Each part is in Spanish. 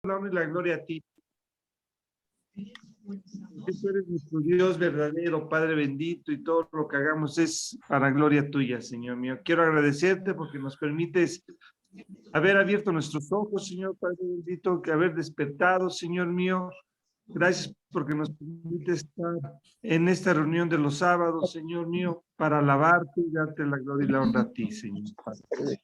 la honra y la gloria a ti. Que tú eres nuestro Dios verdadero, Padre bendito, y todo lo que hagamos es para gloria tuya, Señor mío. Quiero agradecerte porque nos permites haber abierto nuestros ojos, Señor Padre bendito, que haber despertado, Señor mío. Gracias porque nos permite estar en esta reunión de los sábados, Señor mío, para alabarte y darte la gloria y la honra a ti, Señor Padre.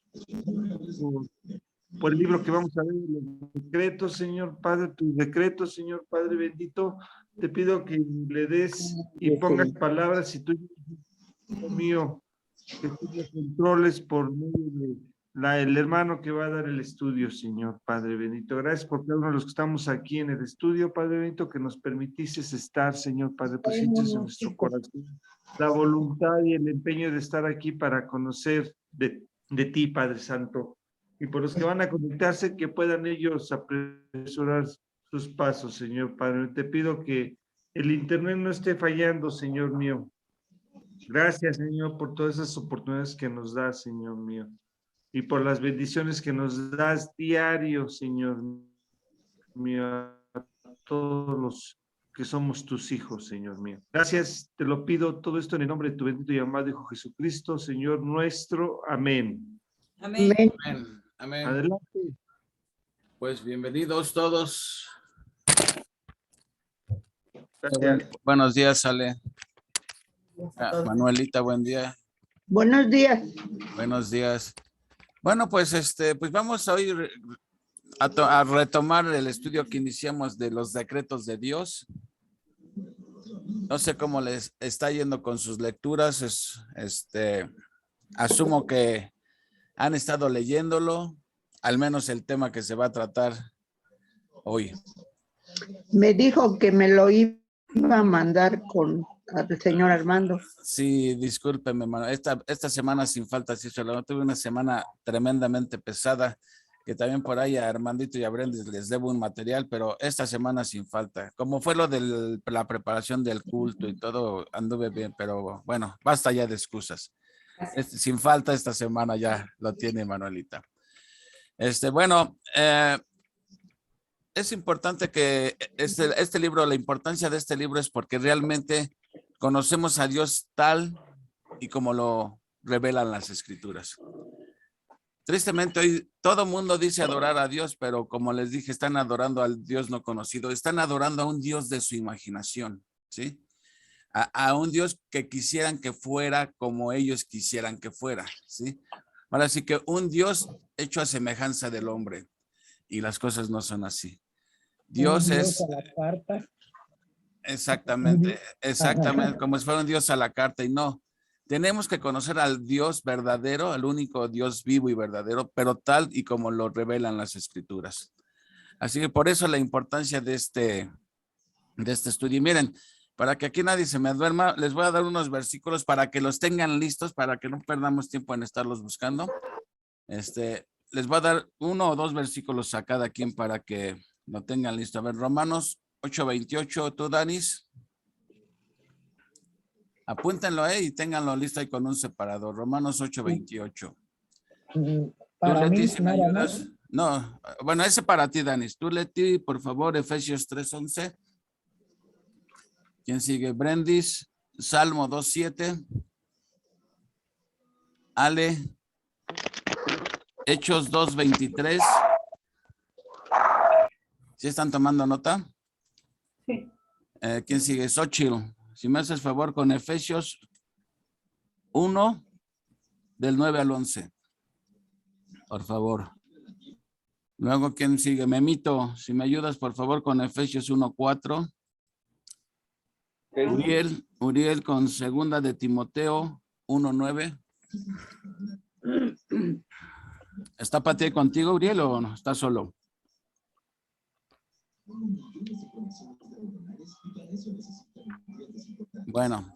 Por el libro que vamos a ver, los decretos, Señor Padre, tus decretos, Señor Padre bendito, te pido que le des y pongas palabras y tú, Dios mío, que tú me controles por medio de el hermano que va a dar el estudio, Señor Padre bendito. Gracias por cada uno de los que estamos aquí en el estudio, Padre bendito, que nos permitices estar, Señor Padre, presentes en nuestro corazón. La voluntad y el empeño de estar aquí para conocer de ti, Padre Santo. Y por los que van a conectarse, que puedan ellos apresurar sus pasos, Señor Padre. Te pido que el internet no esté fallando, Señor mío. Gracias, Señor, por todas esas oportunidades que nos das, Señor mío. Y por las bendiciones que nos das diario, Señor mío, a todos los que somos tus hijos, Señor mío. Gracias, te lo pido todo esto en el nombre de tu bendito y amado Hijo Jesucristo, Señor nuestro. Amén. Amén. Amén. Amén. Adelante. Pues bienvenidos todos. Gracias. Buenos días, Ale. Manuelita, buen día. Buenos días. Buenos días. Bueno, pues pues vamos hoy a retomar el estudio que iniciamos de los decretos de Dios. No sé cómo les está yendo con sus lecturas. Asumo que han estado leyéndolo, al menos el tema que se va a tratar hoy. Me dijo que me lo iba a mandar con el señor Armando. Sí, discúlpeme, mano. Esta semana sin falta, sí, solo tuve una semana tremendamente pesada, que también por ahí a Armandito y a Brendis les debo un material, pero esta semana sin falta. Como fue lo de la preparación del culto y todo, anduve bien, pero bueno, basta ya de excusas. Sin falta esta semana ya lo tiene Manuelita. Bueno, es importante que este libro, la importancia de este libro es porque realmente conocemos a Dios tal y como lo revelan las Escrituras. Tristemente hoy todo mundo dice adorar a Dios, pero como les dije, están adorando al Dios no conocido, están adorando a un Dios de su imaginación, ¿sí? A un Dios que quisieran que fuera como ellos quisieran que fuera, ¿sí? Ahora sí que un Dios hecho a semejanza del hombre, y las cosas no son así. Dios es... a la carta. Exactamente, como si fuera un Dios a la carta, y no. Tenemos que conocer al Dios verdadero, al único Dios vivo y verdadero, pero tal y como lo revelan las Escrituras. Así que por eso la importancia de este estudio. Y miren, para que aquí nadie se me duerma, les voy a dar unos versículos para que los tengan listos, para que no perdamos tiempo en estarlos buscando. Les voy a dar 1 o 2 versículos a cada quien para que lo tengan listo. A ver, Romanos 8:28, tú, Danis. Apúntenlo y ténganlo listo ahí con un separador. Romanos 8:28. Para ¿Tú, mí, Leti, si me nada ayudas? más. No, bueno, ese para ti, Danis. Tú, Leti, por favor, Efesios 3:11. ¿Quién sigue? Brendis, Salmo 2:7. Ale, Hechos 2:23. ¿Sí están tomando nota? Sí. ¿Quién sigue? Xochitl. Si me haces favor con Efesios 1, del 9 al 11. Por favor. Luego, ¿quién sigue? Memito, si me ayudas, por favor, con Efesios 1:4. Uriel con 2 de Timoteo 1:9. ¿Está Pati contigo, Uriel, o no? ¿Está solo? Bueno,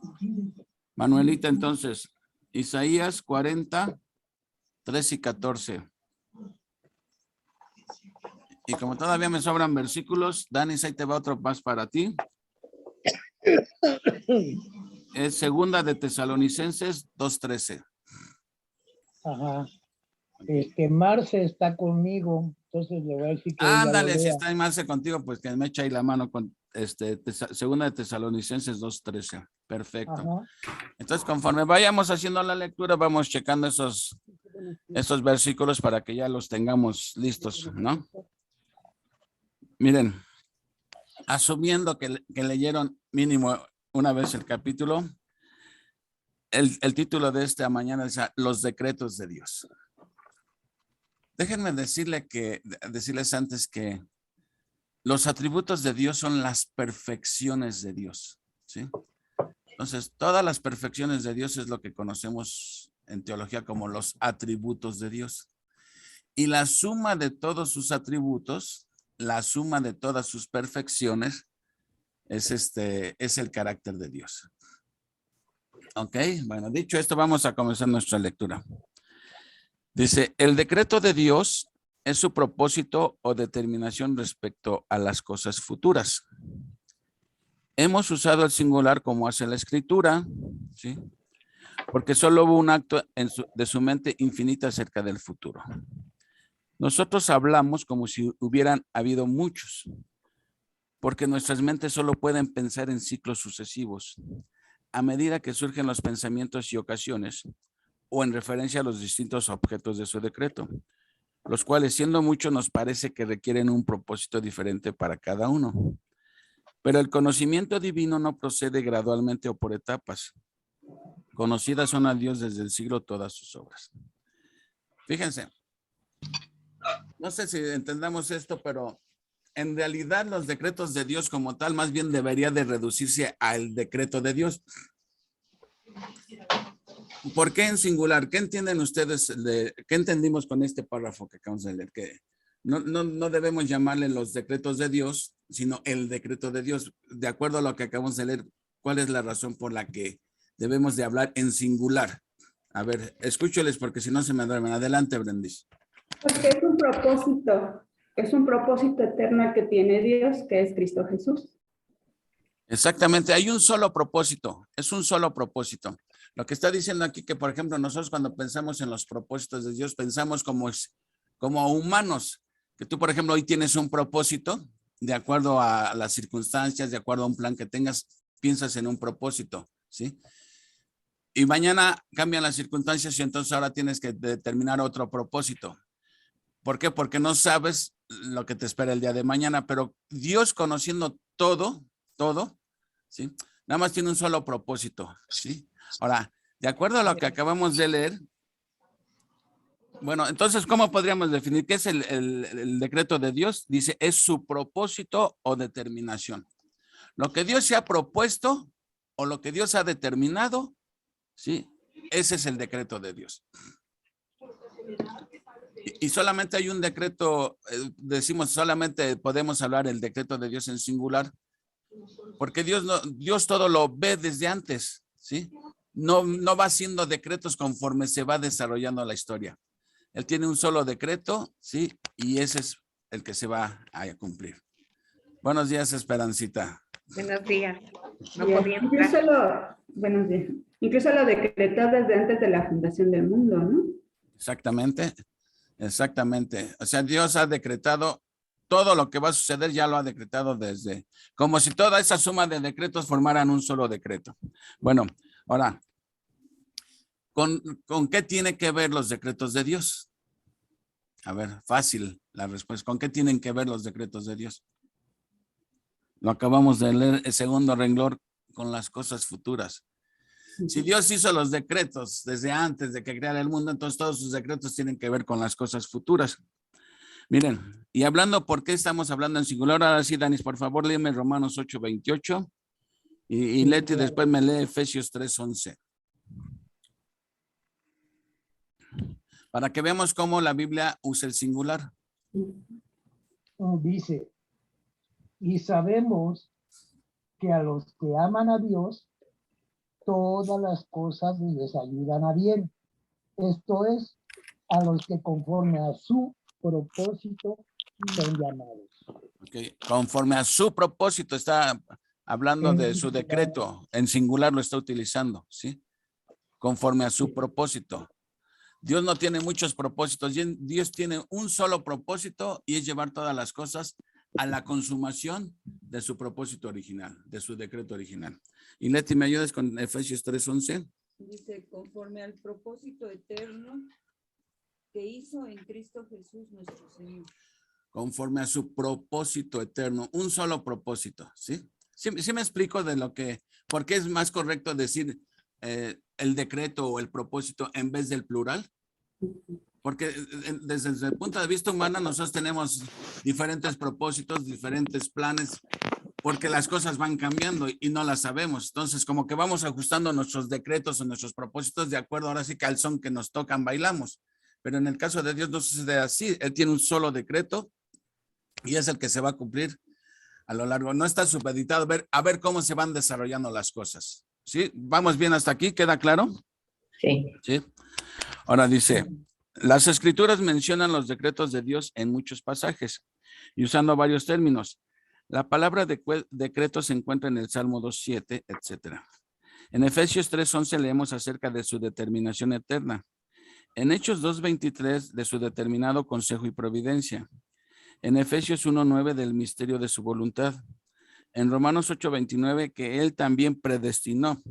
Manuelita, entonces, Isaías 40, 13 y 14. Y como todavía me sobran versículos, Danis, ahí te va otro más para ti. Es 2 de Tesalonicenses 2:13. Ajá. Marce está conmigo Entonces le voy a decir que ella lo Ándale, si lea. está más contigo, pues que me eche ahí la mano con segunda de Tesalonicenses 2:13. Perfecto. Ajá. Entonces, conforme vayamos haciendo la lectura, vamos checando esos versículos para que ya los tengamos listos, ¿no? Miren, asumiendo que leyeron mínimo una vez el capítulo, el título de esta mañana es Los decretos de Dios. Déjenme decirles antes que los atributos de Dios son las perfecciones de Dios, ¿sí? Entonces, todas las perfecciones de Dios es lo que conocemos en teología como los atributos de Dios. Y la suma de todos sus atributos, la suma de todas sus perfecciones, es el carácter de Dios. Ok, bueno, dicho esto, vamos a comenzar nuestra lectura. Dice, el decreto de Dios es su propósito o determinación respecto a las cosas futuras. Hemos usado el singular como hace la escritura, ¿sí? Porque solo hubo un acto de su mente infinita acerca del futuro. Nosotros hablamos como si hubieran habido muchos, porque nuestras mentes solo pueden pensar en ciclos sucesivos, a medida que surgen los pensamientos y ocasiones, o en referencia a los distintos objetos de su decreto, los cuales, siendo muchos, nos parece que requieren un propósito diferente para cada uno. Pero el conocimiento divino no procede gradualmente o por etapas. Conocidas son a Dios desde el siglo todas sus obras. Fíjense, no sé si entendamos esto, pero en realidad los decretos de Dios como tal más bien debería de reducirse al decreto de Dios. ¿Por qué en singular? ¿Qué entienden ustedes? ¿Qué entendimos con este párrafo que acabamos de leer? Que no debemos llamarle los decretos de Dios, sino el decreto de Dios. De acuerdo a lo que acabamos de leer, ¿cuál es la razón por la que debemos de hablar en singular? A ver, escúcholes porque si no se me duermen. Adelante, Brendis. Porque es un propósito eterno que tiene Dios, que es Cristo Jesús. Exactamente, hay un solo propósito, es un solo propósito. Lo que está diciendo aquí que, por ejemplo, nosotros cuando pensamos en los propósitos de Dios, pensamos como humanos, que tú, por ejemplo, hoy tienes un propósito, de acuerdo a las circunstancias, de acuerdo a un plan que tengas, piensas en un propósito, ¿sí? Y mañana cambian las circunstancias y entonces ahora tienes que determinar otro propósito. ¿Por qué? Porque no sabes lo que te espera el día de mañana, pero Dios, conociendo todo, ¿sí? Nada más tiene un solo propósito, ¿sí? Ahora, de acuerdo a lo que acabamos de leer, bueno, entonces, ¿cómo podríamos definir qué es el decreto de Dios? Dice, es su propósito o determinación. Lo que Dios se ha propuesto o lo que Dios ha determinado, ¿sí? Ese es el decreto de Dios. Y solamente hay un decreto, decimos, solamente podemos hablar el decreto de Dios en singular, porque Dios todo lo ve desde antes, ¿sí? No va haciendo decretos conforme se va desarrollando la historia. Él tiene un solo decreto, ¿sí? Y ese es el que se va a cumplir. Buenos días, Esperancita. Buenos días. No Bien. podía entrar. Buenos días. Incluso lo decretó desde antes de la fundación del mundo, ¿no? Exactamente. O sea, Dios ha decretado todo lo que va a suceder, ya lo ha decretado desde, como si toda esa suma de decretos formaran un solo decreto. Bueno, ahora, ¿con qué tiene que ver los decretos de Dios? A ver, fácil la respuesta. ¿Con qué tienen que ver los decretos de Dios? Lo acabamos de leer, el segundo renglón, con las cosas futuras. Si Dios hizo los decretos desde antes de que creara el mundo, entonces todos sus decretos tienen que ver con las cosas futuras. Miren, y hablando, ¿por qué estamos hablando en singular? Ahora sí, Danis, por favor, léeme Romanos 8:28 y Leti después me lee Efesios 3:11. Para que veamos cómo la Biblia usa el singular. Dice, y sabemos que a los que aman a Dios, todas las cosas les ayudan a bien. Esto es, a los que conforme a su propósito son llamados. Okay. Conforme a su propósito, está hablando de su decreto, en singular lo está utilizando, ¿sí? Conforme a su propósito. Dios no tiene muchos propósitos. Dios tiene un solo propósito y es llevar todas las cosas a la consumación de su propósito original, de su decreto original. Y Leti, ¿me ayudas con Efesios 3:11? Dice, conforme al propósito eterno que hizo en Cristo Jesús nuestro Señor. Conforme a su propósito eterno, un solo propósito, ¿sí? Sí me explico de lo que, por qué es más correcto decir el decreto o el propósito en vez del plural. Porque desde el punto de vista humano nosotros tenemos diferentes propósitos, diferentes planes, porque las cosas van cambiando y no las sabemos. Entonces, como que vamos ajustando nuestros decretos o nuestros propósitos de acuerdo, ahora sí que al son que nos tocan bailamos. Pero en el caso de Dios no sucede así. Él tiene un solo decreto y es el que se va a cumplir a lo largo. No está supeditado a ver cómo se van desarrollando las cosas. ¿Sí? ¿Vamos bien hasta aquí? ¿Queda claro? Sí. Sí. Ahora dice, las escrituras mencionan los decretos de Dios en muchos pasajes y usando varios términos. La palabra decreto se encuentra en el Salmo 2:7, etcétera. En Efesios 3:11 leemos acerca de su determinación eterna. En Hechos 2:23 de su determinado consejo y providencia. En Efesios 1:9 del misterio de su voluntad. En Romanos 8:29 que él también predestinó.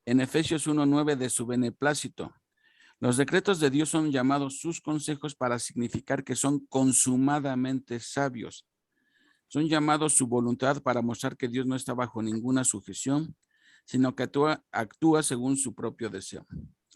En Efesios 1:9 de su beneplácito. Los decretos de Dios son llamados sus consejos para significar que son consumadamente sabios. Son llamados su voluntad para mostrar que Dios no está bajo ninguna sujeción, sino que actúa según su propio deseo.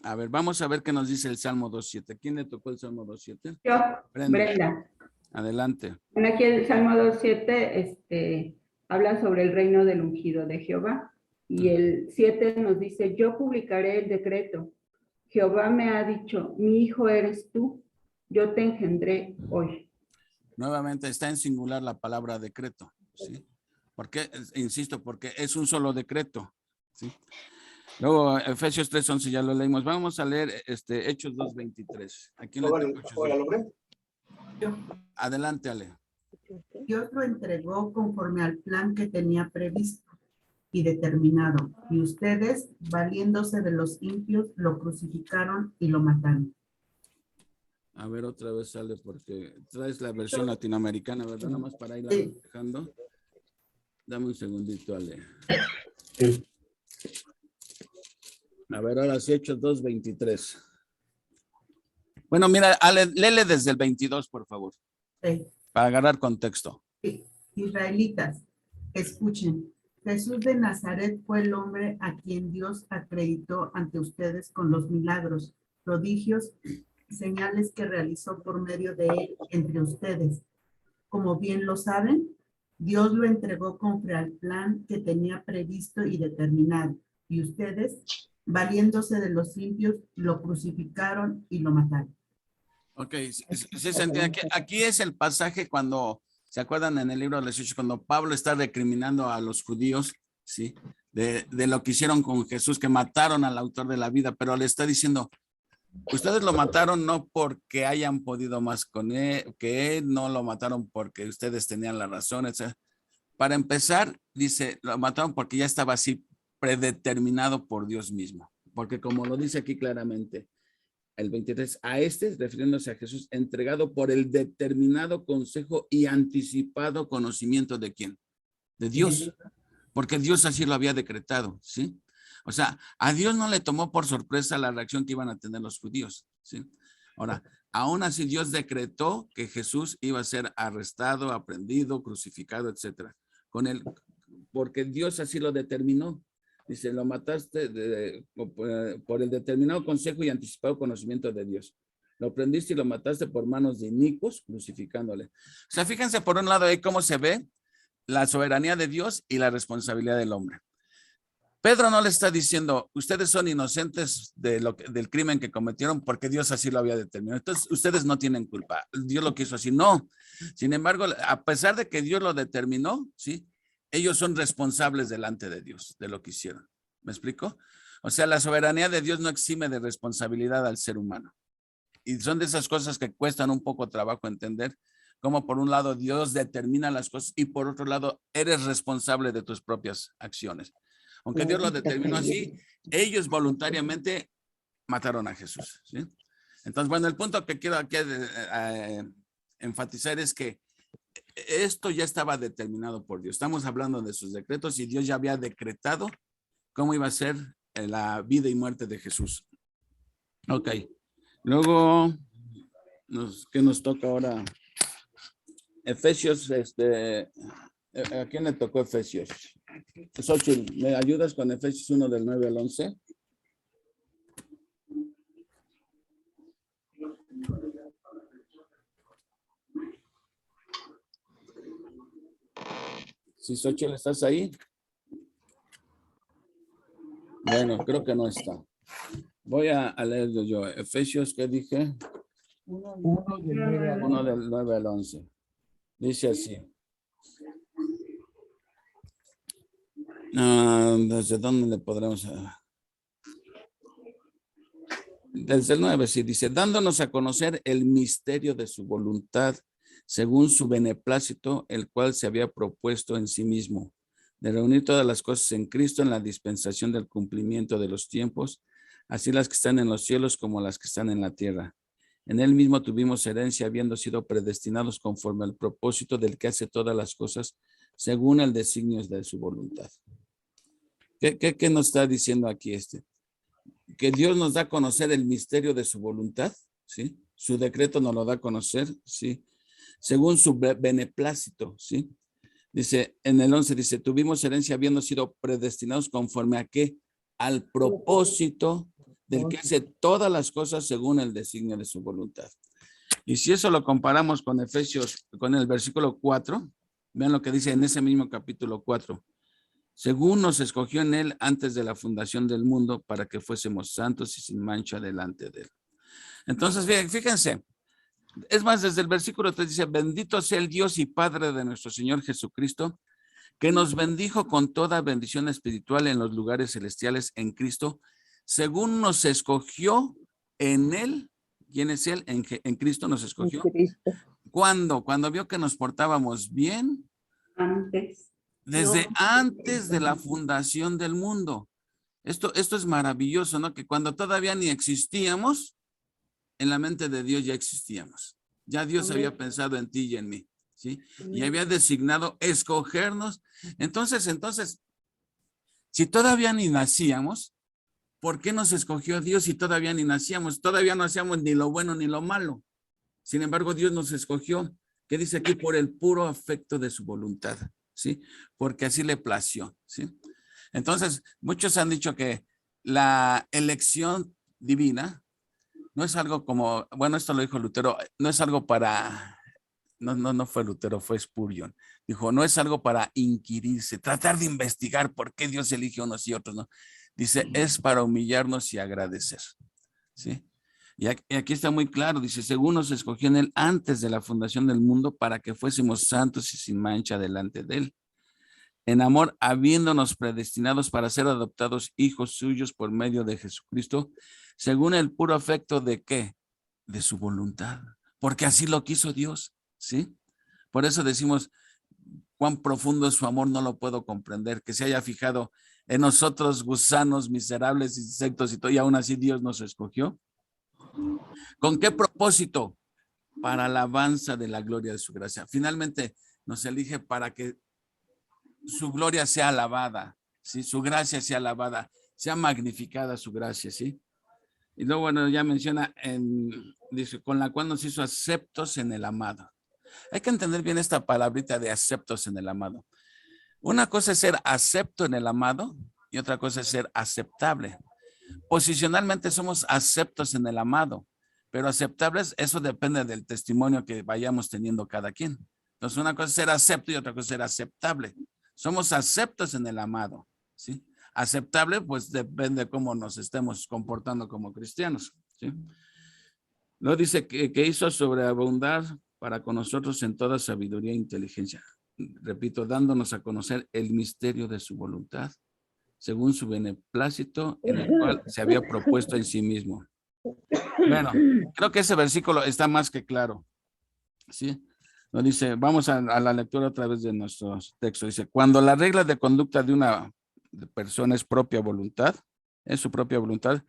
A ver, vamos a ver qué nos dice el Salmo 2:7. ¿Quién le tocó el Salmo 2:7? Yo, Brenda. Brenda. Adelante. Bueno, aquí el Salmo 2:7 habla sobre el reino del ungido de Jehová. Y el 7 nos dice, yo publicaré el decreto. Jehová me ha dicho, mi hijo eres tú, yo te engendré hoy. Nuevamente está en singular la palabra decreto, ¿sí? Porque, insisto, porque es un solo decreto, ¿sí? Luego, Efesios 3:11 ya lo leímos. Vamos a leer Hechos 2:23. Aquí le toca Hechos 2. Adelante, Ale. Dios lo entregó conforme al plan que tenía previsto y determinado, y ustedes, valiéndose de los impios, lo crucificaron y lo mataron. A ver, otra vez sale porque traes la versión latinoamericana, ¿verdad? Nada más para irla Sí. dejando. Dame un segundito, Ale. A ver, ahora sí, Hechos 2:23. Bueno, mira, Ale, léele desde el 22, por favor, para agarrar contexto. Israelitas, escuchen. Jesús de Nazaret fue el hombre a quien Dios acreditó ante ustedes con los milagros, prodigios, señales que realizó por medio de él entre ustedes. Como bien lo saben, Dios lo entregó conforme al plan que tenía previsto y determinado, y ustedes, valiéndose de los impios, lo crucificaron y lo mataron. Ok, sí se entiende. Aquí es el pasaje cuando, ¿se acuerdan en el libro de los Hechos? Cuando Pablo está recriminando a los judíos, ¿sí? De lo que hicieron con Jesús, que mataron al autor de la vida, pero le está diciendo, ustedes lo mataron no porque hayan podido más con él, que él no lo mataron porque ustedes tenían la razón, etc. Para empezar, dice, lo mataron porque ya estaba así predeterminado por Dios mismo. Porque como lo dice aquí claramente, el 23, a refiriéndose a Jesús, entregado por el determinado consejo y anticipado conocimiento de quién, de Dios, porque Dios así lo había decretado, ¿sí? O sea, a Dios no le tomó por sorpresa la reacción que iban a tener los judíos, ¿sí? Ahora, aún así Dios decretó que Jesús iba a ser arrestado, aprehendido, crucificado, etcétera, porque Dios así lo determinó. Dice, lo mataste por el determinado consejo y anticipado conocimiento de Dios. Lo prendiste y lo mataste por manos de inicuos, crucificándole. O sea, fíjense por un lado ahí cómo se ve la soberanía de Dios y la responsabilidad del hombre. Pedro no le está diciendo, ustedes son inocentes del crimen que cometieron porque Dios así lo había determinado. Entonces, ustedes no tienen culpa. Dios lo quiso así. No. Sin embargo, a pesar de que Dios lo determinó, ¿sí? Ellos son responsables delante de Dios de lo que hicieron. ¿Me explico? O sea, la soberanía de Dios no exime de responsabilidad al ser humano. Y son de esas cosas que cuestan un poco trabajo entender, como por un lado Dios determina las cosas y por otro lado eres responsable de tus propias acciones. Aunque Dios lo determinó así, ellos voluntariamente mataron a Jesús, ¿sí? Entonces, bueno, el punto que quiero aquí enfatizar es que esto ya estaba determinado por Dios. Estamos hablando de sus decretos y Dios ya había decretado cómo iba a ser la vida y muerte de Jesús. Ok. Luego, ¿qué nos toca ahora? Efesios, ¿a quién le tocó Efesios? Xochitl, ¿me ayudas con Efesios 1 del 9 al 11? Si Xochitl, ¿estás ahí? Bueno, creo que no está. Voy a leerlo yo. Efesios, ¿qué dije? 1 del 9 al 1 11. del 9 al 11. Dice así. ¿Desde dónde le podremos? Desde el 9, sí, dice, dándonos a conocer el misterio de su voluntad, según su beneplácito, el cual se había propuesto en sí mismo, de reunir todas las cosas en Cristo en la dispensación del cumplimiento de los tiempos, así las que están en los cielos como las que están en la tierra. En él mismo tuvimos herencia, habiendo sido predestinados conforme al propósito del que hace todas las cosas, según el designio de su voluntad. ¿Qué nos está diciendo aquí que Dios nos da a conocer el misterio de su voluntad, ¿sí? Su decreto nos lo da a conocer, ¿sí? Según su beneplácito, ¿sí? Dice, en el 11 dice, tuvimos herencia habiendo sido predestinados conforme a qué? Al propósito del que hace todas las cosas según el designio de su voluntad. Y si eso lo comparamos con Efesios, con el versículo 4, vean lo que dice en ese mismo capítulo 4. Según nos escogió en él antes de la fundación del mundo para que fuésemos santos y sin mancha delante de él. Entonces, fíjense, es más, desde el versículo 3 dice, bendito sea el Dios y Padre de nuestro Señor Jesucristo, que nos bendijo con toda bendición espiritual en los lugares celestiales en Cristo, según nos escogió en él. ¿Quién es él? En Cristo nos escogió. Cristo. ¿Cuándo? Cuando vio que nos portábamos bien. Antes. Desde No. antes de la fundación del mundo. Esto es maravilloso, ¿no? Que cuando todavía ni existíamos, en la mente de Dios ya existíamos. Ya Dios había pensado en ti y en mí, ¿sí? Y había designado escogernos. Entonces, si todavía ni nacíamos, ¿por qué nos escogió Dios si todavía ni nacíamos? Todavía no hacíamos ni lo bueno ni lo malo. Sin embargo, Dios nos escogió. ¿Qué dice aquí? Por el puro afecto de su voluntad, ¿sí? Porque así le plació, ¿sí? Entonces, muchos han dicho que la elección divina no es algo como, bueno, esto lo dijo Lutero, no es algo para, no fue Lutero, fue Spurgeon. Dijo, no es algo para inquirirse, tratar de investigar por qué Dios elige unos y otros, ¿no? Dice, es para humillarnos y agradecer, ¿sí? Y aquí está muy claro, dice, según nos escogió en él antes de la fundación del mundo para que fuésemos santos y sin mancha delante de él. En amor, habiéndonos predestinados para ser adoptados hijos suyos por medio de Jesucristo, según el puro afecto de ¿qué? De su voluntad, porque así lo quiso Dios, ¿sí? Por eso decimos, cuán profundo es su amor, no lo puedo comprender, que se haya fijado en nosotros gusanos, miserables, insectos y todo, y aún así Dios nos escogió. ¿Con qué propósito? Para alabanza de la gloria de su gracia. Finalmente nos elige para que su gloria sea alabada, ¿sí? Su gracia sea alabada, sea magnificada su gracia, ¿sí? Y luego, bueno, ya menciona, dice, con la cual nos hizo aceptos en el amado. Hay que entender bien esta palabrita de aceptos en el amado. Una cosa es ser acepto en el amado y otra cosa es ser aceptable. Posicionalmente somos aceptos en el amado, pero aceptables, eso depende del testimonio que vayamos teniendo cada quien. Entonces, una cosa es ser acepto y otra cosa es ser aceptable. Somos aceptos en el amado, ¿sí? Aceptable, pues depende de cómo nos estemos comportando como cristianos, ¿sí? Luego dice que hizo sobreabundar para con nosotros en toda sabiduría e inteligencia. Repito, dándonos a conocer el misterio de su voluntad, según su beneplácito, en el cual se había propuesto en sí mismo. Bueno, creo que ese versículo está más que claro, ¿sí? Nos dice, vamos a la lectura otra vez de nuestro texto. Dice, cuando la regla de conducta de una persona es propia voluntad, es su propia voluntad,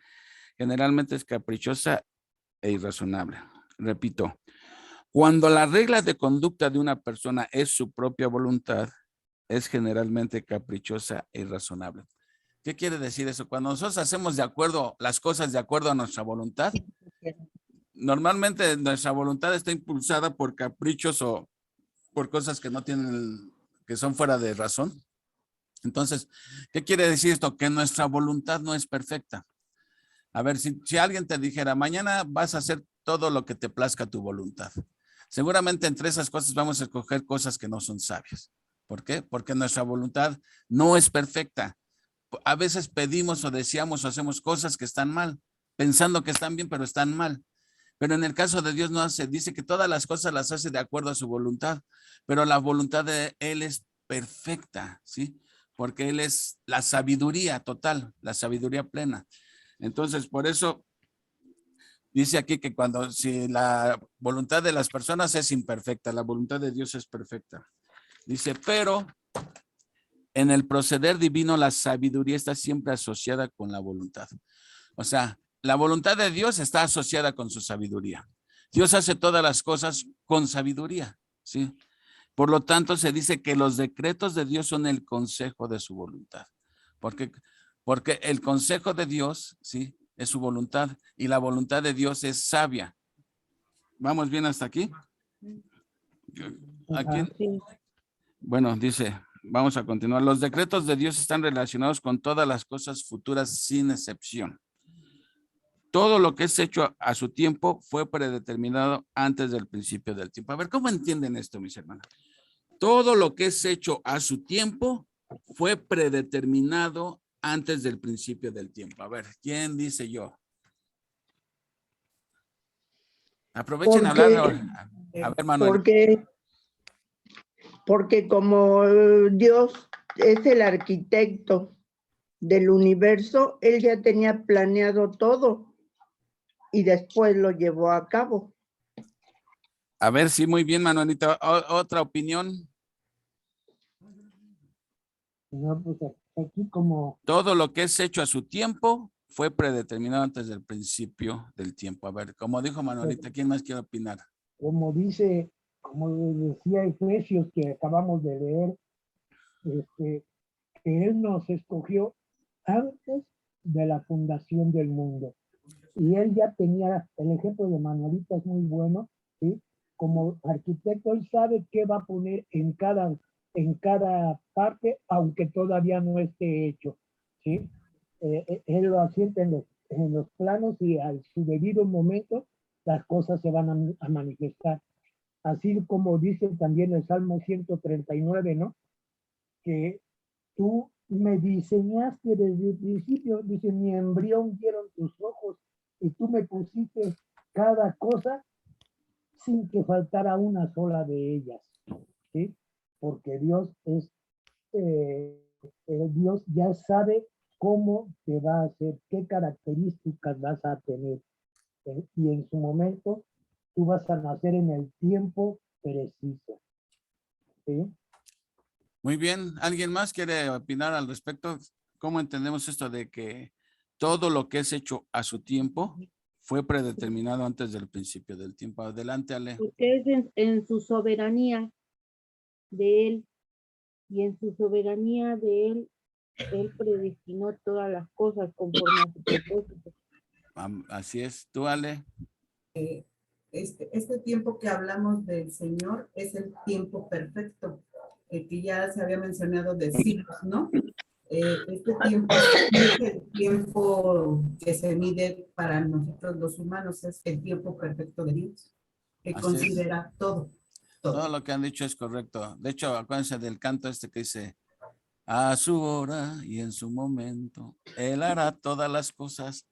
generalmente es caprichosa e irrazonable. Repito, cuando la regla de conducta de una persona es su propia voluntad, es generalmente caprichosa e irrazonable. ¿Qué quiere decir eso? Cuando nosotros hacemos de acuerdo las cosas de acuerdo a nuestra voluntad, normalmente nuestra voluntad está impulsada por caprichos o por cosas que no tienen, que son fuera de razón. Entonces, ¿qué quiere decir esto? Que nuestra voluntad no es perfecta. A ver, si alguien te dijera, mañana vas a hacer todo lo que te plazca tu voluntad. Seguramente entre esas cosas vamos a escoger cosas que no son sabias. ¿Por qué? Porque nuestra voluntad no es perfecta. A veces pedimos o deseamos o hacemos cosas que están mal, pensando que están bien, pero están mal. Pero en el caso de Dios no hace, dice que todas las cosas las hace de acuerdo a su voluntad, pero la voluntad de Él es perfecta, ¿sí? Porque Él es la sabiduría total, la sabiduría plena. Entonces, por eso dice aquí que si la voluntad de las personas es imperfecta, la voluntad de Dios es perfecta. Dice, pero en el proceder divino la sabiduría está siempre asociada con la voluntad. O sea, la voluntad de Dios está asociada con su sabiduría. Dios hace todas las cosas con sabiduría, ¿sí? Por lo tanto, se dice que los decretos de Dios son el consejo de su voluntad. Porque el consejo de Dios, ¿sí?, es su voluntad y la voluntad de Dios es sabia. ¿Vamos bien hasta aquí? Aquí. Sí. Bueno, dice, vamos a continuar. Los decretos de Dios están relacionados con todas las cosas futuras sin excepción. Todo lo que es hecho a su tiempo fue predeterminado antes del principio del tiempo. A ver, ¿cómo entienden esto, mis hermanos? Todo lo que es hecho a su tiempo fue predeterminado antes del principio del tiempo. A ver, ¿quién dice yo? Aprovechen a hablar. A ver, Manuel. Porque como Dios es el arquitecto del universo, Él ya tenía planeado todo y después lo llevó a cabo. A ver, sí, muy bien, Manuelita. ¿Otra opinión? No, pues aquí como, Todo lo que es hecho a su tiempo fue predeterminado antes del principio del tiempo. A ver, como dijo Manuelita, ¿quién más quiere opinar? como dice, como decía Efesios que acabamos de leer, que Él nos escogió antes de la fundación del mundo. Y Él ya tenía, el ejemplo de Manuelita es muy bueno, ¿sí? Como arquitecto, Él sabe qué va a poner en cada parte, aunque todavía no esté hecho, ¿sí? Él lo asienta en los planos y a su debido momento las cosas se van a manifestar. Así como dice también el Salmo 139, ¿no? Que tú me diseñaste desde el principio, dice, mi embrión vieron tus ojos y tú me pusiste cada cosa sin que faltara una sola de ellas, ¿sí? Porque Dios Dios ya sabe cómo te va a hacer, qué características vas a tener, y en su momento tú vas a nacer en el tiempo preciso, ¿sí? Muy bien. ¿Alguien más quiere opinar al respecto? ¿Cómo entendemos esto de que todo lo que es hecho a su tiempo fue predeterminado antes del principio del tiempo? Adelante, Ale. Porque es en su soberanía de Él, y en su soberanía de Él, Él predestinó todas las cosas conforme a su propósito. Así es. ¿Tú, Ale? Este tiempo que hablamos del Señor es el tiempo perfecto, que ya se había mencionado de siglos, ¿no? Este tiempo es el tiempo que se mide para nosotros los humanos, es el tiempo perfecto de Dios, que Así considera todo. Todo lo que han dicho es correcto. De hecho, acuérdense del canto que dice, a su hora y en su momento, Él hará todas las cosas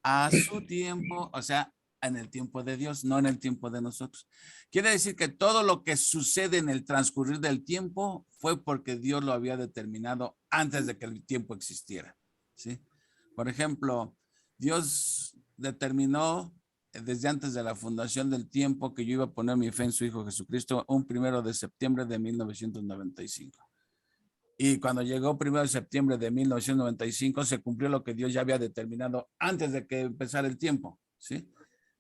a su tiempo, o sea, en el tiempo de Dios, no en el tiempo de nosotros. Quiere decir que todo lo que sucede en el transcurrir del tiempo fue porque Dios lo había determinado antes de que el tiempo existiera, ¿sí? Por ejemplo, Dios determinó desde antes de la fundación del tiempo que yo iba a poner mi fe en su Hijo Jesucristo un 1 de septiembre de 1995. Y cuando llegó 1 de septiembre de 1995 se cumplió lo que Dios ya había determinado antes de que empezara el tiempo, ¿sí?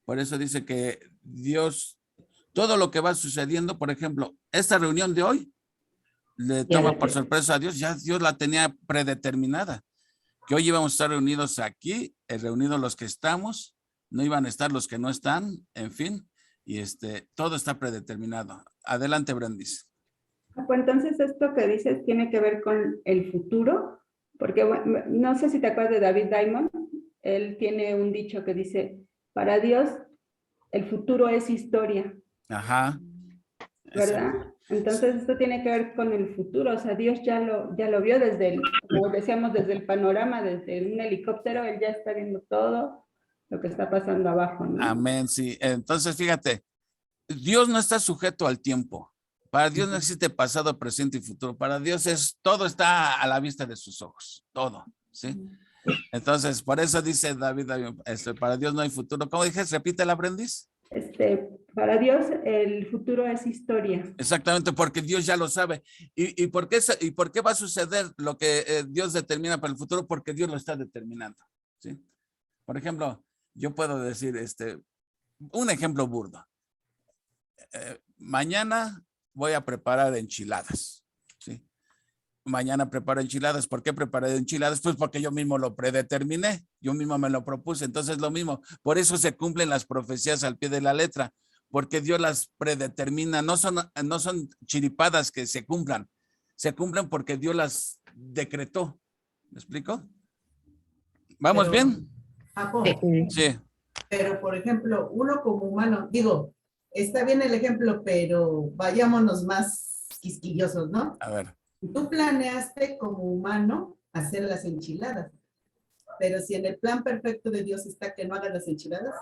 Por eso dice que Dios, todo lo que va sucediendo, por ejemplo, esta reunión de hoy, le toma por sorpresa a Dios, ya Dios la tenía predeterminada, que hoy íbamos a estar reunidos aquí, reunidos los que estamos, no iban a estar los que no están, en fin, y todo está predeterminado. Adelante, Brandis. Pues entonces esto que dices tiene que ver con el futuro, porque bueno, no sé si te acuerdas de David Diamond, él tiene un dicho que dice, para Dios el futuro es historia. Ajá. ¿Verdad? Entonces esto tiene que ver con el futuro, o sea, Dios ya lo vio desde como decíamos, desde el panorama, desde un helicóptero, él ya está viendo todo lo que está pasando abajo, ¿no? Amén, sí. Entonces, fíjate, Dios no está sujeto al tiempo. Para Dios no existe pasado, presente y futuro. Para Dios todo está a la vista de sus ojos, todo, ¿sí? Entonces, por eso dice David, para Dios no hay futuro. ¿Cómo dije? Repítela, Brendis. Para Dios el futuro es historia. Exactamente, porque Dios ya lo sabe. ¿Y por qué va a suceder lo que Dios determina para el futuro? Porque Dios lo está determinando, ¿sí? Por ejemplo, yo puedo decir, un ejemplo burdo. Mañana voy a preparar enchiladas, ¿sí? Mañana preparo enchiladas. ¿Por qué preparé enchiladas? Pues porque yo mismo lo predeterminé, yo mismo me lo propuse. Entonces lo mismo, por eso se cumplen las profecías al pie de la letra, porque Dios las predetermina, no son chiripadas que se cumplan porque Dios las decretó. ¿Me explico? ¿Vamos bien? Sí. Pero, por ejemplo, uno como humano, digo, está bien el ejemplo, pero vayámonos más quisquillosos, ¿no? A ver. Tú planeaste como humano hacer las enchiladas, pero si en el plan perfecto de Dios está que no hagan las enchiladas,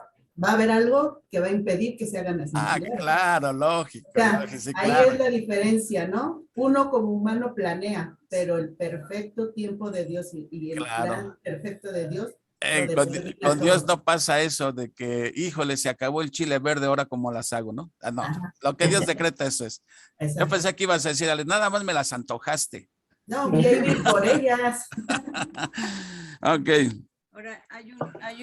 va a haber algo que va a impedir que se hagan las enchiladas. Claro, lógico. O sea, sí, ahí claro. es la diferencia, ¿no? Uno como humano planea, pero el perfecto tiempo de Dios y el plan perfecto de Dios. Con Dios no pasa eso de que, híjole, se acabó el chile verde, ahora cómo las hago, ¿no? No, lo que Dios decreta eso es. Exacto. Yo pensé que ibas a decir, nada más me las antojaste. No, voy a ir por ellas. Ok. Ahora, hay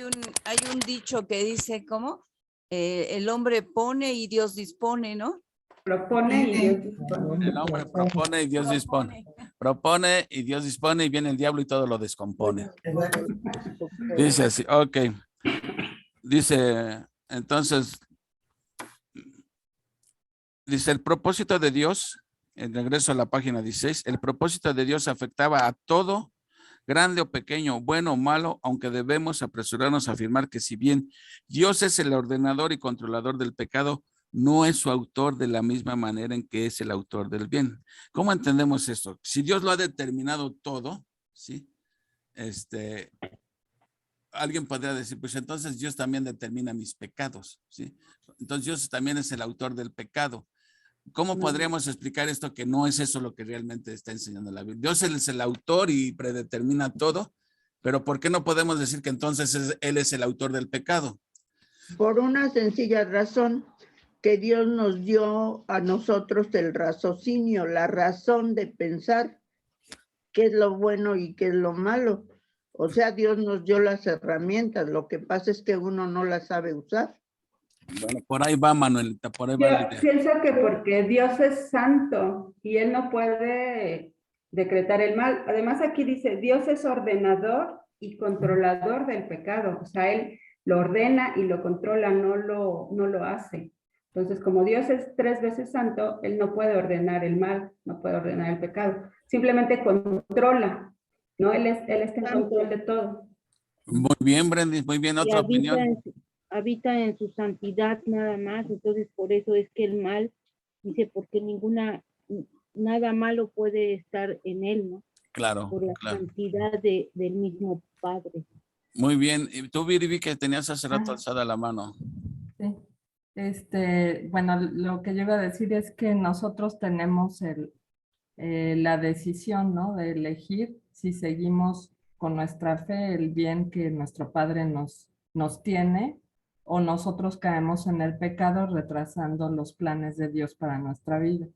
un dicho que dice, ¿cómo? El hombre pone y Dios dispone, ¿no? Propone y Dios dispone. El hombre propone y Dios dispone. Propone y Dios dispone y viene el diablo y todo lo descompone. Dice así, ok. Dice, entonces, dice el propósito de Dios, en regreso a la página 16, el propósito de Dios afectaba a todo, grande o pequeño, bueno o malo, aunque debemos apresurarnos a afirmar que si bien Dios es el ordenador y controlador del pecado, no es su autor de la misma manera en que es el autor del bien. ¿Cómo entendemos esto? Si Dios lo ha determinado todo, ¿sí? Alguien podría decir, pues entonces Dios también determina mis pecados, ¿sí? Entonces Dios también es el autor del pecado. ¿Cómo podríamos explicar esto que no es eso lo que realmente está enseñando la Biblia? Dios es el autor y predetermina todo, pero ¿por qué no podemos decir que entonces Él es el autor del pecado? Por una sencilla razón, que Dios nos dio a nosotros el raciocinio, la razón de pensar qué es lo bueno y qué es lo malo. O sea, Dios nos dio las herramientas, lo que pasa es que uno no las sabe usar. Bueno, por ahí va, Manuelita, por ahí va la idea. Yo pienso que porque Dios es santo y Él no puede decretar el mal. Además, aquí dice, Dios es ordenador y controlador del pecado. O sea, Él lo ordena y lo controla, no lo hace. Entonces, como Dios es 3 veces santo, Él no puede ordenar el mal, no puede ordenar el pecado. Simplemente controla, ¿no? Él está en control de todo. Muy bien, Brendis, muy bien. ¿Otra opinión? Habita en su santidad nada más, entonces por eso es que el mal, dice, porque nada malo puede estar en él, ¿no? Claro, por la santidad del mismo Padre. Muy bien. ¿Y tú, Viri, que tenías hace rato alzada la mano? Sí. Bueno, lo que yo iba a decir es que nosotros tenemos la decisión, ¿no? De elegir si seguimos con nuestra fe el bien que nuestro Padre nos tiene, o nosotros caemos en el pecado retrasando los planes de Dios para nuestra vida.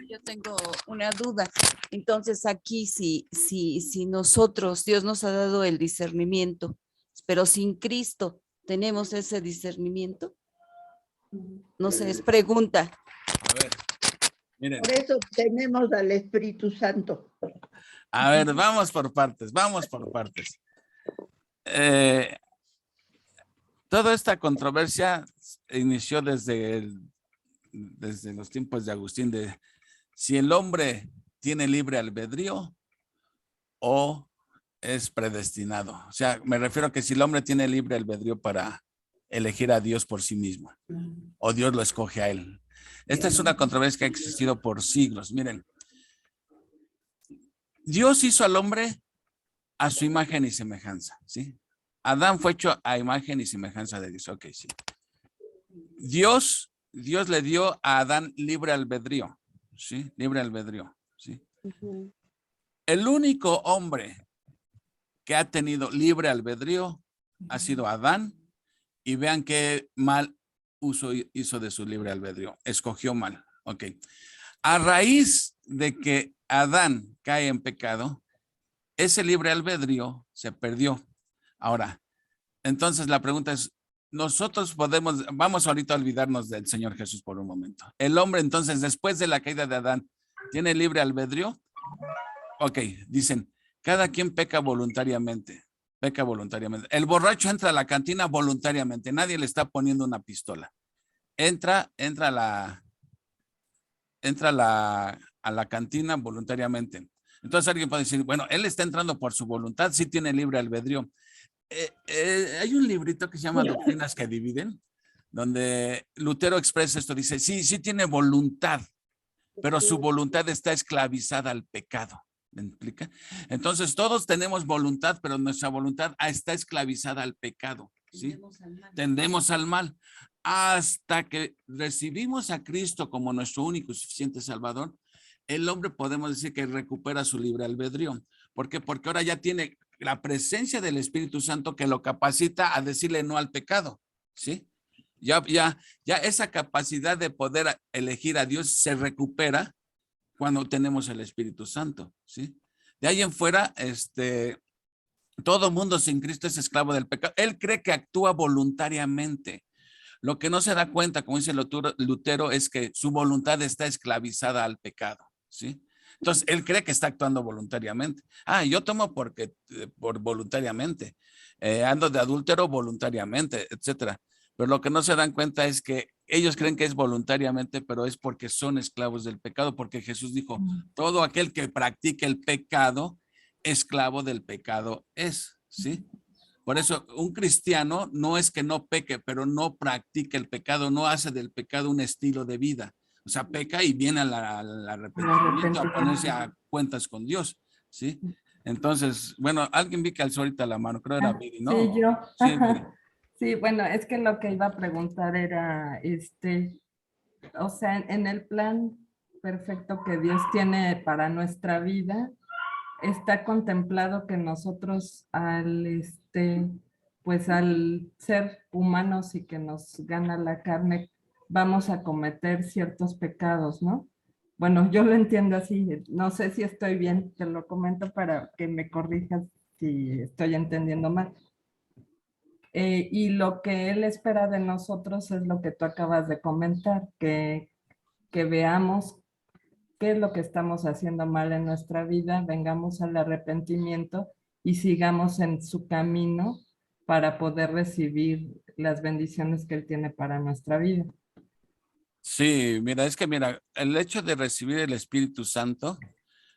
Yo tengo una duda. Entonces aquí si nosotros, Dios nos ha dado el discernimiento, pero sin Cristo, ¿tenemos ese discernimiento? No sé, es pregunta. A ver, miren. Por eso tenemos al Espíritu Santo. A ver, vamos por partes, vamos por partes. Toda esta controversia inició desde los tiempos de Agustín, de si el hombre tiene libre albedrío o es predestinado. O sea, me refiero a que si el hombre tiene libre albedrío para elegir a Dios por sí mismo o Dios lo escoge a él. Esta es una controversia que ha existido por siglos. Miren, Dios hizo al hombre a su imagen y semejanza, ¿sí? Adán fue hecho a imagen y semejanza de Dios. Ok, sí. Dios le dio a Adán libre albedrío, ¿sí? Libre albedrío, ¿sí? El único hombre que ha tenido libre albedrío ha sido Adán, y vean qué mal uso hizo de su libre albedrío. Escogió mal, ok. A raíz de que Adán cae en pecado, ese libre albedrío se perdió. Ahora, entonces la pregunta es, nosotros vamos ahorita a olvidarnos del Señor Jesús por un momento. El hombre entonces, después de la caída de Adán, ¿tiene libre albedrío? Ok, dicen, cada quien peca voluntariamente. Peca voluntariamente. El borracho entra a la cantina voluntariamente. Nadie le está poniendo una pistola. Entra a la cantina voluntariamente. Entonces alguien puede decir, bueno, él está entrando por su voluntad, sí tiene libre albedrío. Hay un librito que se llama Doctrinas que Dividen, donde Lutero expresa esto, dice, sí tiene voluntad, pero su voluntad está esclavizada al pecado. ¿Me explica? Entonces todos tenemos voluntad, pero nuestra voluntad está esclavizada al pecado, ¿sí? Tendemos al mal. Hasta que recibimos a Cristo como nuestro único y suficiente Salvador, el hombre podemos decir que recupera su libre albedrío. ¿Por qué? Porque ahora ya tiene la presencia del Espíritu Santo que lo capacita a decirle no al pecado, ¿sí? Ya esa capacidad de poder elegir a Dios se recupera cuando tenemos el Espíritu Santo, ¿sí? De ahí en fuera, todo mundo sin Cristo es esclavo del pecado. Él cree que actúa voluntariamente. Lo que no se da cuenta, como dice Lutero, es que su voluntad está esclavizada al pecado, ¿sí? Entonces, él cree que está actuando voluntariamente. Yo tomo por voluntariamente. Ando de adúltero voluntariamente, etcétera. Pero lo que no se dan cuenta es que ellos creen que es voluntariamente, pero es porque son esclavos del pecado, porque Jesús dijo, todo aquel que practique el pecado, esclavo del pecado es, ¿sí? Por eso un cristiano no es que no peque, pero no practique el pecado, no hace del pecado un estilo de vida. O sea, peca y viene al arrepentimiento, a ponerse a cuentas con Dios, ¿sí? Entonces, bueno, alguien vi que alzó ahorita la mano, creo que era Viri, ¿no? Sí, yo. Sí, Sí, bueno, es que lo que iba a preguntar era, o sea, en el plan perfecto que Dios tiene para nuestra vida, está contemplado que nosotros pues al ser humanos y que nos gana la carne, vamos a cometer ciertos pecados, ¿no? Bueno, yo lo entiendo así, no sé si estoy bien, te lo comento para que me corrijas si estoy entendiendo mal. Y lo que Él espera de nosotros es lo que tú acabas de comentar, que veamos qué es lo que estamos haciendo mal en nuestra vida, vengamos al arrepentimiento y sigamos en su camino para poder recibir las bendiciones que Él tiene para nuestra vida. Sí, mira, el hecho de recibir el Espíritu Santo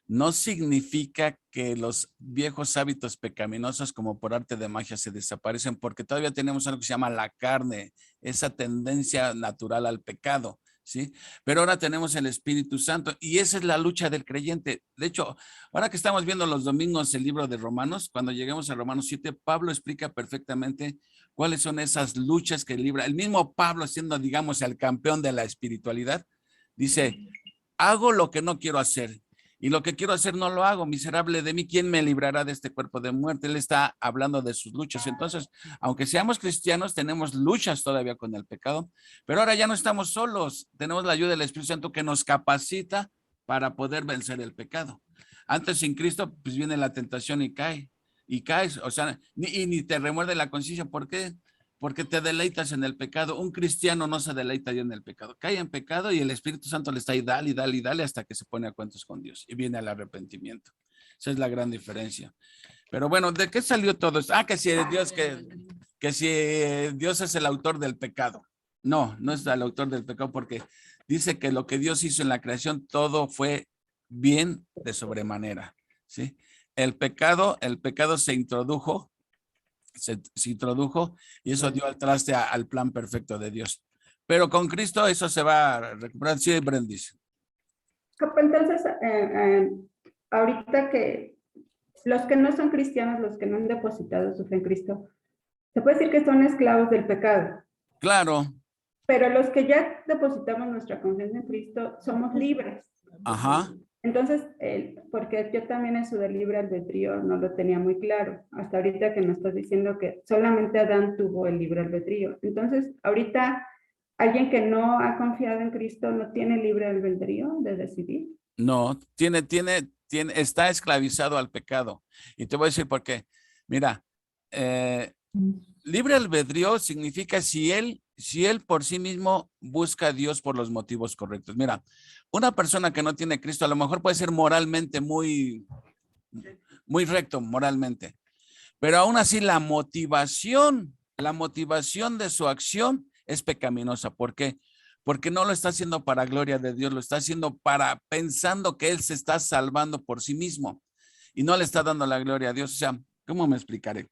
no significa que los viejos hábitos pecaminosos como por arte de magia se desaparecen, porque todavía tenemos algo que se llama la carne, esa tendencia natural al pecado, ¿sí? Pero ahora tenemos el Espíritu Santo y esa es la lucha del creyente. De hecho, ahora que estamos viendo los domingos el libro de Romanos, cuando lleguemos a Romanos 7, Pablo explica perfectamente cuáles son esas luchas que libra. El mismo Pablo, siendo, digamos, el campeón de la espiritualidad, dice, hago lo que no quiero hacer. Y lo que quiero hacer no lo hago, miserable de mí, ¿quién me librará de este cuerpo de muerte? Él está hablando de sus luchas. Entonces, aunque seamos cristianos, tenemos luchas todavía con el pecado, pero ahora ya no estamos solos. Tenemos la ayuda del Espíritu Santo que nos capacita para poder vencer el pecado. Antes sin Cristo, pues viene la tentación y caes, o sea, ni te remuerde la conciencia. ¿Por qué? Porque te deleitas en el pecado. Un cristiano no se deleita ya en el pecado. Cae en pecado y el Espíritu Santo le está ahí, dale, y dale, y dale, hasta que se pone a cuentos con Dios y viene al arrepentimiento. Esa es la gran diferencia. Pero bueno, ¿de qué salió todo esto? Que si Dios, que si Dios es el autor del pecado. No, no es el autor del pecado, porque dice que lo que Dios hizo en la creación, todo fue bien de sobremanera, ¿sí? El pecado se introdujo, se introdujo y eso dio al traste al plan perfecto de Dios. Pero con Cristo eso se va a recuperar. Sí, Brendis. Entonces, ahorita que los que no son cristianos, los que no han depositado su fe en Cristo, se puede decir que son esclavos del pecado. Claro. Pero los que ya depositamos nuestra confianza en Cristo, somos libres. Ajá. Entonces, porque yo también eso del libre albedrío no lo tenía muy claro, hasta ahorita que me estás diciendo que solamente Adán tuvo el libre albedrío. Entonces, ahorita, alguien que no ha confiado en Cristo no tiene libre albedrío de decidir. No, está esclavizado al pecado. Y te voy a decir por qué. Mira, libre albedrío significa si él por sí mismo busca a Dios por los motivos correctos. Mira, una persona que no tiene Cristo a lo mejor puede ser moralmente muy recto, moralmente, pero aún así la motivación de su acción es pecaminosa. ¿Por qué? Porque no lo está haciendo para gloria de Dios, lo está haciendo pensando que él se está salvando por sí mismo y no le está dando la gloria a Dios. O sea, ¿cómo me explicaré?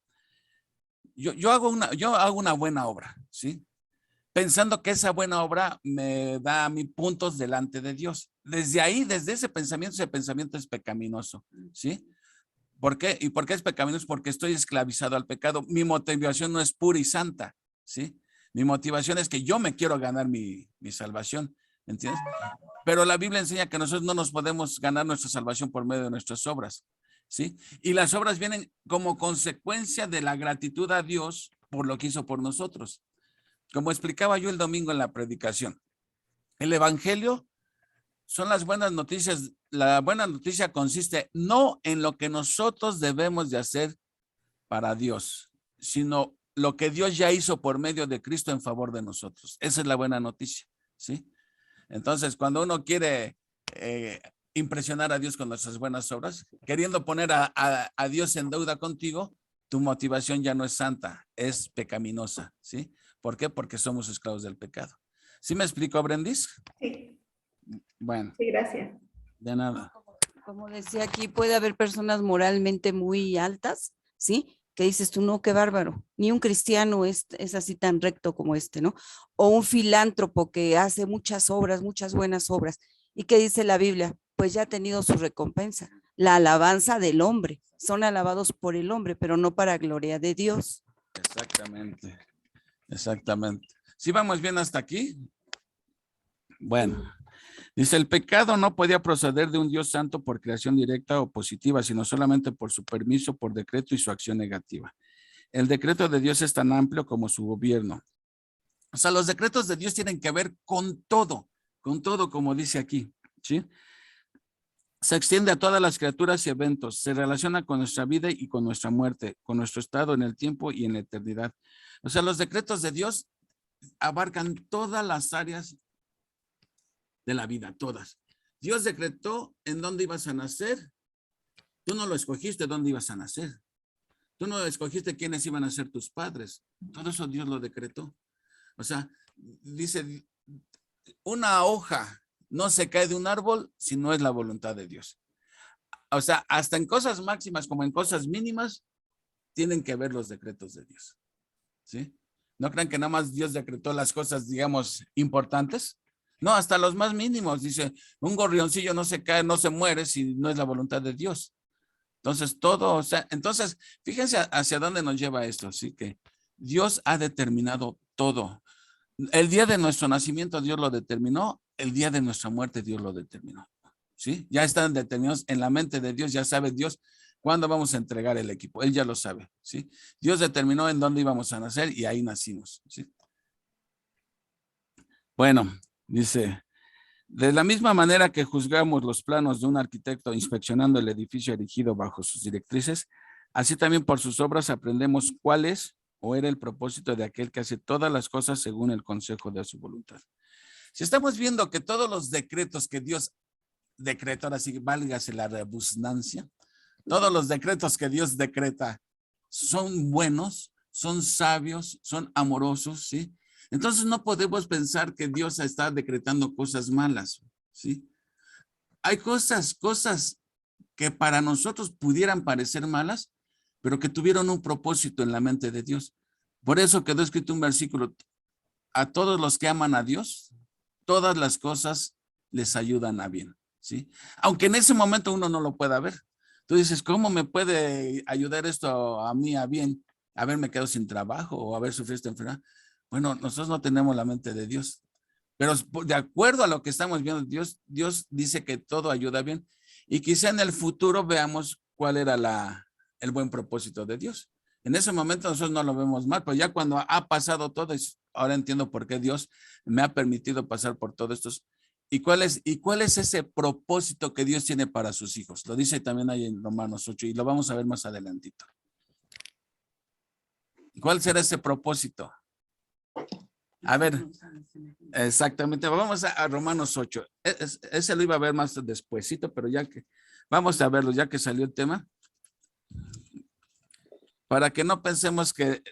Yo hago una buena obra, ¿sí? Pensando que esa buena obra me da a mí puntos delante de Dios. Desde ese pensamiento es pecaminoso, ¿sí? ¿Por qué? ¿Y por qué es pecaminoso? Porque estoy esclavizado al pecado. Mi motivación no es pura y santa, ¿sí? Mi motivación es que yo me quiero ganar mi salvación, ¿entiendes? Pero la Biblia enseña que nosotros no nos podemos ganar nuestra salvación por medio de nuestras obras, ¿sí? Y las obras vienen como consecuencia de la gratitud a Dios por lo que hizo por nosotros. Como explicaba yo el domingo en la predicación, el evangelio son las buenas noticias. La buena noticia consiste no en lo que nosotros debemos de hacer para Dios, sino lo que Dios ya hizo por medio de Cristo en favor de nosotros. Esa es la buena noticia, ¿sí? Entonces, cuando uno quiere impresionar a Dios con nuestras buenas obras, queriendo poner a Dios en deuda contigo, tu motivación ya no es santa, es pecaminosa, ¿sí? ¿Por qué? Porque somos esclavos del pecado. ¿Sí me explico, Brendis? Sí. Bueno. Sí, gracias. De nada. Como decía aquí, puede haber personas moralmente muy altas, ¿sí? Que dices tú, no, qué bárbaro. Ni un cristiano es así tan recto como este, ¿no? O un filántropo que hace muchas obras, muchas buenas obras. ¿Y qué dice la Biblia? Pues ya ha tenido su recompensa. La alabanza del hombre. Son alabados por el hombre, pero no para gloria de Dios. Exactamente. Exactamente. ¿Sí vamos bien hasta aquí? Bueno, dice, el pecado no podía proceder de un Dios santo por creación directa o positiva, sino solamente por su permiso, por decreto y su acción negativa. El decreto de Dios es tan amplio como su gobierno. O sea, los decretos de Dios tienen que ver con todo, como dice aquí, ¿sí? Se extiende a todas las criaturas y eventos, se relaciona con nuestra vida y con nuestra muerte, con nuestro estado en el tiempo y en la eternidad. O sea, los decretos de Dios abarcan todas las áreas de la vida, todas. Dios decretó en dónde ibas a nacer. Tú no lo escogiste dónde ibas a nacer. Tú no escogiste quiénes iban a ser tus padres. Todo eso Dios lo decretó. O sea, dice, una hoja no se cae de un árbol si no es la voluntad de Dios. O sea, hasta en cosas máximas como en cosas mínimas, tienen que ver los decretos de Dios. ¿Sí? No crean que nada más Dios decretó las cosas, digamos, importantes. No, hasta los más mínimos. Dice, un gorrioncillo no se cae, no se muere si no es la voluntad de Dios. Entonces, todo, o sea, entonces, fíjense hacia dónde nos lleva esto. Así que Dios ha determinado todo. El día de nuestro nacimiento Dios lo determinó, el día de nuestra muerte Dios lo determinó. ¿Sí? Ya están determinados en la mente de Dios, ya sabe Dios cuándo vamos a entregar el equipo. Él ya lo sabe, ¿sí? Dios determinó en dónde íbamos a nacer y ahí nacimos, ¿sí? Bueno, dice, De la misma manera que juzgamos los planos de un arquitecto inspeccionando el edificio erigido bajo sus directrices, así también por sus obras aprendemos cuál es o era el propósito de aquel que hace todas las cosas según el consejo de su voluntad. Si estamos viendo que todos los decretos que Dios decretó, ahora sí, válgase la redundancia, todos los decretos que Dios decreta son buenos, son sabios, son amorosos, ¿sí? Entonces no podemos pensar que Dios está decretando cosas malas, ¿sí? Hay cosas que para nosotros pudieran parecer malas, pero que tuvieron un propósito en la mente de Dios. Por eso quedó escrito un versículo: a todos los que aman a Dios, todas las cosas les ayudan a bien, ¿sí? Aunque en ese momento uno no lo pueda ver. Tú dices, ¿cómo me puede ayudar esto a mí a bien? Haberme quedado sin trabajo o haber sufrido esta enfermedad. Bueno, nosotros no tenemos la mente de Dios, pero de acuerdo a lo que estamos viendo, Dios dice que todo ayuda bien, y quizá en el futuro veamos cuál era el buen propósito de Dios. En ese momento nosotros no lo vemos mal, pero ya cuando ha pasado todo, ahora entiendo por qué Dios me ha permitido pasar por todo esto. ¿Y cuál es ese propósito que Dios tiene para sus hijos? Lo dice también ahí en Romanos 8 y lo vamos a ver más adelantito. ¿Cuál será ese propósito? A ver, exactamente, vamos a Romanos 8. Ese lo iba a ver más despuesito, pero ya que vamos a verlo, ya que salió el tema, para que no pensemos que,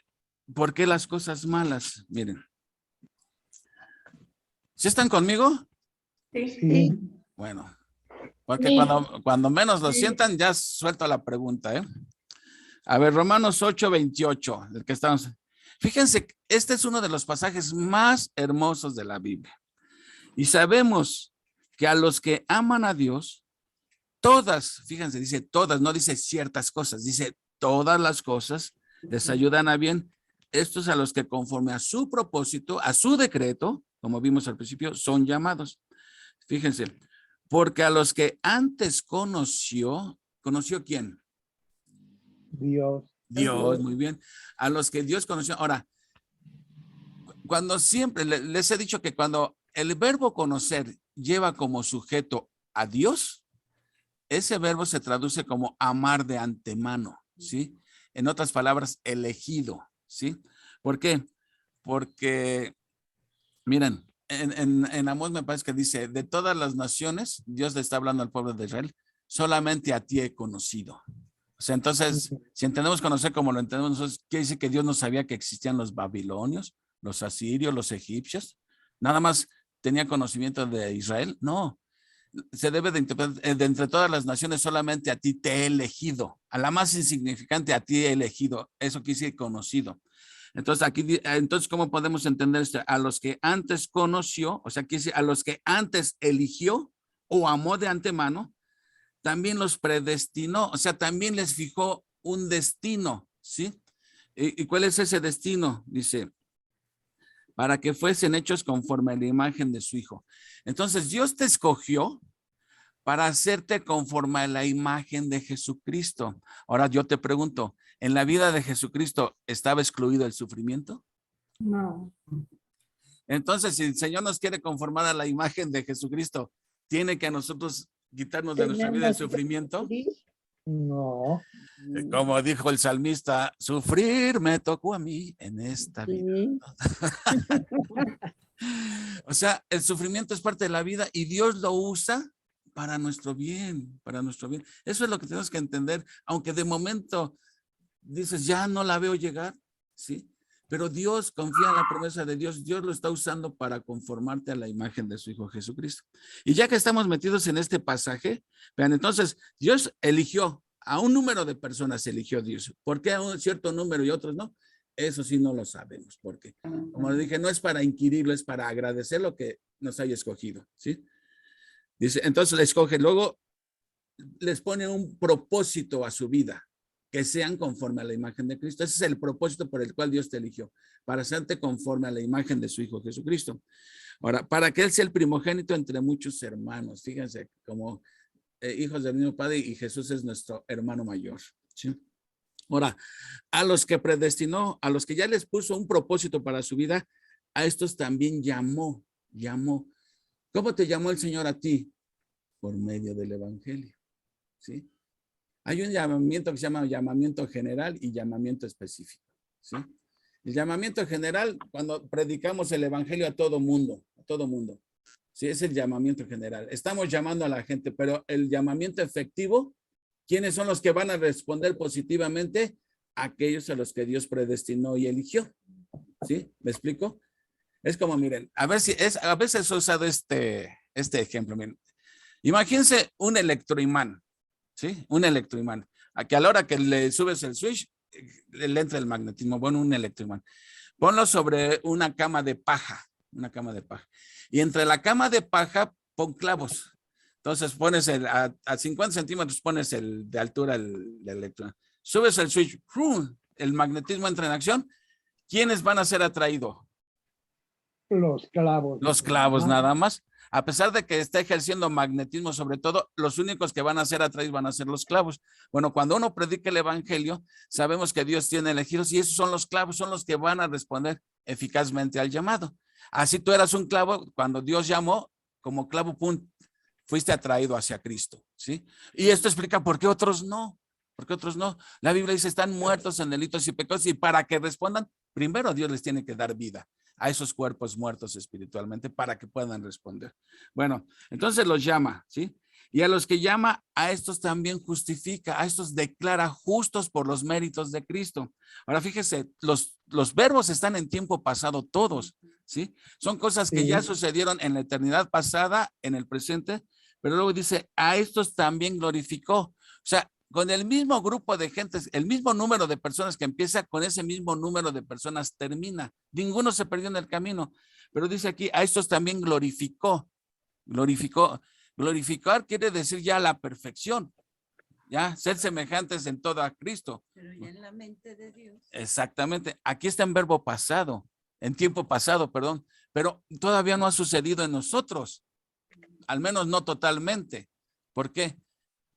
¿por qué las cosas malas? Miren. ¿Sí están conmigo? Sí. Bueno, porque Sí. cuando menos lo sientan, ya suelto la pregunta, ¿eh? A ver, Romanos 8:28, el que estamos. Fíjense, este es uno de los pasajes más hermosos de la Biblia. Y sabemos que a los que aman a Dios, todas, fíjense, dice todas, no dice ciertas cosas, dice todas las cosas les ayudan a bien. Estos a los que conforme a su propósito, a su decreto, como vimos al principio, son llamados. Fíjense, porque a los que antes ¿conoció quién? Dios. Dios, muy bien. A los que Dios conoció. Ahora, cuando siempre, les he dicho que cuando el verbo conocer lleva como sujeto a Dios, ese verbo se traduce como amar de antemano, ¿sí? En otras palabras, elegido, ¿sí? ¿Por qué? Porque, miren, en Amós me parece que dice, de todas las naciones, Dios le está hablando al pueblo de Israel, solamente a ti he conocido. O sea, entonces, si entendemos conocer como lo entendemos nosotros, quiere decir que Dios no sabía que existían los babilonios, los asirios, los egipcios. Nada más tenía conocimiento de Israel. No, se debe de interpretar, de entre todas las naciones solamente a ti te he elegido. A la más insignificante a ti he elegido. Eso quiere decir conocido. Entonces, entonces, ¿cómo podemos entender esto? A los que antes conoció, o sea, quiere decir a los que antes eligió o amó de antemano, también los predestinó, o sea, también les fijó un destino, ¿sí? ¿Y cuál es ese destino? Dice, para que fuesen hechos conforme a la imagen de su Hijo. Entonces, Dios te escogió para hacerte conforme a la imagen de Jesucristo. Ahora yo te pregunto, ¿en la vida de Jesucristo estaba excluido el sufrimiento? No. Entonces, si el Señor nos quiere conformar a la imagen de Jesucristo, ¿tiene que a nosotros quitarnos de nuestra vida el sufrimiento? No. Como dijo el salmista, sufrir me tocó a mí en esta vida. O sea, el sufrimiento es parte de la vida y Dios lo usa para nuestro bien, para nuestro bien. Eso es lo que tenemos que entender, aunque de momento dices, ya no la veo llegar, ¿sí? Pero Dios, confía en la promesa de Dios, Dios lo está usando para conformarte a la imagen de su Hijo Jesucristo. Y ya que estamos metidos en este pasaje, vean, entonces, Dios eligió a un número de personas, eligió Dios. ¿Por qué a un cierto número y otros no? Eso sí no lo sabemos, porque, como les dije, no es para inquirirlo, es para agradecer lo que nos haya escogido, ¿sí? Dice, entonces le escoge, luego les pone un propósito a su vida, que sean conforme a la imagen de Cristo. Ese es el propósito por el cual Dios te eligió, para hacerte conforme a la imagen de su Hijo Jesucristo. Ahora, para que Él sea el primogénito entre muchos hermanos. Fíjense, como hijos del mismo Padre, y Jesús es nuestro hermano mayor, ¿sí? Ahora, a los que predestinó, a los que ya les puso un propósito para su vida, a estos también llamó. ¿Cómo te llamó el Señor a ti? Por medio del evangelio, ¿sí? Hay un llamamiento que se llama llamamiento general y llamamiento específico, ¿sí? El llamamiento general, cuando predicamos el evangelio a todo mundo, ¿sí? Es el llamamiento general. Estamos llamando a la gente, pero el llamamiento efectivo, ¿quiénes son los que van a responder positivamente? Aquellos a los que Dios predestinó y eligió, ¿sí? ¿Me explico? Es como, miren, a veces he usado este ejemplo, miren. Imagínense un electroimán, ¿sí? Un electroimán. A que a la hora que le subes el switch, le entra el magnetismo. Bueno, un electroimán. Ponlo sobre una cama de paja, Y entre la cama de paja, pon clavos. Entonces pones a 50 centímetros, pones de altura el electroimán. Subes el switch, ¡frum! El magnetismo entra en acción. ¿Quiénes van a ser atraídos? Los clavos. Los clavos nada más. A pesar de que está ejerciendo magnetismo sobre todo, los únicos que van a ser atraídos van a ser los clavos. Bueno, cuando uno predica el evangelio, sabemos que Dios tiene elegidos y esos son los clavos, son los que van a responder eficazmente al llamado. Así tú eras un clavo, cuando Dios llamó, como clavo, pum, fuiste atraído hacia Cristo, ¿sí? Y esto explica por qué otros no. ¿Por qué otros no? La Biblia dice, están muertos en delitos y pecados, y para que respondan, primero Dios les tiene que dar vida a esos cuerpos muertos espiritualmente para que puedan responder. Bueno, entonces los llama, ¿sí? Y a los que llama, a estos también justifica, a estos declara justos por los méritos de Cristo. Ahora fíjese, los verbos están en tiempo pasado todos, ¿sí? Son cosas que ya sucedieron en la eternidad pasada, en el presente, pero luego dice, a estos también glorificó. O sea, con el mismo grupo de gentes, el mismo número de personas que empieza, con ese mismo número de personas termina. Ninguno se perdió en el camino. Pero dice aquí, a estos también glorificó. Glorificar quiere decir ya la perfección. Ya, ser semejantes en todo a Cristo. Pero ya en la mente de Dios. Exactamente. Aquí está en verbo pasado, en tiempo pasado, perdón. Pero todavía no ha sucedido en nosotros. Al menos no totalmente. ¿Por qué?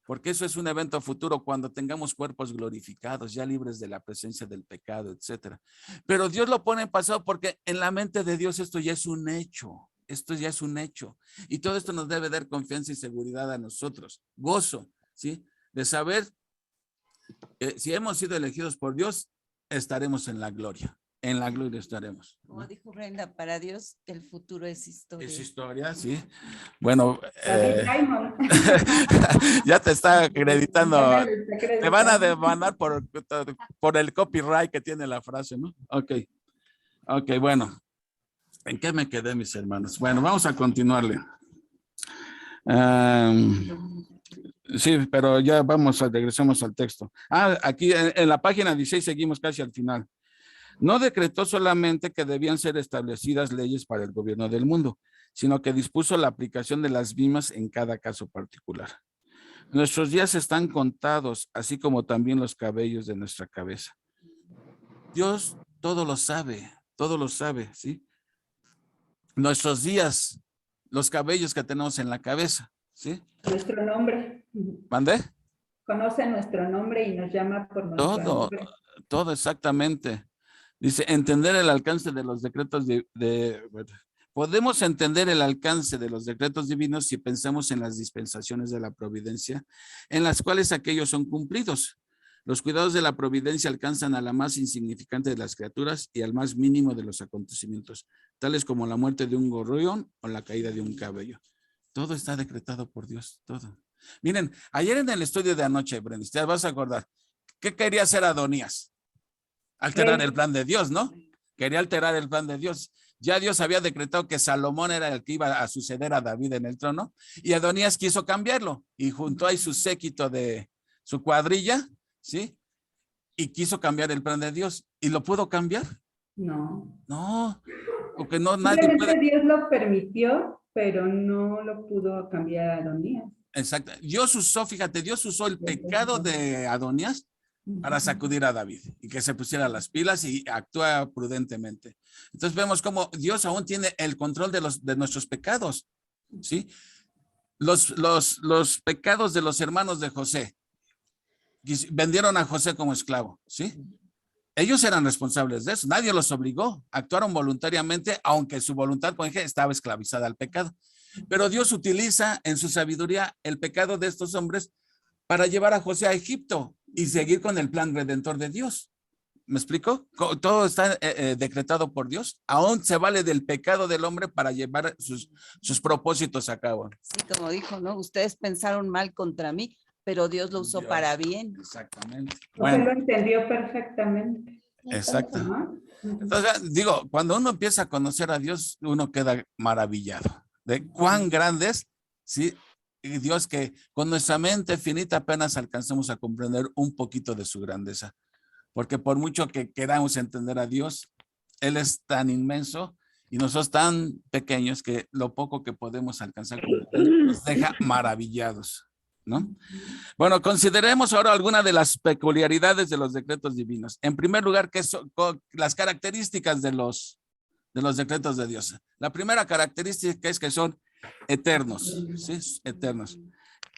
Porque eso es un evento futuro cuando tengamos cuerpos glorificados, ya libres de la presencia del pecado, etcétera. Pero Dios lo pone en pasado porque en la mente de Dios esto ya es un hecho. Esto ya es un hecho. Y todo esto nos debe dar confianza y seguridad a nosotros. Gozo, ¿sí? De saber que si hemos sido elegidos por Dios, estaremos en la gloria. En la gloria estaremos. Como dijo Brenda, para Dios el futuro es historia. Es historia, sí. Bueno, Simon. ya te está acreditando. Te van a demandar por el copyright que tiene la frase, ¿no? Ok, bueno. ¿En qué me quedé, mis hermanos? Bueno, vamos a continuarle. Sí, pero ya regresamos al texto. Aquí en la página 16 seguimos casi al final. No decretó solamente que debían ser establecidas leyes para el gobierno del mundo, sino que dispuso la aplicación de las mismas en cada caso particular. Nuestros días están contados, así como también los cabellos de nuestra cabeza. Dios todo lo sabe, ¿sí? Nuestros días, los cabellos que tenemos en la cabeza, ¿sí? Nuestro nombre. ¿Mandé? Conoce nuestro nombre y nos llama por nuestro nombre. Todo exactamente. Dice, entender el alcance de los decretos podemos entender el alcance de los decretos divinos si pensamos en las dispensaciones de la providencia, en las cuales aquellos son cumplidos. Los cuidados de la providencia alcanzan a la más insignificante de las criaturas y al más mínimo de los acontecimientos, tales como la muerte de un gorrión o la caída de un cabello. Todo está decretado por Dios, todo. Miren, ayer en el estudio de anoche, Brenda, te vas a acordar, ¿qué quería hacer Adonías? Alterar el plan de Dios, ¿no? Quería alterar el plan de Dios. Ya Dios había decretado que Salomón era el que iba a suceder a David en el trono y Adonías quiso cambiarlo y juntó ahí su séquito de su cuadrilla, ¿sí? Y quiso cambiar el plan de Dios. ¿Y lo pudo cambiar? No. No, porque no nadie puede. Dios lo permitió, pero no lo pudo cambiar a Adonías. Exacto. Dios usó el pecado de Adonías para sacudir a David y que se pusiera las pilas y actúa prudentemente. Entonces vemos cómo Dios aún tiene el control de nuestros pecados, ¿sí? Los pecados de los hermanos de José vendieron a José como esclavo, ¿sí? Ellos eran responsables de eso, nadie los obligó, actuaron voluntariamente, aunque su voluntad, como dije, estaba esclavizada al pecado. Pero Dios utiliza en su sabiduría el pecado de estos hombres para llevar a José a Egipto y seguir con el plan redentor de Dios. ¿Me explico? Todo está decretado por Dios. Aún se vale del pecado del hombre para llevar sus propósitos a cabo. Sí, como dijo, ¿no? Ustedes pensaron mal contra mí, pero Dios lo usó para bien. Exactamente. José lo entendió perfectamente. Exacto. Ajá. Entonces, digo, cuando uno empieza a conocer a Dios, uno queda maravillado de cuán grande es, ¿sí? Y Dios, que con nuestra mente finita apenas alcanzamos a comprender un poquito de su grandeza. Porque por mucho que queramos entender a Dios, Él es tan inmenso y nosotros tan pequeños que lo poco que podemos alcanzar nos deja maravillados, ¿no? Bueno, consideremos ahora algunas de las peculiaridades de los decretos divinos. En primer lugar, ¿qué son las características de los decretos de Dios? La primera característica es que son eternos, ¿sí? Eternos.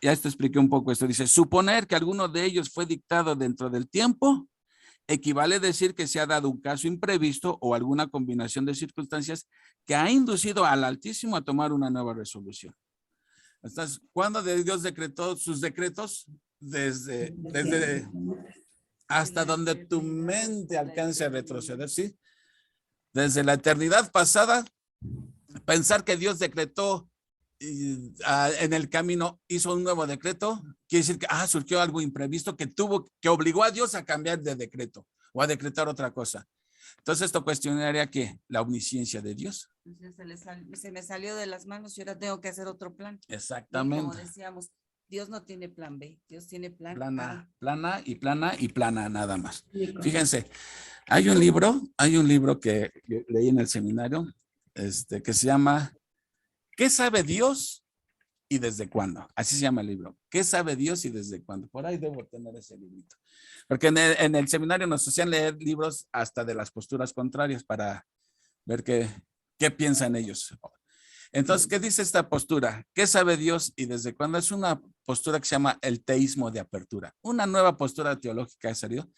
Ya te expliqué un poco esto. Dice, suponer que alguno de ellos fue dictado dentro del tiempo equivale a decir que se ha dado un caso imprevisto o alguna combinación de circunstancias que ha inducido al Altísimo a tomar una nueva resolución. Entonces, ¿cuándo Dios decretó sus decretos? Desde hasta donde tu mente alcance a retroceder, ¿sí? Desde la eternidad pasada, pensar que Dios decretó en el camino, hizo un nuevo decreto, quiere decir que surgió algo imprevisto que obligó a Dios a cambiar de decreto o a decretar otra cosa. Entonces esto cuestionaría ¿qué? La omnisciencia de Dios. Se me salió de las manos y ahora tengo que hacer otro plan. Exactamente. Y como decíamos, Dios no tiene plan B, Dios tiene plan plana, A. plana y plana y plana nada más. Fíjense, hay un libro que leí en el seminario, que se llama ¿Qué sabe Dios y desde cuándo? Así se llama el libro. ¿Qué sabe Dios y desde cuándo? Por ahí debo tener ese librito. Porque en el seminario nos hacían leer libros hasta de las posturas contrarias para ver qué piensan ellos. Entonces, ¿qué dice esta postura? ¿Qué sabe Dios y desde cuándo? Es una postura que se llama el teísmo de apertura. Una nueva postura teológica ha salido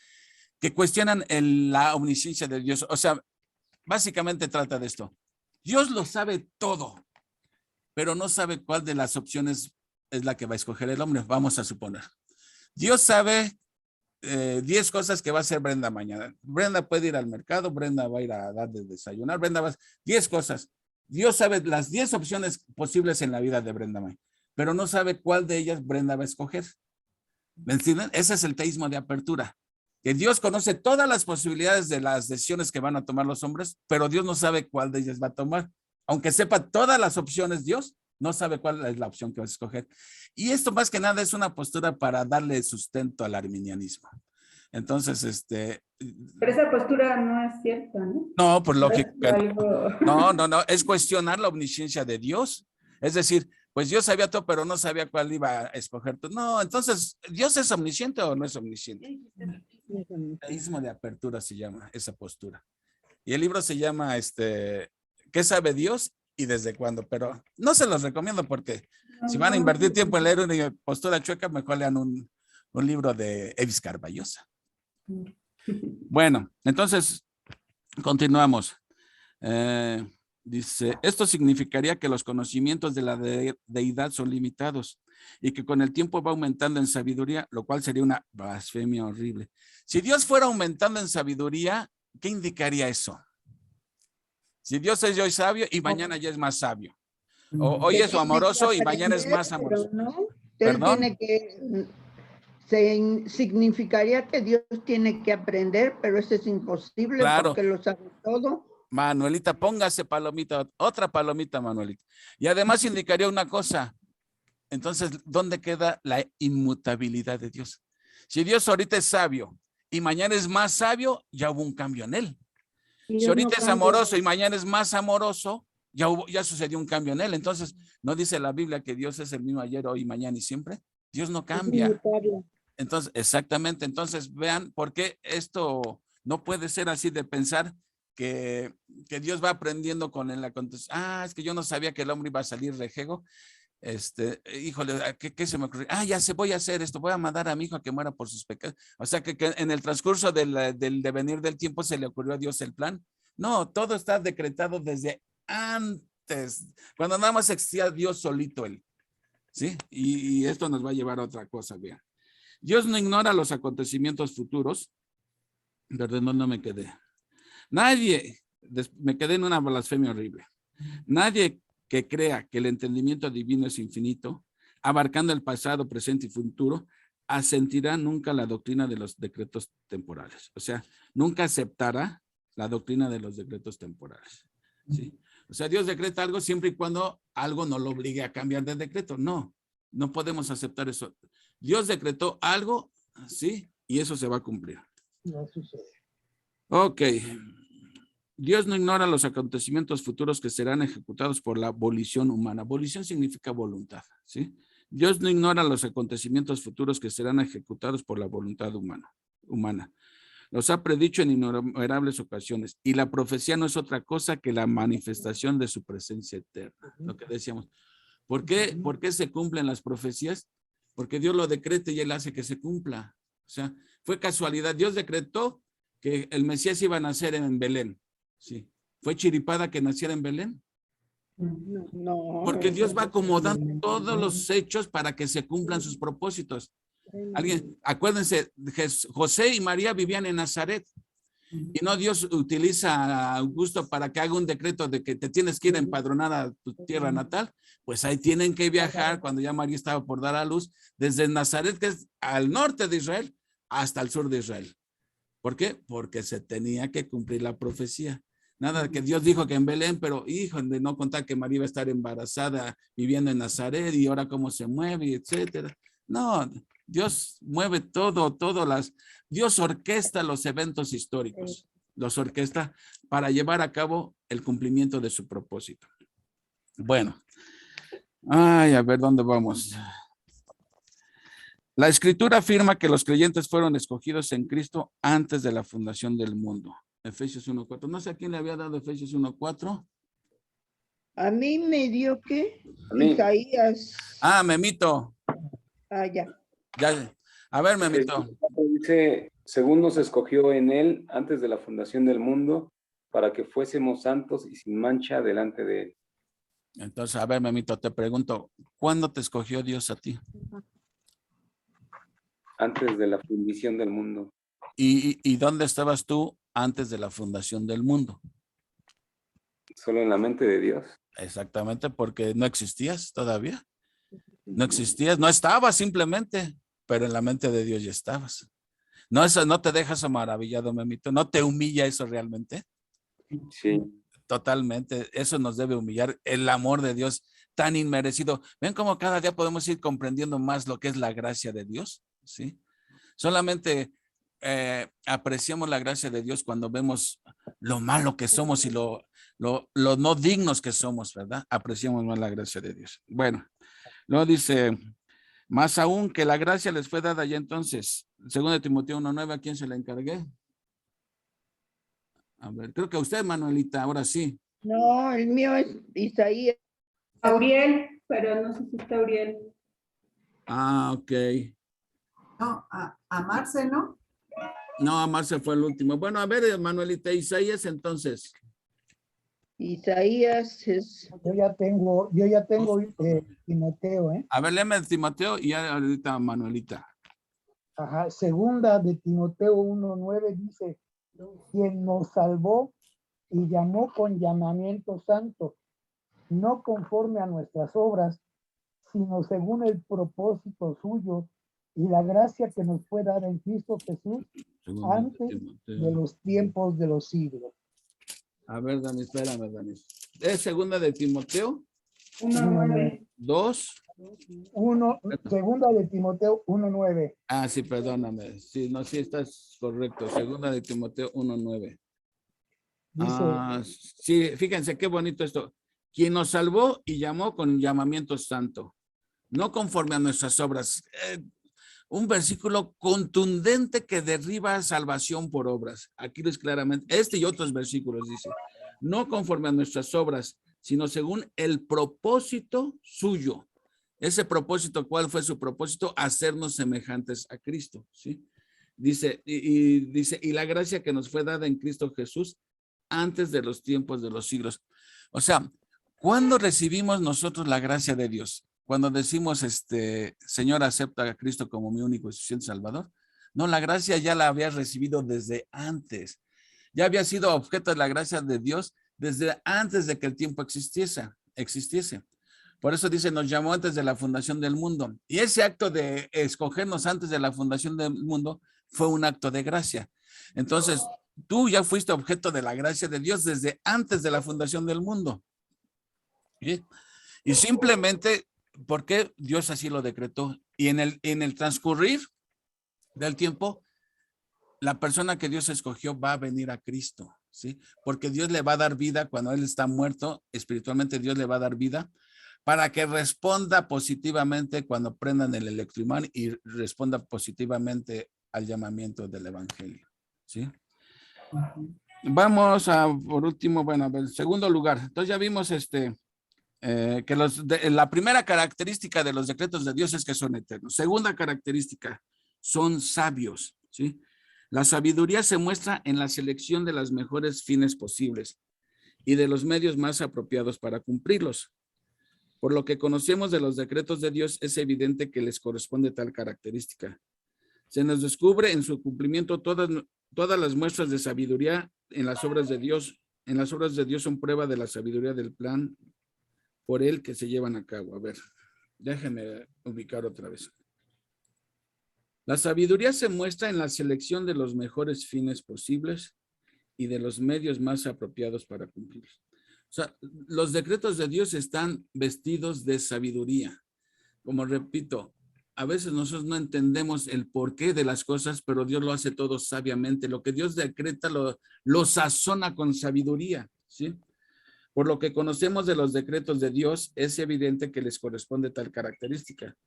que cuestionan la omnisciencia de Dios. O sea, básicamente trata de esto. Dios lo sabe todo, pero no sabe cuál de las opciones es la que va a escoger el hombre. Vamos a suponer. Dios sabe 10 cosas que va a hacer Brenda mañana. Brenda puede ir al mercado, Brenda va a ir a dar de desayunar, Brenda va a 10 cosas. Dios sabe las 10 opciones posibles en la vida de Brenda May, pero no sabe cuál de ellas Brenda va a escoger. ¿Me entienden? Ese es el teísmo de apertura. Que Dios conoce todas las posibilidades de las decisiones que van a tomar los hombres, pero Dios no sabe cuál de ellas va a tomar. Aunque sepa todas las opciones, Dios no sabe cuál es la opción que va a escoger. Y esto más que nada es una postura para darle sustento al arminianismo. Entonces, Pero esa postura no es cierta, ¿no? No, por lógica. No, es cuestionar la omnisciencia de Dios. Es decir, pues Dios sabía todo, pero no sabía cuál iba a escoger. No, entonces, ¿Dios es omnisciente o no es omnisciente? Teísmo de apertura se llama esa postura. Y el libro se llama, ¿qué sabe Dios y desde cuándo? Pero no se los recomiendo porque si van a invertir tiempo en leer una postura chueca, mejor lean un libro de Evis Carballosa. Bueno, entonces, continuamos. Dice, esto significaría que los conocimientos de la deidad son limitados y que con el tiempo va aumentando en sabiduría, lo cual sería una blasfemia horrible. Si Dios fuera aumentando en sabiduría, ¿qué indicaría eso? Si Dios es hoy sabio y mañana ya es más sabio. O hoy es amoroso y mañana es más amoroso. No, ¿Perdón? tiene que, significaría que Dios tiene que aprender, pero eso es imposible, claro, porque lo sabe todo. Manuelita, póngase palomita, otra palomita, Manuelita. Y además indicaría una cosa. Entonces, ¿dónde queda la inmutabilidad de Dios? Si Dios ahorita es sabio y mañana es más sabio, ya hubo un cambio en él. Si ahorita es amoroso y mañana es más amoroso, ya sucedió un cambio en él. Entonces, ¿no dice la Biblia que Dios es el mismo ayer, hoy, mañana y siempre? Dios no cambia. Entonces, exactamente. Entonces, vean por qué esto no puede ser así de pensar que Dios va aprendiendo con el acontecimiento. Es que yo no sabía que el hombre iba a salir rejego. Híjole, ¿qué se me ocurrió? Ya sé, voy a hacer esto, voy a mandar a mi hijo a que muera por sus pecados. O sea, que en el transcurso del devenir del tiempo se le ocurrió a Dios el plan. No, todo está decretado desde antes antes, cuando nada más existía Dios solito él. ¿Sí? Y esto nos va a llevar a otra cosa, vean. Dios no ignora los acontecimientos futuros. Perdón, no me quedé. Nadie, me quedé en una blasfemia horrible. Nadie que crea que el entendimiento divino es infinito, abarcando el pasado, presente y futuro, asentirá nunca la doctrina de los decretos temporales. O sea, nunca aceptará la doctrina de los decretos temporales. ¿Sí? O sea, Dios decreta algo siempre y cuando algo no lo obligue a cambiar de decreto. No, no podemos aceptar eso. Dios decretó algo, ¿sí? Y eso se va a cumplir. No sucede. Ok. Dios no ignora los acontecimientos futuros que serán ejecutados por la volición humana. Volición significa voluntad, ¿sí? Dios no ignora los acontecimientos futuros que serán ejecutados por la voluntad humana. Los ha predicho en innumerables ocasiones. Y la profecía no es otra cosa que la manifestación de su presencia eterna. Lo que decíamos. ¿Por qué se cumplen las profecías? Porque Dios lo decreta y Él hace que se cumpla. O sea, fue casualidad. Dios decretó que el Mesías iba a nacer en Belén. Sí. ¿Fue chiripada que naciera en Belén? No. Porque Dios va acomodando todos los hechos para que se cumplan sus propósitos. Alguien, acuérdense, José y María vivían en Nazaret. Y no Dios utiliza a Augusto para que haga un decreto de que te tienes que ir a empadronar a tu tierra natal. Pues ahí tienen que viajar cuando ya María estaba por dar a luz, desde Nazaret, que es al norte de Israel, hasta el sur de Israel. ¿Por qué? Porque se tenía que cumplir la profecía. Nada que Dios dijo que en Belén, pero hijo, de no contar que María iba a estar embarazada viviendo en Nazaret y ahora cómo se mueve, etcétera. No, Dios mueve todo, Dios orquesta los eventos históricos, los orquesta para llevar a cabo el cumplimiento de su propósito. Bueno, a ver dónde vamos. La Escritura afirma que los creyentes fueron escogidos en Cristo antes de la fundación del mundo. Efesios 1:4. No sé a quién le había dado Efesios 1:4. A mí me dio que Isaías. Memito. Ya. Ya. A ver, Memito. Dice, según nos escogió en él antes de la fundación del mundo, para que fuésemos santos y sin mancha delante de él. Entonces, a ver, Memito, te pregunto, ¿cuándo te escogió Dios a ti? Antes de la fundación del mundo. ¿Y dónde estabas tú antes de la fundación del mundo? Solo en la mente de Dios. Exactamente, porque no existías todavía. No existías, no estabas simplemente, pero en la mente de Dios ya estabas. ¿No, eso no te dejas maravillado, Memito? ¿No te humilla eso realmente? Sí. Totalmente, eso nos debe humillar, el amor de Dios tan inmerecido. ¿Ven cómo cada día podemos ir comprendiendo más lo que es la gracia de Dios? ¿Sí? Solamente apreciamos la gracia de Dios cuando vemos lo malo que somos y lo no dignos que somos, ¿verdad? Apreciamos más la gracia de Dios. Bueno, luego dice, más aún que la gracia les fue dada ya entonces. Segundo de Timoteo 1:9, ¿a quién se la encargué? A ver, creo que a usted, Manuelita, ahora sí. No, el mío es Isaías. Auriel, pero no sé si está Auriel. Ok. No, a Marce, ¿no? No, a Marce fue el último. Bueno, a ver, Manuelita, Isaías entonces. Isaías es. Yo ya tengo Timoteo, ¿eh? A ver, léeme el Timoteo y ya ahorita Manuelita. Ajá, segunda de Timoteo 1:9 dice, quien nos salvó y llamó con llamamiento santo, no conforme a nuestras obras, sino según el propósito suyo y la gracia que nos fue dada en Cristo Jesús antes de los tiempos de los siglos. A ver, Dani, espérame, Dani. ¿Es segunda de Timoteo? 1:9. 2. Segunda de Timoteo 1:9. Ah, sí, perdóname. Sí, no, sí estás correcto. Segunda de Timoteo 1:9. Sí, fíjense qué bonito esto. Quien nos salvó y llamó con llamamiento santo, no conforme a nuestras obras. Un versículo contundente que derriba salvación por obras. Aquí es claramente, este y otros versículos dice, no conforme a nuestras obras, sino según el propósito suyo. Ese propósito, ¿cuál fue su propósito? Hacernos semejantes a Cristo, ¿sí? Dice, y la gracia que nos fue dada en Cristo Jesús antes de los tiempos de los siglos. O sea, ¿Cuándo recibimos nosotros la gracia de Dios? Cuando decimos, Señor, acepta a Cristo como mi único y suficiente Salvador. No, la gracia ya la había recibido desde antes. Ya había sido objeto de la gracia de Dios desde antes de que el tiempo existiese. Por eso dice, nos llamó antes de la fundación del mundo. Y ese acto de escogernos antes de la fundación del mundo fue un acto de gracia. Entonces, tú ya fuiste objeto de la gracia de Dios desde antes de la fundación del mundo. ¿Sí? Y simplemente porque Dios así lo decretó. Y en el transcurrir del tiempo, la persona que Dios escogió va a venir a Cristo, ¿sí? Porque Dios le va a dar vida cuando Él está muerto, espiritualmente Dios le va a dar vida para que responda positivamente cuando prendan el electroimán y responda positivamente al llamamiento del evangelio, ¿sí? Vamos a, por último, bueno, a ver, segundo lugar. Entonces ya vimos que la primera característica de los decretos de Dios es que son eternos. Segunda característica, son sabios, ¿sí? La sabiduría se muestra en la selección de los mejores fines posibles y de los medios más apropiados para cumplirlos. Por lo que conocemos de los decretos de Dios, es evidente que les corresponde tal característica. Se nos descubre en su cumplimiento todas las muestras de sabiduría en las obras de Dios. En las obras de Dios son prueba de la sabiduría del plan por él que se llevan a cabo. A ver, déjenme ubicar otra vez. La sabiduría se muestra en la selección de los mejores fines posibles y de los medios más apropiados para cumplirlos. O sea, los decretos de Dios están vestidos de sabiduría. Como repito, a veces nosotros no entendemos el porqué de las cosas, pero Dios lo hace todo sabiamente. Lo que Dios decreta lo sazona con sabiduría, ¿sí? Por lo que conocemos de los decretos de Dios, es evidente que les corresponde tal característica.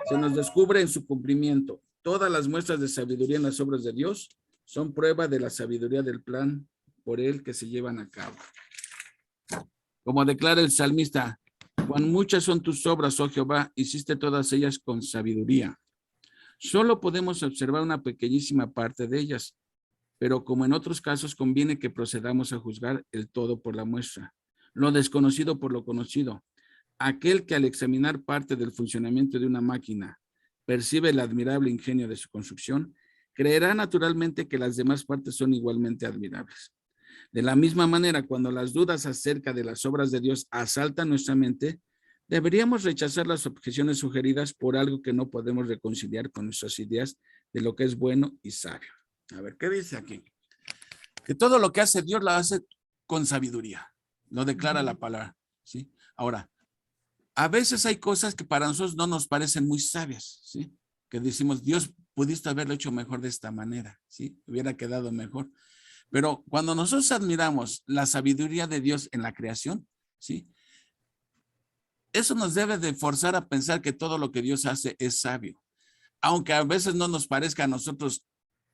Se nos descubre en su cumplimiento. Todas las muestras de sabiduría en las obras de Dios son prueba de la sabiduría del plan por él que se llevan a cabo. Como declara el salmista, cuán muchas son tus obras, oh Jehová, hiciste todas ellas con sabiduría. Solo podemos observar una pequeñísima parte de ellas, pero como en otros casos conviene que procedamos a juzgar el todo por la muestra, lo desconocido por lo conocido. Aquel que al examinar parte del funcionamiento de una máquina percibe el admirable ingenio de su construcción, creerá naturalmente que las demás partes son igualmente admirables. De la misma manera, cuando las dudas acerca de las obras de Dios asaltan nuestra mente, deberíamos rechazar las objeciones sugeridas por algo que no podemos reconciliar con nuestras ideas de lo que es bueno y sabio. A ver, ¿qué dice aquí? Que todo lo que hace Dios lo hace con sabiduría. Lo declara la palabra, ¿sí? Ahora, a veces hay cosas que para nosotros no nos parecen muy sabias, ¿sí? Que decimos, Dios, pudiste haberlo hecho mejor de esta manera, ¿sí? Hubiera quedado mejor. Pero cuando nosotros admiramos la sabiduría de Dios en la creación, ¿sí? Eso nos debe de forzar a pensar que todo lo que Dios hace es sabio. Aunque a veces no nos parezca a nosotros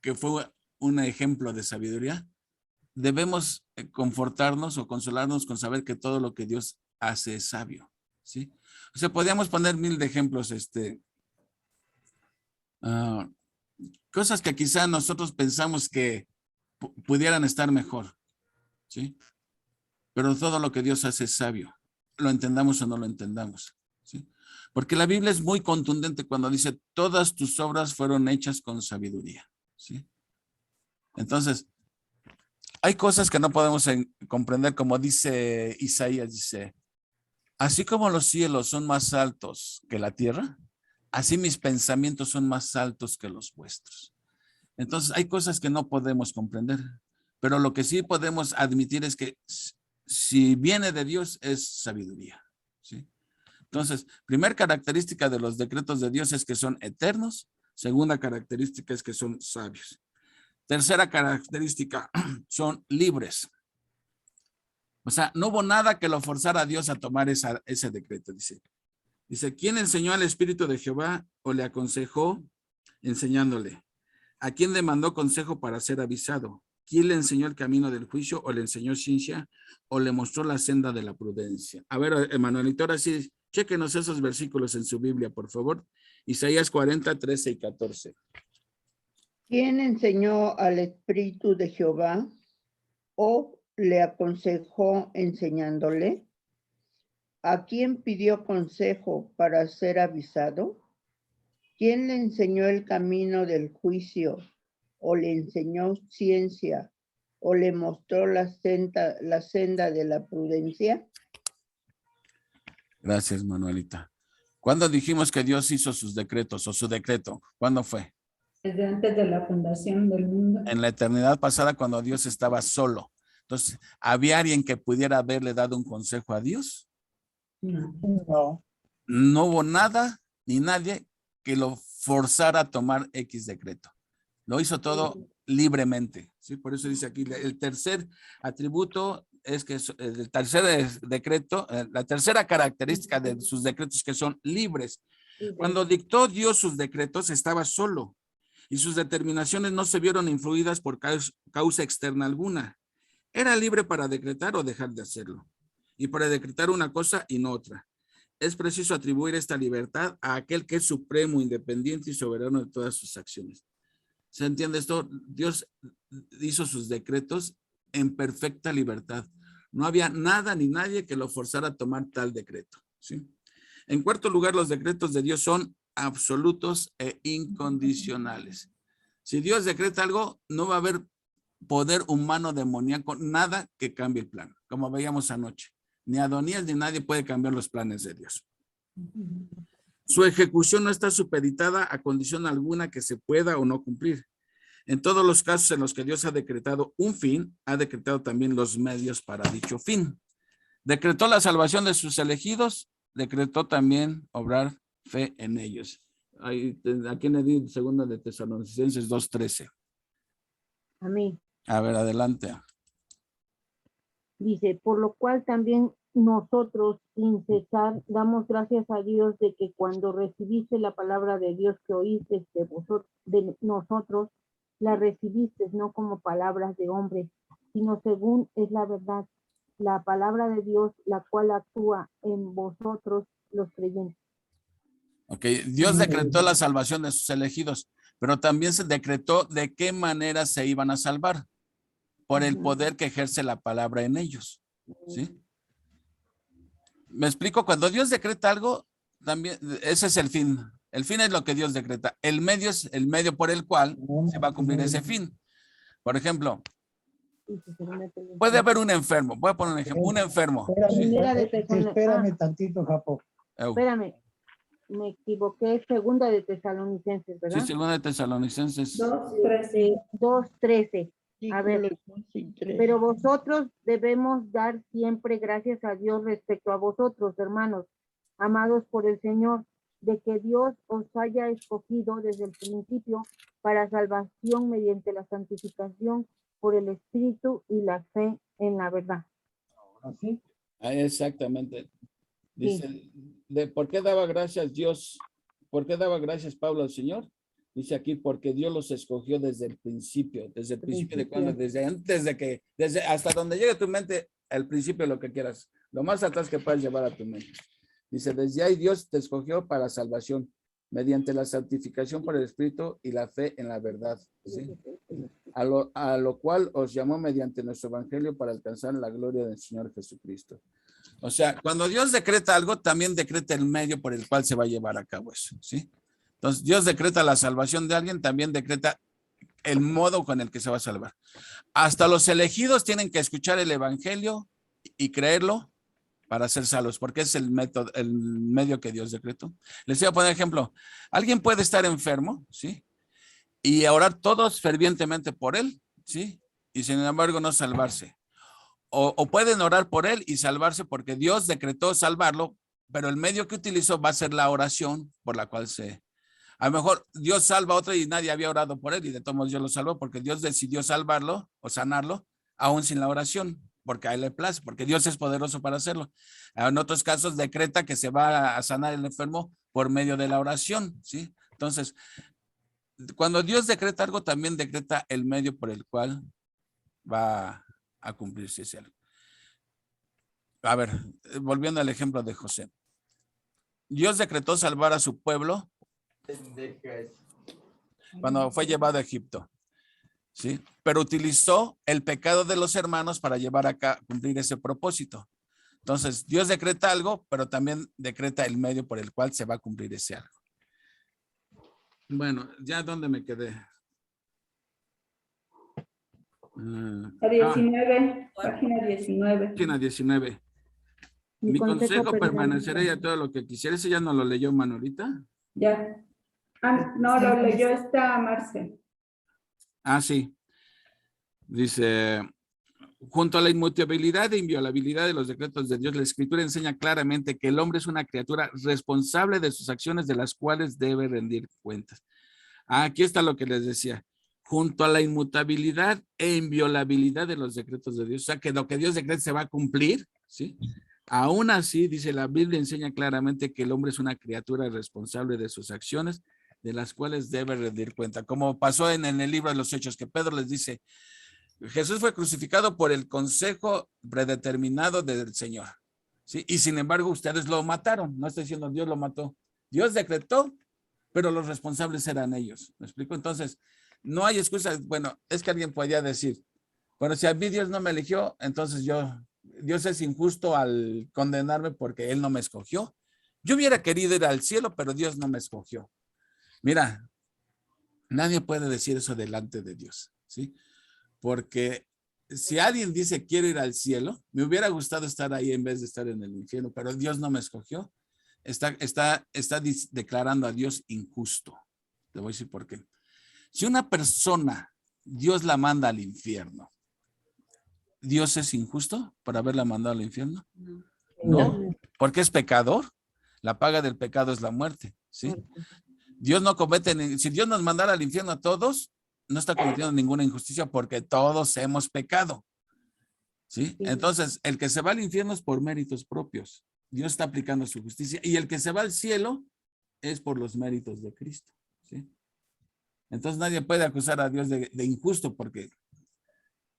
que fue un ejemplo de sabiduría, debemos confortarnos o consolarnos con saber que todo lo que Dios hace es sabio, ¿sí? O sea, podríamos poner mil de ejemplos, cosas que quizá nosotros pensamos que pudieran estar mejor, ¿sí? Pero todo lo que Dios hace es sabio, lo entendamos o no lo entendamos, ¿sí? Porque la Biblia es muy contundente cuando dice, todas tus obras fueron hechas con sabiduría, ¿sí? Entonces, hay cosas que no podemos comprender, como dice Isaías, dice, así como los cielos son más altos que la tierra, así mis pensamientos son más altos que los vuestros. Entonces, hay cosas que no podemos comprender, pero lo que sí podemos admitir es que si viene de Dios es sabiduría, ¿sí? Entonces, primera característica de los decretos de Dios es que son eternos. Segunda característica es que son sabios. Tercera característica, son libres. O sea, no hubo nada que lo forzara a Dios a tomar ese decreto, dice. Dice, ¿quién enseñó al Espíritu de Jehová o le aconsejó enseñándole? ¿A quién le mandó consejo para ser avisado? ¿Quién le enseñó el camino del juicio o le enseñó ciencia o le mostró la senda de la prudencia? A ver, Emanuelito, ahora sí, chéquenos esos versículos en su Biblia, por favor. Isaías 40, 13 y 14. ¿Quién enseñó al Espíritu de Jehová o le aconsejó enseñándole? ¿A quién pidió consejo para ser avisado? ¿Quién le enseñó el camino del juicio? ¿O le enseñó ciencia? ¿O le mostró la senda de la prudencia? Gracias, Manuelita. ¿Cuándo dijimos que Dios hizo sus decretos o su decreto? ¿Cuándo fue? Desde antes de la fundación del mundo. En la eternidad pasada, cuando Dios estaba solo. Entonces, ¿había alguien que pudiera haberle dado un consejo a Dios? No. No. No hubo nada ni nadie que lo forzara a tomar X decreto. Lo hizo todo libremente. ¿Sí? Por eso dice aquí, el tercer atributo es que el tercer decreto, la tercera característica de sus decretos que son libres. Cuando dictó Dios sus decretos, estaba solo y sus determinaciones no se vieron influidas por causa externa alguna. Era libre para decretar o dejar de hacerlo y para decretar una cosa y no otra. Es preciso atribuir esta libertad a aquel que es supremo, independiente y soberano de todas sus acciones. ¿Se entiende esto? Dios hizo sus decretos en perfecta libertad. No había nada ni nadie que lo forzara a tomar tal decreto. ¿Sí? En cuarto lugar, los decretos de Dios son absolutos e incondicionales. Si Dios decreta algo, no va a haber poder humano demoníaco, nada que cambie el plan, como veíamos anoche. Ni Adonías ni nadie puede cambiar los planes de Dios. Su ejecución no está supeditada a condición alguna que se pueda o no cumplir. En todos los casos en los que Dios ha decretado un fin, ha decretado también los medios para dicho fin. Decretó la salvación de sus elegidos, decretó también obrar fe en ellos. Aquí le di 2 de Tesalonicenses 2:13. A mí. A ver, adelante. Dice, por lo cual también nosotros sin cesar damos gracias a Dios de que cuando recibiste la palabra de Dios que oíste de nosotros, la recibiste no como palabras de hombres, sino según es la verdad, la palabra de Dios, la cual actúa en vosotros los creyentes. Ok, Dios decretó la salvación de sus elegidos, pero también se decretó de qué manera se iban a salvar, por el poder que ejerce la palabra en ellos. ¿Sí? ¿Me explico? Cuando Dios decreta algo, también ese es el fin. El fin es lo que Dios decreta. El medio es el medio por el cual se va a cumplir ese fin. Por ejemplo, puede haber un enfermo. Voy a poner un ejemplo. Un enfermo. Espérame tantito, Japo. Espérame. Me equivoqué, segunda de Tesalonicenses, ¿verdad? Sí, segunda de Tesalonicenses. 2:13. A ver, pero vosotros debemos dar siempre gracias a Dios respecto a vosotros, hermanos, amados por el Señor, de que Dios os haya escogido desde el principio para salvación mediante la santificación por el Espíritu y la fe en la verdad. ¿Así? Exactamente. Dice, ¿por qué daba gracias Dios? ¿Por qué daba gracias Pablo al Señor? Dice aquí, porque Dios los escogió desde el principio. ¿Desde el principio de cuándo? Desde antes de que, desde hasta donde llegue tu mente, el principio lo que quieras. Lo más atrás que puedas llevar a tu mente. Dice, desde ahí Dios te escogió para salvación, mediante la santificación por el Espíritu y la fe en la verdad. ¿Sí? A lo cual os llamó mediante nuestro evangelio para alcanzar la gloria del Señor Jesucristo. O sea, cuando Dios decreta algo, también decreta el medio por el cual se va a llevar a cabo eso, ¿sí? Entonces, Dios decreta la salvación de alguien, también decreta el modo con el que se va a salvar. Hasta los elegidos tienen que escuchar el evangelio y creerlo para ser salvos, porque es el método, el medio que Dios decretó. Les voy a poner ejemplo. Alguien puede estar enfermo, ¿sí? Y orar todos fervientemente por él, ¿sí? Y sin embargo no salvarse. O pueden orar por él y salvarse porque Dios decretó salvarlo, pero el medio que utilizó va a ser la oración por la cual a lo mejor Dios salva a otro y nadie había orado por él y de todos modos Dios lo salvó porque Dios decidió salvarlo o sanarlo aún sin la oración, porque a él le place, porque Dios es poderoso para hacerlo. En otros casos decreta que se va a sanar el enfermo por medio de la oración, ¿sí? Entonces, cuando Dios decreta algo, también decreta el medio por el cual va a cumplirse ese algo. A ver, volviendo al ejemplo de José. Dios decretó salvar a su pueblo cuando fue llevado a Egipto, ¿sí? Pero utilizó el pecado de los hermanos para llevar a cumplir ese propósito. Entonces, Dios decreta algo, pero también decreta el medio por el cual se va a cumplir ese algo. Bueno, ¿ya dónde me quedé? La 19, página 19. Página 19. Mi consejo permanecerá ya todo lo que quisiera. ¿Ese ya no lo leyó Manolita? Ya. Ah, no, lo leyó esta Marce. Ah, sí. Dice, junto a la inmutabilidad e inviolabilidad de los decretos de Dios, la Escritura enseña claramente que el hombre es una criatura responsable de sus acciones de las cuales debe rendir cuentas. Aquí está lo que les decía. Junto a la inmutabilidad e inviolabilidad de los decretos de Dios, o sea, que lo que Dios decreta se va a cumplir, ¿sí? Aún así, dice la Biblia, enseña claramente que el hombre es una criatura responsable de sus acciones, de las cuales debe rendir cuenta. Como pasó en el libro de los Hechos, que Pedro les dice, Jesús fue crucificado por el consejo predeterminado del Señor, ¿sí? Y sin embargo, ustedes lo mataron. No estoy diciendo Dios lo mató. Dios decretó, pero los responsables eran ellos. ¿Me explico? Entonces, no hay excusa. Bueno, es que alguien podía decir, bueno, si a mí Dios no me eligió, entonces Dios es injusto al condenarme porque Él no me escogió. Yo hubiera querido ir al cielo, pero Dios no me escogió. Mira, nadie puede decir eso delante de Dios, ¿sí? Porque si alguien dice quiero ir al cielo, me hubiera gustado estar ahí en vez de estar en el infierno, pero Dios no me escogió. Está declarando a Dios injusto. Te voy a decir por qué. Si una persona, Dios la manda al infierno, ¿Dios es injusto por haberla mandado al infierno? No, porque es pecador. La paga del pecado es la muerte, ¿sí? Dios no comete, si Dios nos mandara al infierno a todos, no está cometiendo ninguna injusticia porque todos hemos pecado, ¿sí? Entonces, el que se va al infierno es por méritos propios. Dios está aplicando su justicia. Y el que se va al cielo es por los méritos de Cristo, ¿sí? Entonces, nadie puede acusar a Dios de injusto porque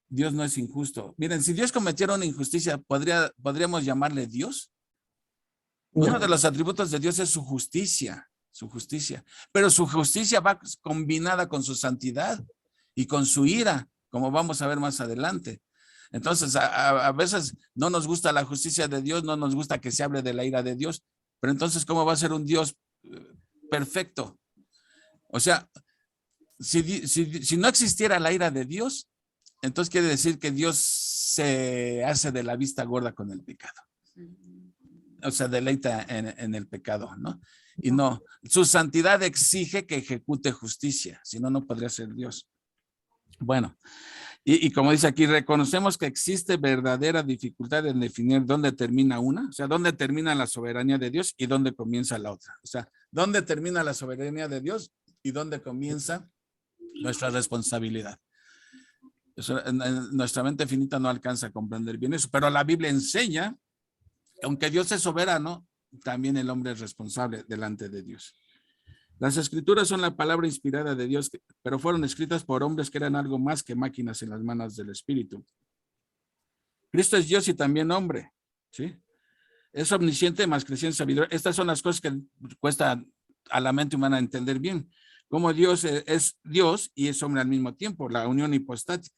Dios no es injusto. Miren, si Dios cometiera una injusticia, ¿podríamos llamarle Dios? Uno de los atributos de Dios es su justicia. Pero su justicia va combinada con su santidad y con su ira, como vamos a ver más adelante. Entonces, a veces no nos gusta la justicia de Dios, no nos gusta que se hable de la ira de Dios, pero entonces, ¿cómo va a ser un Dios perfecto? O sea, si no existiera la ira de Dios, entonces quiere decir que Dios se hace de la vista gorda con el pecado. O sea, deleita en el pecado, ¿no? Y no, su santidad exige que ejecute justicia, si no, no podría ser Dios. Bueno, y como dice aquí, reconocemos que existe verdadera dificultad en definir dónde termina una, o sea, dónde termina la soberanía de Dios y dónde comienza la otra. O sea, dónde termina la soberanía de Dios y dónde comienza nuestra responsabilidad. Eso, nuestra mente finita no alcanza a comprender bien eso, pero la Biblia enseña que aunque Dios es soberano, también el hombre es responsable delante de Dios. Las escrituras son la palabra inspirada de Dios, pero fueron escritas por hombres que eran algo más que máquinas en las manos del Espíritu. Cristo es Dios y también hombre, ¿sí? Es omnisciente, más creciente en sabiduría. Estas son las cosas que cuesta a la mente humana entender bien. Como Dios es Dios y es hombre al mismo tiempo, la unión hipostática.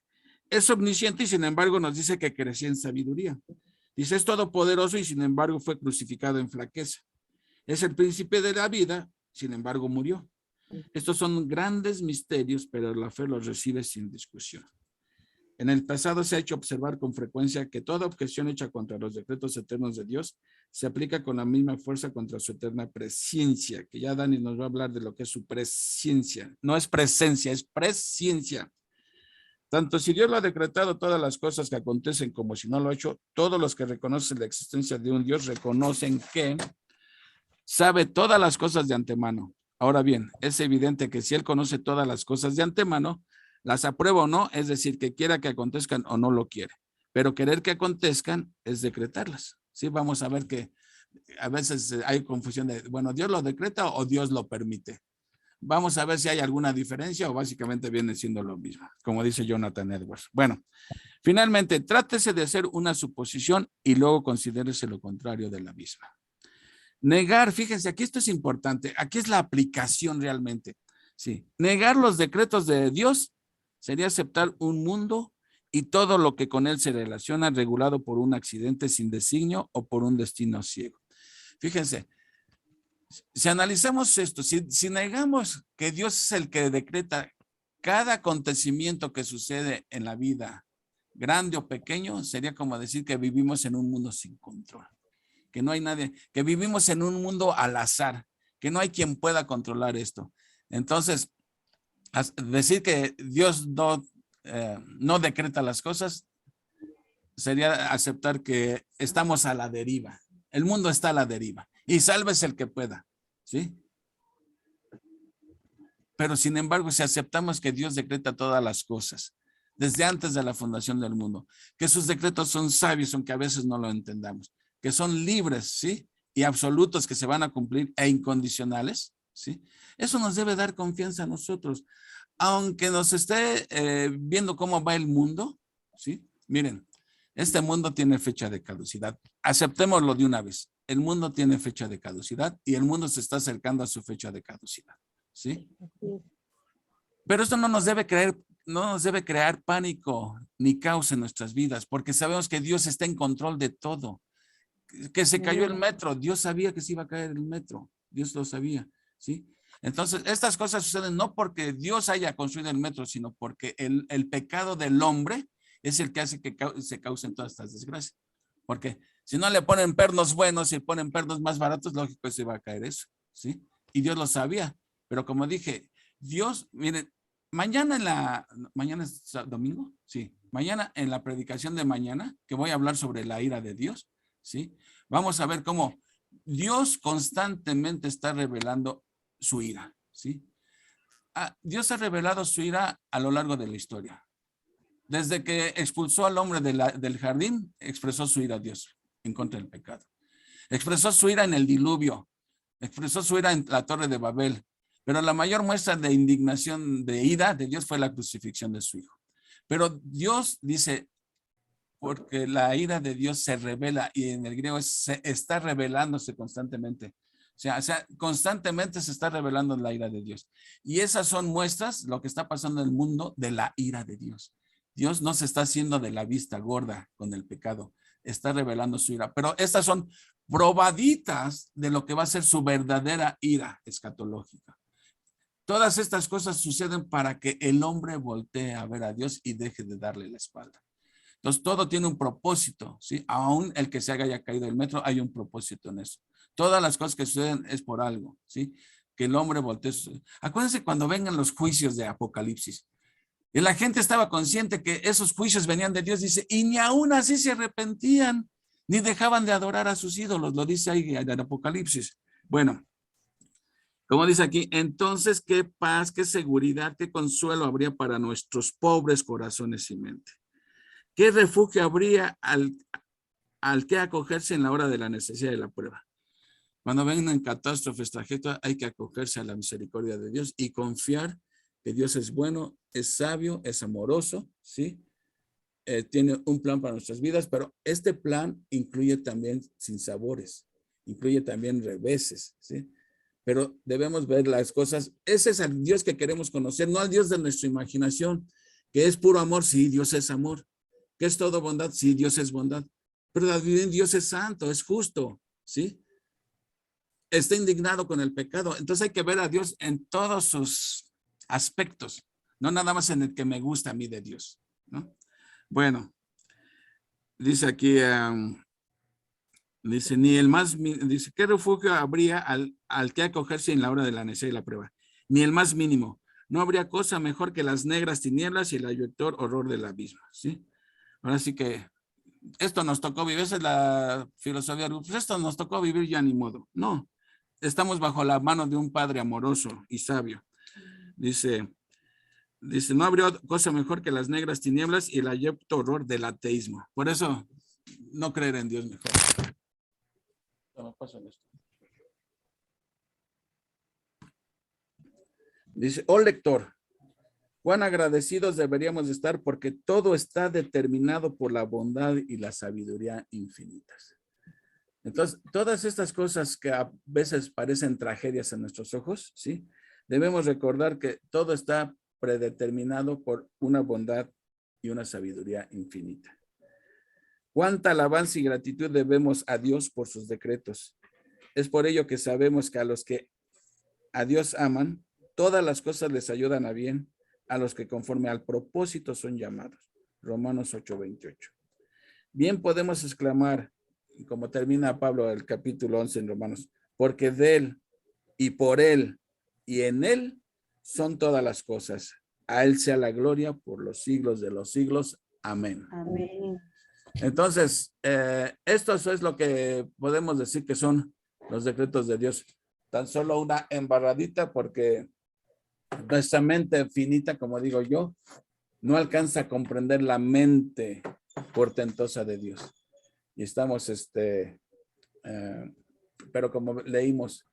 Es omnisciente y sin embargo nos dice que crecía en sabiduría. Dice, es todopoderoso y sin embargo fue crucificado en flaqueza. Es el príncipe de la vida, sin embargo murió. Estos son grandes misterios, pero la fe los recibe sin discusión. En el pasado se ha hecho observar con frecuencia que toda objeción hecha contra los decretos eternos de Dios se aplica con la misma fuerza contra su eterna presciencia, que ya Dani nos va a hablar de lo que es su presciencia. No es presencia, es presciencia. Tanto si Dios lo ha decretado todas las cosas que acontecen como si no lo ha hecho, todos los que reconocen la existencia de un Dios reconocen que sabe todas las cosas de antemano. Ahora bien, es evidente que si Él conoce todas las cosas de antemano, las aprueba o no, es decir, que quiera que acontezcan o no lo quiere. Pero querer que acontezcan es decretarlas. Sí, vamos a ver que a veces hay confusión de, bueno, ¿Dios lo decreta o Dios lo permite? Vamos a ver si hay alguna diferencia o básicamente viene siendo lo mismo, como dice Jonathan Edwards. Bueno, finalmente, trátese de hacer una suposición y luego considérese lo contrario de la misma. Negar, fíjense, aquí esto es importante, aquí es la aplicación realmente. Sí, negar los decretos de Dios sería aceptar un mundo y todo lo que con él se relaciona, regulado por un accidente sin designio o por un destino ciego. Fíjense, si analizamos esto, si negamos que Dios es el que decreta cada acontecimiento que sucede en la vida, grande o pequeño, sería como decir que vivimos en un mundo sin control, que no hay nadie, que vivimos en un mundo al azar, que no hay quien pueda controlar esto. Entonces, decir que Dios no decreta las cosas sería aceptar que estamos a la deriva. El mundo está a la deriva y sálvese el que pueda, ¿sí? Pero sin embargo, si aceptamos que Dios decreta todas las cosas desde antes de la fundación del mundo, que sus decretos son sabios, aunque a veces no lo entendamos, que son libres, ¿sí? Y absolutos, que se van a cumplir, e incondicionales, ¿sí? Eso nos debe dar confianza a nosotros. Aunque nos esté viendo cómo va el mundo, ¿sí? Miren, este mundo tiene fecha de caducidad. Aceptémoslo de una vez. El mundo tiene fecha de caducidad y el mundo se está acercando a su fecha de caducidad, ¿sí? Pero esto no nos debe crear pánico ni caos en nuestras vidas, porque sabemos que Dios está en control de todo. Que se cayó el metro, Dios sabía que se iba a caer el metro, Dios lo sabía, ¿sí? Entonces, estas cosas suceden no porque Dios haya construido el metro, sino porque el pecado del hombre es el que hace que se causen todas estas desgracias. Porque si no le ponen pernos buenos y ponen pernos más baratos, lógico que se va a caer eso, ¿sí? Y Dios lo sabía, pero como dije, Dios, miren, mañana es domingo, sí, mañana en la predicación de mañana, que voy a hablar sobre la ira de Dios, ¿sí? Vamos a ver cómo Dios constantemente está revelando su ira, ¿sí? Dios ha revelado su ira a lo largo de la historia. Desde que expulsó al hombre del jardín, expresó su ira a Dios en contra del pecado. Expresó su ira en el diluvio, expresó su ira en la Torre de Babel, pero la mayor muestra de indignación, de ira de Dios fue la crucifixión de su hijo. Pero Dios dice, porque la ira de Dios se revela, y en el griego se está revelándose constantemente. O sea, constantemente se está revelando la ira de Dios. Y esas son muestras, lo que está pasando en el mundo, de la ira de Dios. Dios no se está haciendo de la vista gorda con el pecado, está revelando su ira. Pero estas son probaditas de lo que va a ser su verdadera ira escatológica. Todas estas cosas suceden para que el hombre voltee a ver a Dios y deje de darle la espalda. Entonces, todo tiene un propósito, ¿sí? Aún el que se haya caído del metro, hay un propósito en eso. Todas las cosas que suceden es por algo, ¿sí? Que el hombre voltee. Acuérdense cuando vengan los juicios de Apocalipsis. Y la gente estaba consciente que esos juicios venían de Dios, dice, y ni aún así se arrepentían, ni dejaban de adorar a sus ídolos, lo dice ahí en Apocalipsis. Bueno, como dice aquí, entonces, qué paz, qué seguridad, qué consuelo habría para nuestros pobres corazones y mente. ¿Qué refugio habría al que acogerse en la hora de la necesidad y la prueba? Cuando vengan catástrofes, tragedias, hay que acogerse a la misericordia de Dios y confiar que Dios es bueno, es sabio, es amoroso, ¿sí? Tiene un plan para nuestras vidas, pero este plan incluye también sinsabores, incluye también reveses, ¿sí? Pero debemos ver las cosas. Ese es el Dios que queremos conocer, no al Dios de nuestra imaginación, que es puro amor, sí, Dios es amor. ¿Que es todo bondad? Sí, Dios es bondad. Pero también Dios es santo, es justo, ¿sí? Está indignado con el pecado. Entonces hay que ver a Dios en todos sus aspectos, no nada más en el que me gusta a mí de Dios, ¿no? Bueno, dice aquí, dice, dice, ¿qué refugio habría al que acogerse en la hora de la necesidad y la prueba? Ni el más mínimo. No habría cosa mejor que las negras tinieblas y el abyector horror del abismo, ¿sí? Ahora sí que esto nos tocó vivir, esa es la filosofía, pues esto nos tocó vivir ya ni modo. No, estamos bajo la mano de un Padre amoroso y sabio. Dice, no habría cosa mejor que las negras tinieblas y el abyecto horror del ateísmo. Por eso, no creer en Dios mejor. Dice, oh lector, cuán agradecidos deberíamos estar porque todo está determinado por la bondad y la sabiduría infinitas. Entonces, todas estas cosas que a veces parecen tragedias en nuestros ojos, ¿sí? Debemos recordar que todo está predeterminado por una bondad y una sabiduría infinita. Cuánta alabanza y gratitud debemos a Dios por sus decretos. Es por ello que sabemos que a los que a Dios aman, todas las cosas les ayudan a bien, a los que conforme al propósito son llamados. Romanos 8:28. Bien podemos exclamar, como termina Pablo el capítulo 11 en Romanos, porque de Él y por Él y en Él son todas las cosas. A Él sea la gloria por los siglos de los siglos. Amén. Amén. Entonces, esto es lo que podemos decir que son los decretos de Dios. Tan solo una embarradita porque nuestra mente finita, como digo yo, no alcanza a comprender la mente portentosa de Dios. Y estamos, pero como leímos,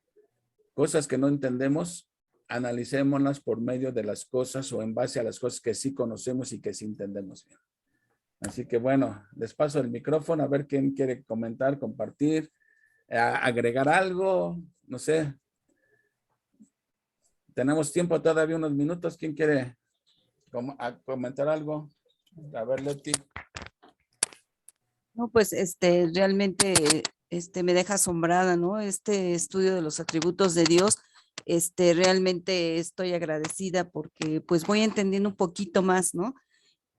cosas que no entendemos, analicémoslas por medio de las cosas o en base a las cosas que sí conocemos y que sí entendemos bien. Así que bueno, les paso el micrófono a ver quién quiere comentar, compartir, agregar algo, no sé. Tenemos tiempo todavía, unos minutos. ¿Quién quiere comentar algo? A ver, Leti. No, pues realmente me deja asombrada, ¿no? Este estudio de los atributos de Dios, realmente estoy agradecida porque pues voy entendiendo un poquito más, ¿no?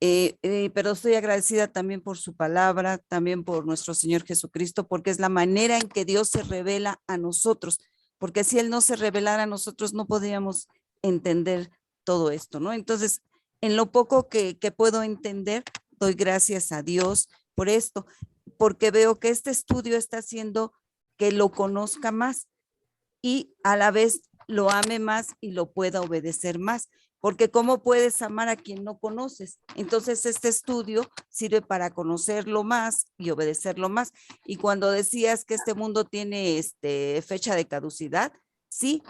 Pero estoy agradecida también por su palabra, también por nuestro Señor Jesucristo, porque es la manera en que Dios se revela a nosotros, porque si Él no se revelara a nosotros no podríamos entender todo esto, ¿no? Entonces, en lo poco que puedo entender, doy gracias a Dios por esto, porque veo que este estudio está haciendo que lo conozca más y a la vez lo ame más y lo pueda obedecer más. Porque ¿cómo puedes amar a quien no conoces? Entonces este estudio sirve para conocerlo más y obedecerlo más. Y cuando decías que este mundo tiene fecha de caducidad, sí,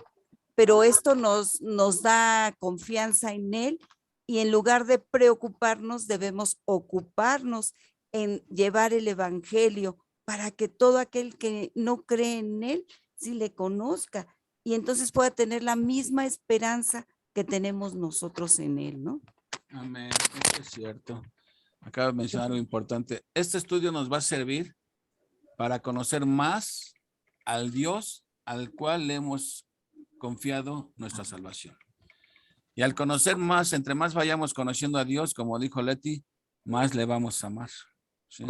pero esto nos da confianza en él y en lugar de preocuparnos debemos ocuparnos en llevar el evangelio para que todo aquel que no cree en él sí le conozca y entonces pueda tener la misma esperanza que tenemos nosotros en él, ¿no? Amén, esto es cierto. Acaba de mencionar algo importante. Este estudio nos va a servir para conocer más al Dios al cual le hemos confiado nuestra salvación. Y al conocer más, entre más vayamos conociendo a Dios, como dijo Leti, más le vamos a amar, ¿sí?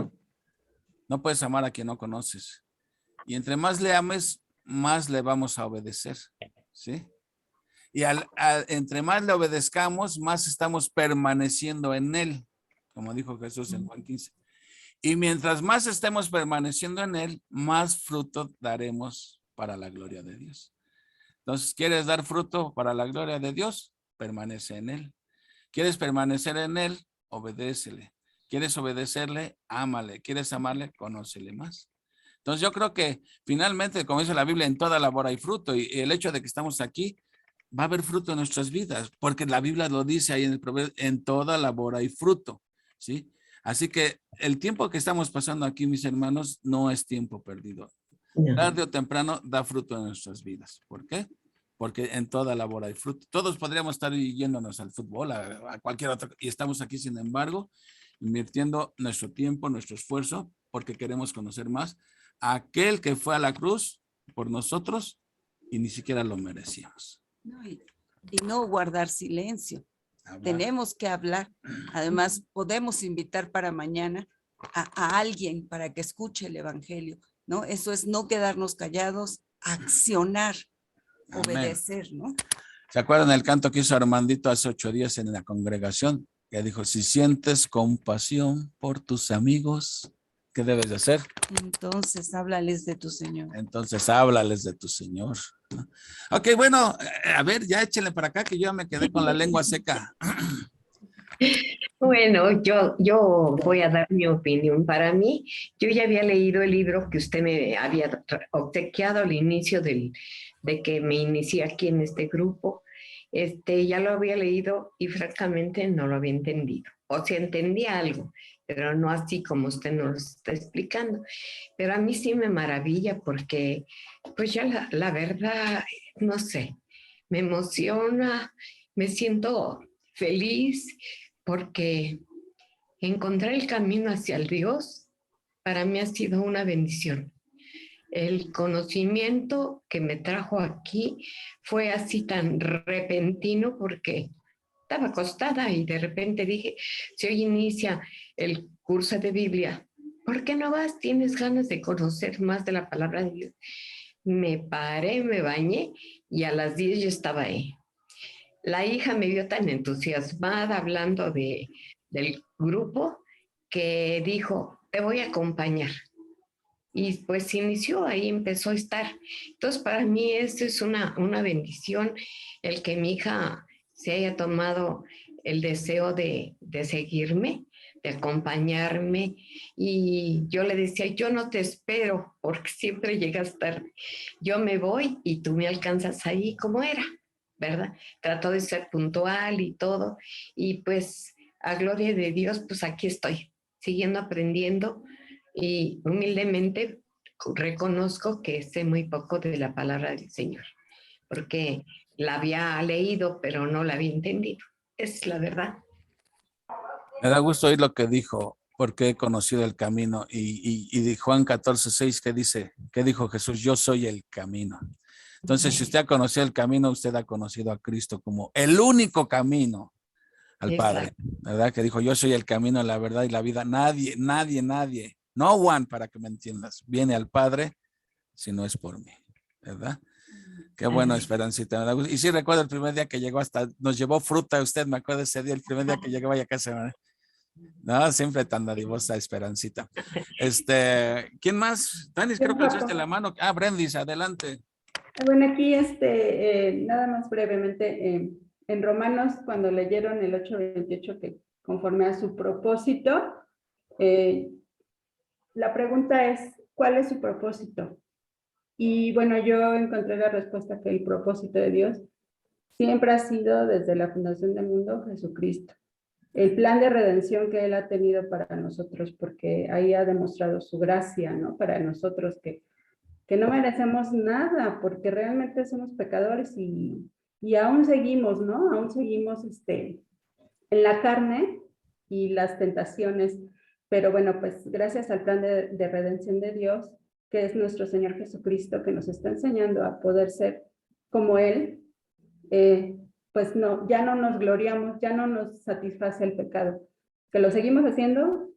No puedes amar a quien no conoces. Y entre más le ames, más le vamos a obedecer, ¿sí? Y entre más le obedezcamos, más estamos permaneciendo en él, como dijo Jesús en Juan 15. Y mientras más estemos permaneciendo en él, más fruto daremos para la gloria de Dios. Entonces, ¿quieres dar fruto para la gloria de Dios? Permanece en él. ¿Quieres permanecer en él? Obedécele. ¿Quieres obedecerle? Ámale. ¿Quieres amarle? Conócele más. Entonces, yo creo que finalmente, como dice la Biblia, en toda labor hay fruto. Y el hecho de que estamos aquí, va a haber fruto en nuestras vidas, porque la Biblia lo dice ahí en el proverbio, en toda labor hay fruto, ¿sí? Así que el tiempo que estamos pasando aquí, mis hermanos, no es tiempo perdido. Tarde o temprano da fruto en nuestras vidas. ¿Por qué? Porque en toda labor hay fruto. Todos podríamos estar yéndonos al fútbol, a cualquier otro, y estamos aquí, sin embargo, invirtiendo nuestro tiempo, nuestro esfuerzo, porque queremos conocer más a aquel que fue a la cruz por nosotros y ni siquiera lo merecíamos. No, y no guardar silencio. Hablar. Tenemos que hablar. Además, podemos invitar para mañana a alguien para que escuche el evangelio, ¿no? Eso es no quedarnos callados, accionar, Amén. obedecer, ¿no? ¿Se acuerdan el canto que hizo Armandito hace 8 días en la congregación? Que dijo, si sientes compasión por tus amigos, ¿qué debes de hacer? Entonces, háblales de tu Señor. Entonces, háblales de tu Señor. Ok, bueno, a ver, ya échenle para acá que yo ya me quedé con la lengua seca. Bueno, yo voy a dar mi opinión. Para mí, yo ya había leído el libro que usted me había obsequiado al inicio de que me inicié aquí en este grupo. Ya lo había leído y francamente no lo había entendido. O sea, entendía algo, pero no así como usted nos está explicando. Pero a mí sí me maravilla porque, pues ya la verdad, no sé, me emociona, me siento feliz porque encontrar el camino hacia el Dios para mí ha sido una bendición. El conocimiento que me trajo aquí fue así tan repentino porque estaba acostada y de repente dije, si hoy inicia el curso de Biblia, ¿por qué no vas? ¿Tienes ganas de conocer más de la palabra de Dios? Me paré, me bañé y a las 10 yo estaba ahí. La hija me vio tan entusiasmada hablando del grupo que dijo, te voy a acompañar. Y pues inició, ahí empezó a estar. Entonces, para mí esto es una bendición, el que mi hija se haya tomado el deseo de seguirme, de acompañarme. Y yo le decía, yo no te espero porque siempre llegas tarde. Yo me voy y tú me alcanzas ahí como era, ¿verdad? Trato de ser puntual y todo. Y pues, a gloria de Dios, pues aquí estoy, siguiendo aprendiendo. Y humildemente reconozco que sé muy poco de la palabra del Señor, porque la había leído, pero no la había entendido. Es la verdad. Me da gusto oír lo que dijo, porque he conocido el camino. Y de Juan 14:6, ¿qué dijo Jesús? Yo soy el camino. Entonces, si usted ha conocido el camino, usted ha conocido a Cristo como el único camino al Padre, ¿verdad? Que dijo, yo soy el camino, la verdad y la vida. Nadie, no one, para que me entiendas, viene al Padre si no es por mí, ¿verdad? Qué bueno, Esperancita. Me da gusto. Y sí, recuerdo el primer día que llegó, hasta nos llevó fruta usted, me acuerdo ese día, el primer día que llegaba a casa, ¿verdad? No, siempre tan dadivosa, Esperancita. ¿Quién más? Tanis, creo que alzaste la mano. Ah, Brendis, adelante. Bueno, aquí nada más brevemente, en Romanos, cuando leyeron el 8:28, que conforme a su propósito, la pregunta es, ¿cuál es su propósito? Y bueno, yo encontré la respuesta que el propósito de Dios siempre ha sido, desde la fundación del mundo, Jesucristo. El plan de redención que Él ha tenido para nosotros, porque ahí ha demostrado su gracia, ¿no? Para nosotros que no merecemos nada, porque realmente somos pecadores y aún seguimos, ¿no? Aún seguimos en la carne y las tentaciones. Pero bueno, pues gracias al plan de redención de Dios, que es nuestro Señor Jesucristo, que nos está enseñando a poder ser como Él, pues no, ya no nos gloriamos, ya no nos satisface el pecado. Que lo seguimos haciendo,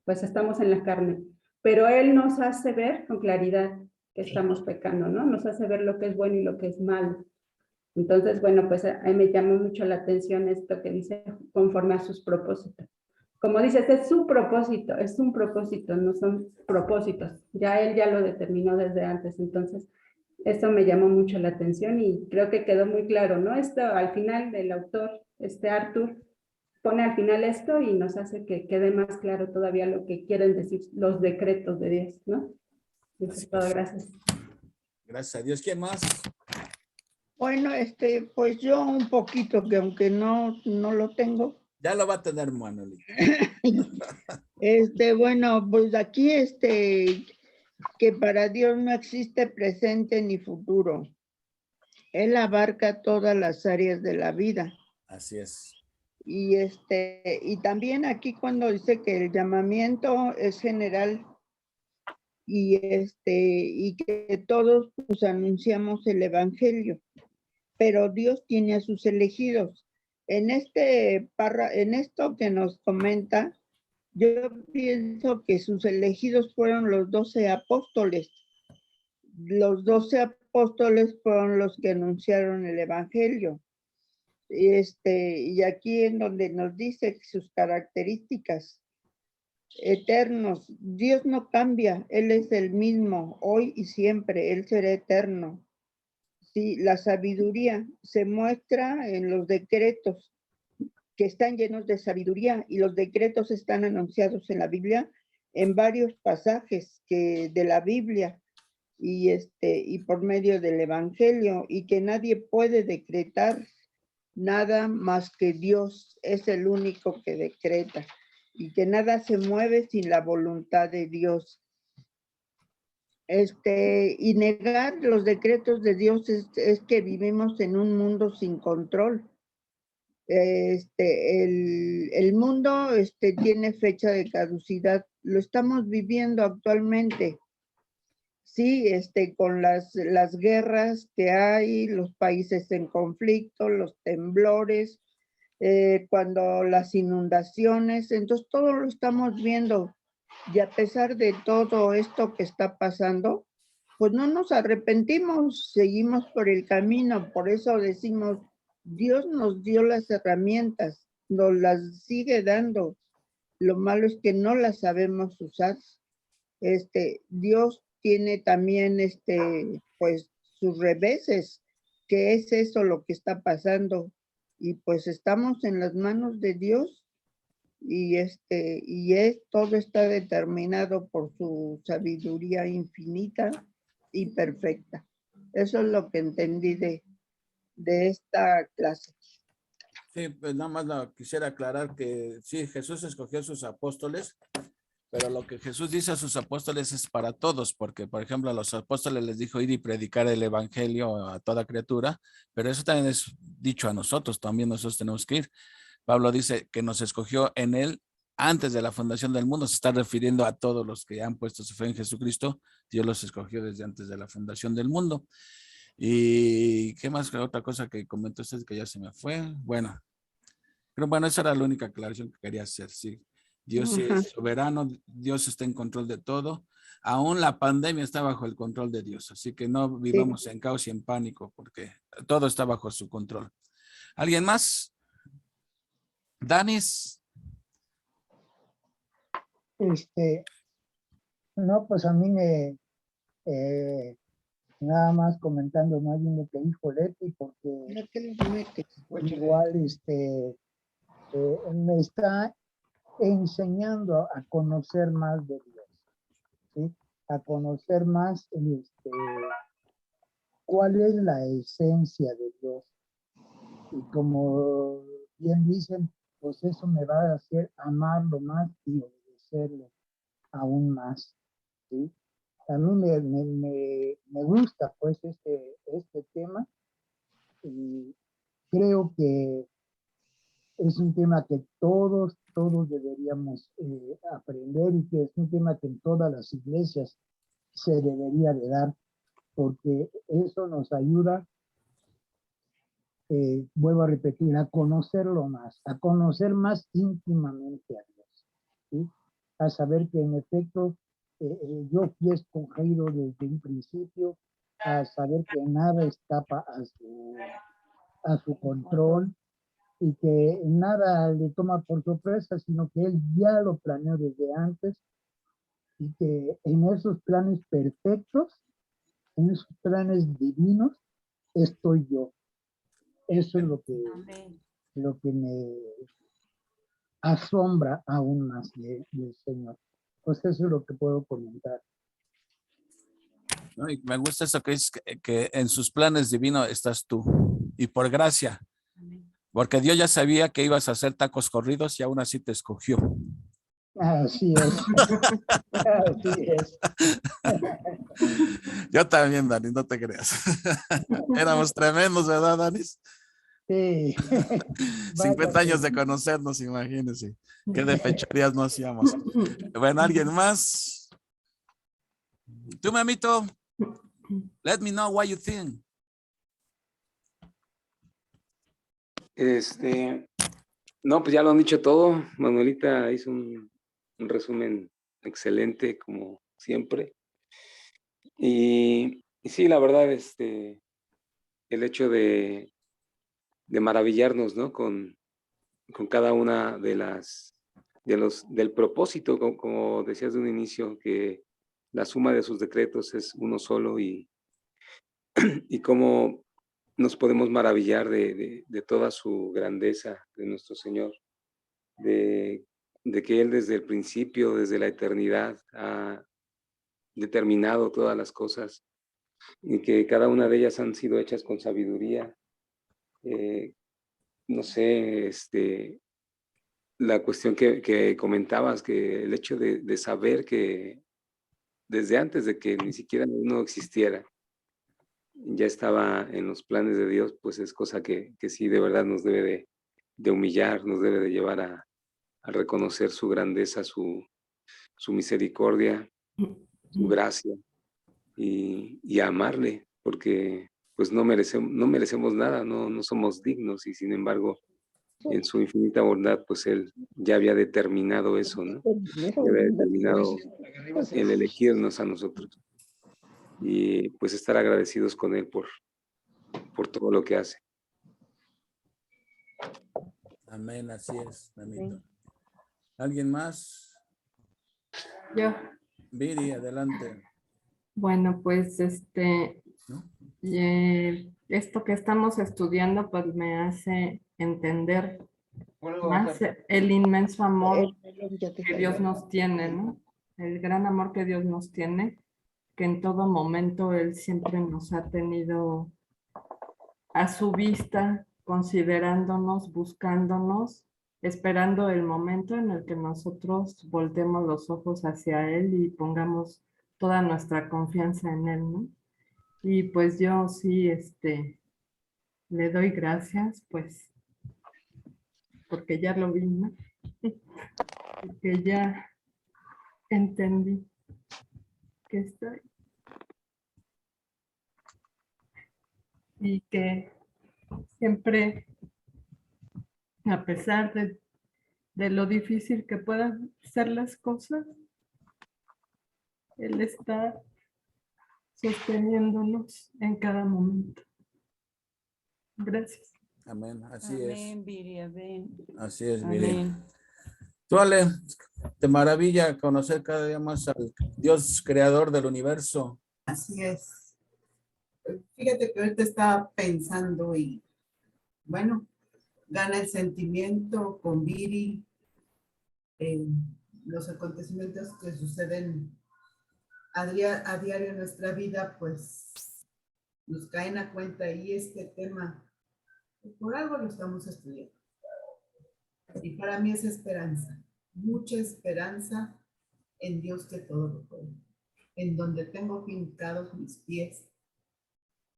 pues estamos en la carne. Pero Él nos hace ver con claridad que estamos pecando, ¿no? Nos hace ver lo que es bueno y lo que es malo. Entonces, bueno, pues a mí me llamó mucho la atención esto que dice conforme a sus propósitos. Como dices, es un propósito, no son propósitos. Ya Él ya lo determinó desde antes, entonces eso me llamó mucho la atención y creo que quedó muy claro, ¿no? Esto al final del autor, Arthur, pone al final esto y nos hace que quede más claro todavía lo que quieren decir los decretos de Dios, ¿no? Eso es todo, gracias. Gracias a Dios. ¿Quién más? Bueno, pues yo un poquito, que aunque no lo tengo. Ya lo va a tener, Manuelita. Bueno, pues aquí que para Dios no existe presente ni futuro. Él abarca todas las áreas de la vida. Así es. Y también aquí cuando dice que el llamamiento es general y que todos pues anunciamos el evangelio, pero Dios tiene a sus elegidos. En esto que nos comenta, yo pienso que sus elegidos fueron los 12 apóstoles. Los 12 apóstoles fueron los que anunciaron el evangelio. Y aquí en donde nos dice sus características eternos. Dios no cambia, Él es el mismo, hoy y siempre, Él será eterno. Sí, la sabiduría se muestra en los decretos, que están llenos de sabiduría, y los decretos están anunciados en la Biblia, en varios pasajes de la Biblia, y por medio del Evangelio, y que nadie puede decretar nada más que Dios es el único que decreta, y que nada se mueve sin la voluntad de Dios. Y negar los decretos de Dios es que vivimos en un mundo sin control. El mundo tiene fecha de caducidad. Lo estamos viviendo actualmente. Sí, con las guerras que hay, los países en conflicto, los temblores, cuando las inundaciones, entonces todo lo estamos viendo. Y a pesar de todo esto que está pasando, pues no nos arrepentimos, seguimos por el camino. Por eso decimos, Dios nos dio las herramientas, nos las sigue dando. Lo malo es que no las sabemos usar. Dios tiene también, pues, sus reveses, que es eso lo que está pasando. Y pues estamos en las manos de Dios y todo está determinado por su sabiduría infinita y perfecta. Eso es lo que entendí de esta clase. Sí, pues nada más quisiera aclarar que sí, Jesús escogió a sus apóstoles, pero lo que Jesús dice a sus apóstoles es para todos, porque por ejemplo a los apóstoles les dijo ir y predicar el evangelio a toda criatura, pero eso también es dicho a nosotros, también nosotros tenemos que ir. Pablo dice que nos escogió en él antes de la fundación del mundo, se está refiriendo a todos los que han puesto su fe en Jesucristo. Dios los escogió desde antes de la fundación del mundo. ¿Y qué más? Otra cosa que comentó usted que ya se me fue. Bueno, pero bueno, esa era la única aclaración que quería hacer. Sí, Dios sí es soberano, Dios está en control de todo. Aún la pandemia está bajo el control de Dios, así que no vivamos en caos y en pánico porque todo está bajo su control. ¿Alguien más? Danis. No, pues a mí nada más comentando más bien lo que dijo Leti, porque igual me está enseñando a conocer más de Dios, ¿sí? A conocer más cuál es la esencia de Dios. Y como bien dicen, pues eso me va a hacer amarlo más y obedecerlo aún más, ¿sí? A mí me gusta pues este tema y creo que es un tema que todos deberíamos aprender, y que es un tema que en todas las iglesias se debería de dar, porque eso nos ayuda, vuelvo a repetir, a conocerlo más, a conocer más íntimamente a Dios, ¿sí? A saber que en efecto yo fui escogido desde un principio, a saber que nada escapa a su control, y que nada le toma por sorpresa, sino que él ya lo planeó desde antes, y que en esos planes perfectos, en esos planes divinos, estoy yo. Eso es lo que me asombra aún más del Señor. Pues eso es lo que puedo comentar. No, y me gusta eso que es que en sus planes divinos estás tú, y por gracia, porque Dios ya sabía que ibas a hacer tacos corridos y aún así te escogió. Así es. Así es. Yo también, Dani, no te creas. Éramos tremendos, ¿verdad, Danis? Sí. 50 años de conocernos, imagínense. Qué de fechorías no hacíamos. Bueno, ¿alguien más? Tú, mamito. Let me know what you think. No, pues ya lo han dicho todo. Manuelita hizo un resumen excelente, como siempre. Y sí, la verdad, el hecho de maravillarnos, ¿no? Con cada una del propósito, como decías de un inicio, que la suma de sus decretos es uno solo, y cómo nos podemos maravillar de toda su grandeza, de nuestro Señor, de que Él desde el principio, desde la eternidad, ha determinado todas las cosas, y que cada una de ellas han sido hechas con sabiduría. No sé, la cuestión que comentabas, que el hecho de saber que desde antes de que ni siquiera uno existiera, ya estaba en los planes de Dios, pues es cosa que sí de verdad nos debe de humillar, nos debe de llevar a reconocer su grandeza, su misericordia, su gracia y a amarle, porque pues no merecemos nada, no somos dignos y sin embargo en su infinita bondad pues Él ya había determinado eso, ¿no? Ya había determinado el elegirnos a nosotros y pues estar agradecidos con Él por todo lo que hace. Amén, así es, mamito. ¿Alguien más? Yo. Viri, adelante. Bueno, pues ¿No? esto que estamos estudiando pues me hace entender más el inmenso amor que Dios nos tiene, ¿no? El gran amor que Dios nos tiene, que en todo momento Él siempre nos ha tenido a su vista, considerándonos, buscándonos, esperando el momento en el que nosotros voltemos los ojos hacia Él y pongamos toda nuestra confianza en Él, ¿no? Y pues yo sí, le doy gracias, pues, porque ya lo vi, ¿no? Porque ya entendí que estoy. Y que siempre, a pesar de lo difícil que puedan ser las cosas, Él está sosteniéndonos en cada momento. Gracias. Amén, así Amén, Viri, amén. es. Así es, Viri. Amén. Tú, Ale, te maravilla conocer cada día más al Dios creador del universo. Así es. Fíjate que ahorita estaba pensando y bueno, gana el sentimiento con Viri, los acontecimientos que suceden a diario en nuestra vida, pues nos caen a cuenta y este tema, por algo lo estamos estudiando. Y para mí es esperanza, mucha esperanza en Dios que todo lo puede, en donde tengo fincados mis pies,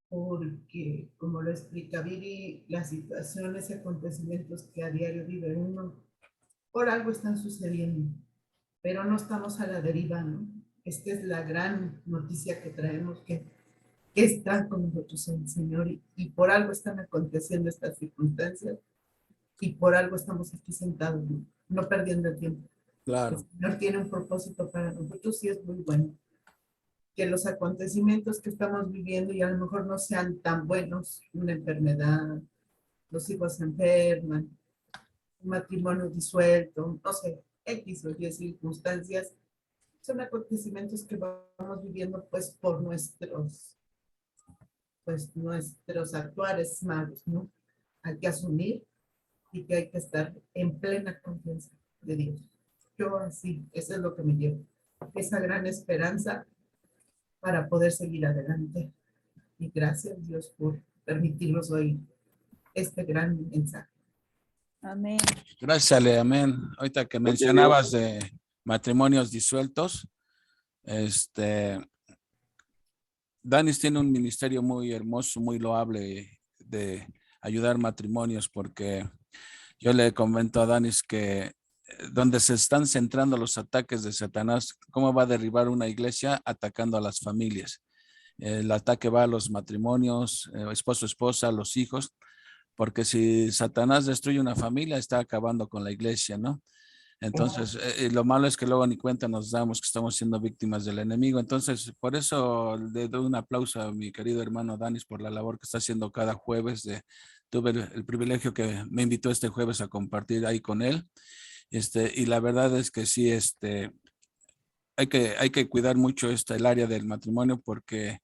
porque como lo explica Viri, las situaciones y acontecimientos que a diario vive uno, por algo están sucediendo, pero no estamos a la deriva, ¿no? Esta es la gran noticia que traemos, que está con nosotros el Señor y por algo están aconteciendo estas circunstancias y por algo estamos aquí sentados, no perdiendo el tiempo. Claro. El Señor tiene un propósito para nosotros y es muy bueno. Que los acontecimientos que estamos viviendo y a lo mejor no sean tan buenos, una enfermedad, los hijos se enferman, un matrimonio disuelto, no sé, X o Y circunstancias, son acontecimientos que vamos viviendo pues por nuestros actuares malos, ¿no? Hay que asumir y que hay que estar en plena confianza de Dios. Yo así, eso es lo que me llevo, esa gran esperanza para poder seguir adelante. Y gracias Dios por permitirnos oír este gran mensaje. Amén. Gracias, Ale, amén. Ahorita que mencionabas de matrimonios disueltos, Danis tiene un ministerio muy hermoso, muy loable de ayudar matrimonios, porque yo le comento a Danis que donde se están centrando los ataques de Satanás, ¿cómo va a derribar una iglesia atacando a las familias? El ataque va a los matrimonios, esposo, esposa, los hijos, porque si Satanás destruye una familia, está acabando con la iglesia, ¿no? Entonces, lo malo es que luego ni cuenta nos damos que estamos siendo víctimas del enemigo. Entonces, por eso le doy un aplauso a mi querido hermano Danis por la labor que está haciendo cada jueves. Tuve el privilegio que me invitó este jueves a compartir ahí con él. Y la verdad es que sí, hay que cuidar mucho el área del matrimonio, porque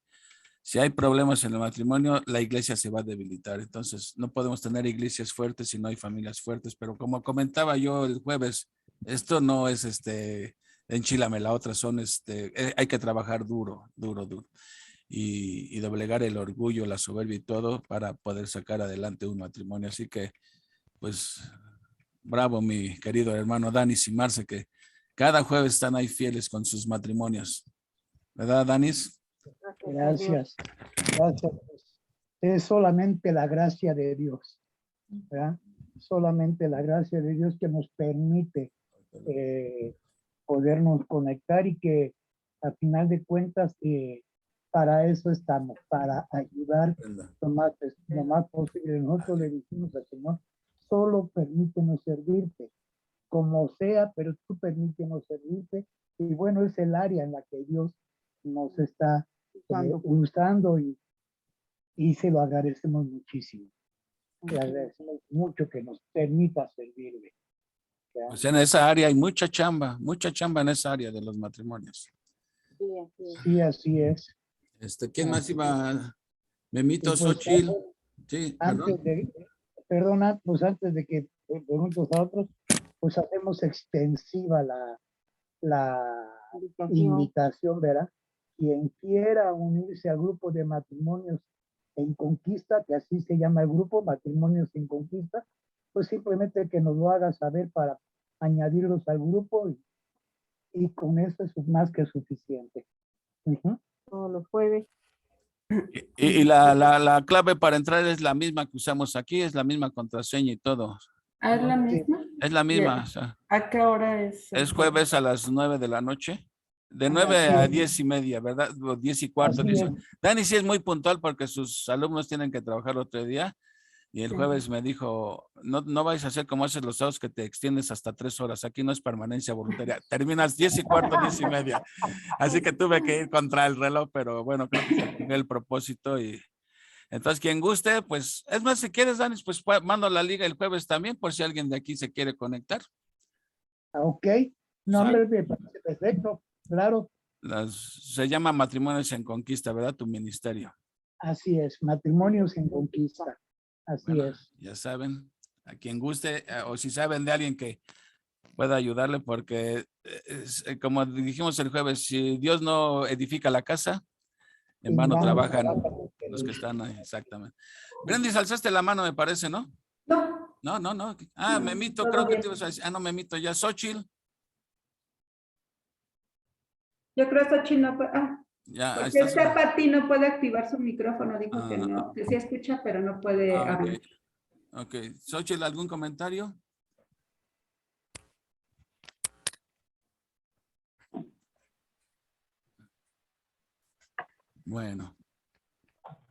si hay problemas en el matrimonio, la iglesia se va a debilitar. Entonces, no podemos tener iglesias fuertes si no hay familias fuertes. Pero como comentaba yo el jueves, esto no es enchilame la otra, hay que trabajar duro y doblegar el orgullo, la soberbia y todo para poder sacar adelante un matrimonio. Así que, pues, bravo mi querido hermano Danis y Marce, que cada jueves están ahí fieles con sus matrimonios. ¿Verdad, Danis? Gracias. Gracias. Es solamente la gracia de Dios, ¿verdad? solamente la gracia de Dios que nos permite podernos conectar y que al final de cuentas para eso estamos, para ayudar lo más posible. Nosotros le decimos al Señor, solo permítenos servirte, como sea, pero tú permítenos servirte. Y bueno, es el área en la que Dios nos está usando y se lo agradecemos muchísimo. Le agradecemos mucho que nos permita servirle. Pues en esa área hay mucha chamba en esa área de los matrimonios. Sí, así es. ¿Quién más iba? Memito, Pues, Xochitl. Sí, perdón. Pues antes de que preguntes a otros, pues hacemos extensiva la invitación, ¿verdad? Quien quiera unirse al grupo de matrimonios en conquista, que así se llama el grupo, Matrimonios en Conquista, pues simplemente que nos lo haga saber para añadirlos al grupo y con eso es más que suficiente. Todos los jueves. Y la clave para entrar es la misma que usamos aquí, es la misma contraseña y todo. ¿Ah, es la misma? Es la misma. O sea, ¿A qué hora es? es jueves a las 9 de la noche. De 9 a 10:30, ¿verdad? O 10:15. Dani sí es muy puntual porque sus alumnos tienen que trabajar otro día. Y el jueves me dijo, no vais a hacer como haces los sábados que te extiendes hasta 3 horas. Aquí no es permanencia voluntaria. Terminas 10:15, 10:30. Así que tuve que ir contra el reloj, pero bueno, creo que se cumplió el propósito. Y entonces, quien guste, pues, es más, si quieres, Dani, pues mando la liga el jueves también, por si alguien de aquí se quiere conectar. Ok. No, me parece perfecto. Claro. Se llama Matrimonios en Conquista, ¿verdad? Tu ministerio. Así es, Matrimonios en Conquista. Así es. Ya saben, a quien guste, o si saben de alguien que pueda ayudarle, porque como dijimos el jueves, si Dios no edifica la casa, en vano trabajan los que están ahí, exactamente. Brendis, alzaste la mano, me parece, ¿no? No. Ah, Memito, creo que te ibas a decir. Ah, no, Memito, ya. Xochitl. Yo creo que Xochitl no puede. Ya, porque el Zapati no puede activar su micrófono, dijo que no, que sí escucha, pero no puede hablar. Ok. Xochitl, ¿algún comentario? Bueno,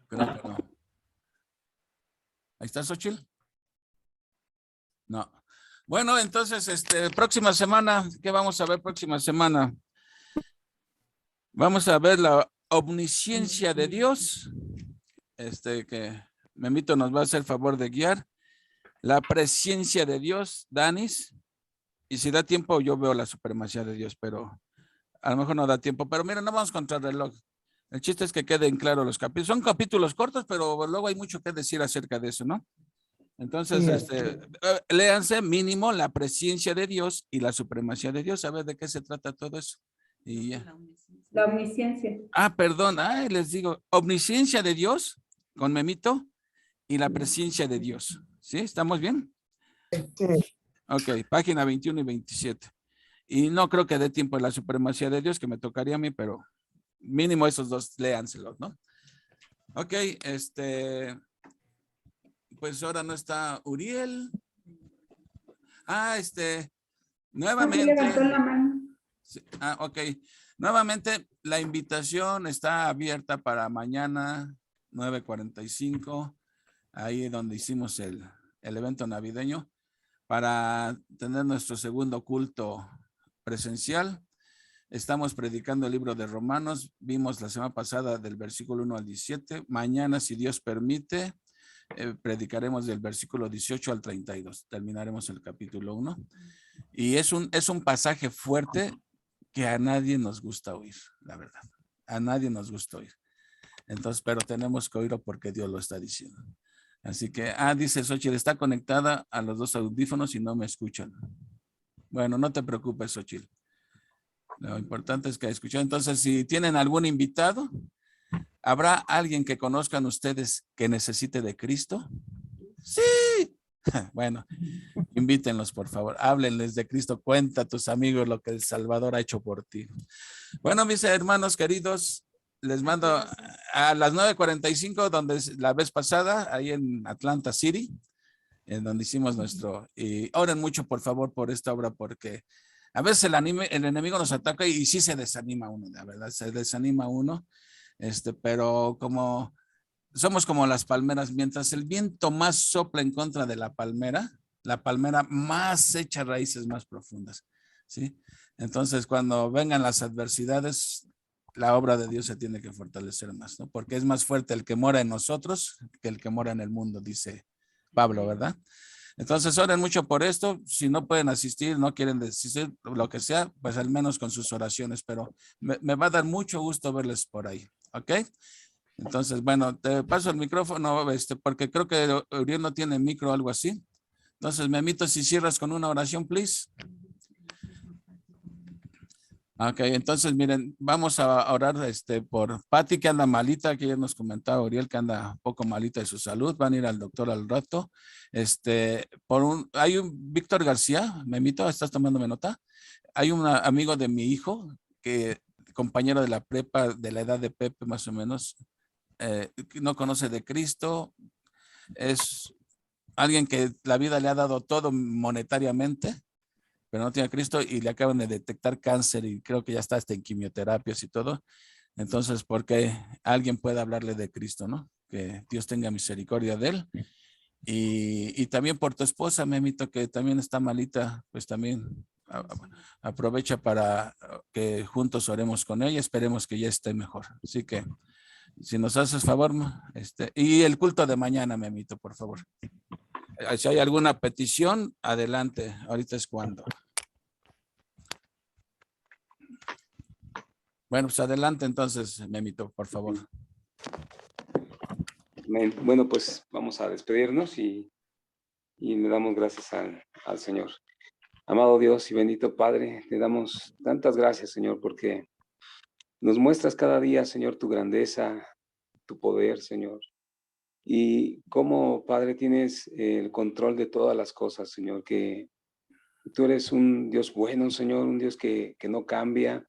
creo que no. ¿Ahí está Xochitl? No. Bueno, entonces, próxima semana, ¿qué vamos a ver próxima semana? Vamos a ver la omnisciencia de Dios, que Memito nos va a hacer el favor de guiar, la presencia de Dios, Danis, y si da tiempo yo veo la supremacía de Dios, pero a lo mejor no da tiempo, pero mira, no vamos contra el reloj. El chiste es que queden claros los capítulos. Son capítulos cortos, pero luego hay mucho que decir acerca de eso, ¿no? Entonces, léanse mínimo la presencia de Dios y la supremacía de Dios. A ver de qué se trata todo eso. Y ya. La omnisciencia. Perdón, les digo, omnisciencia de Dios con Memito y la presencia de Dios. ¿Sí? ¿Estamos bien? Sí. Ok, página 21 y 27. Y no creo que dé tiempo de la supremacía de Dios, que me tocaría a mí, pero mínimo esos dos, léanselos, ¿no? Ok, pues ahora no está Uriel. Nuevamente. Levantó la mano. Sí, ok. Nuevamente, la invitación está abierta para mañana, 9:45, ahí donde hicimos el evento navideño, para tener nuestro segundo culto presencial. Estamos predicando el libro de Romanos. Vimos la semana pasada del versículo 1 al 17. Mañana, si Dios permite, predicaremos del versículo 18 al 32. Terminaremos el capítulo 1. Y es un pasaje fuerte que a nadie nos gusta oír, la verdad. A nadie nos gusta oír. Entonces, pero tenemos que oírlo porque Dios lo está diciendo. Así que, dice Xochitl, está conectada a los dos audífonos y no me escuchan. Bueno, no te preocupes, Xochitl. Lo importante es que escuchen. Entonces, si tienen algún invitado, ¿habrá alguien que conozcan ustedes que necesite de Cristo? Sí. Bueno, invítenlos, por favor. Háblenles de Cristo. Cuenta a tus amigos lo que el Salvador ha hecho por ti. Bueno, mis hermanos queridos, les mando a las 9:45, donde la vez pasada, ahí en Atlanta City, en donde hicimos nuestro, y oren mucho por favor por esta obra, porque a veces el enemigo nos ataca y sí se desanima uno, la verdad, se desanima uno, pero como somos como las palmeras, mientras el viento más sopla en contra de la palmera más echa raíces más profundas, ¿sí? Entonces, cuando vengan las adversidades, la obra de Dios se tiene que fortalecer más, ¿no? Porque es más fuerte el que mora en nosotros que el que mora en el mundo, dice Pablo, ¿verdad? Entonces, oren mucho por esto. Si no pueden asistir, no quieren asistir, lo que sea, pues al menos con sus oraciones, pero me va a dar mucho gusto verles por ahí, ¿ok? Entonces, bueno, te paso el micrófono, porque creo que Uriel no tiene micro o algo así. Entonces, Memito, si cierras con una oración, please. Ok, entonces miren, vamos a orar por Patti, que anda malita, que ya nos comentaba Uriel que anda un poco malita de su salud, van a ir al doctor al rato. Hay un Víctor García, Memito, ¿estás tomándome nota? Hay un amigo de mi hijo, compañero de la prepa, de la edad de Pepe más o menos, no conoce de Cristo, es alguien que la vida le ha dado todo monetariamente, pero no tiene a Cristo y le acaban de detectar cáncer y creo que ya está hasta en quimioterapias y todo. Entonces, porque alguien puede hablarle de Cristo, ¿no? Que Dios tenga misericordia de él. Y también por tu esposa, Memito, que también está malita, pues también aprovecha para que juntos oremos con ella, esperemos que ya esté mejor. Así que, si nos haces favor, y el culto de mañana, Memito, por favor. Si hay alguna petición, adelante, ahorita es cuando. Bueno, pues adelante entonces, Memito, por favor. Bueno, pues vamos a despedirnos y le damos gracias al Señor. Amado Dios y bendito Padre, te damos tantas gracias, Señor, porque nos muestras cada día, Señor, tu grandeza, tu poder, Señor. Y cómo, Padre, tienes el control de todas las cosas, Señor, que tú eres un Dios bueno, Señor, un Dios que no cambia,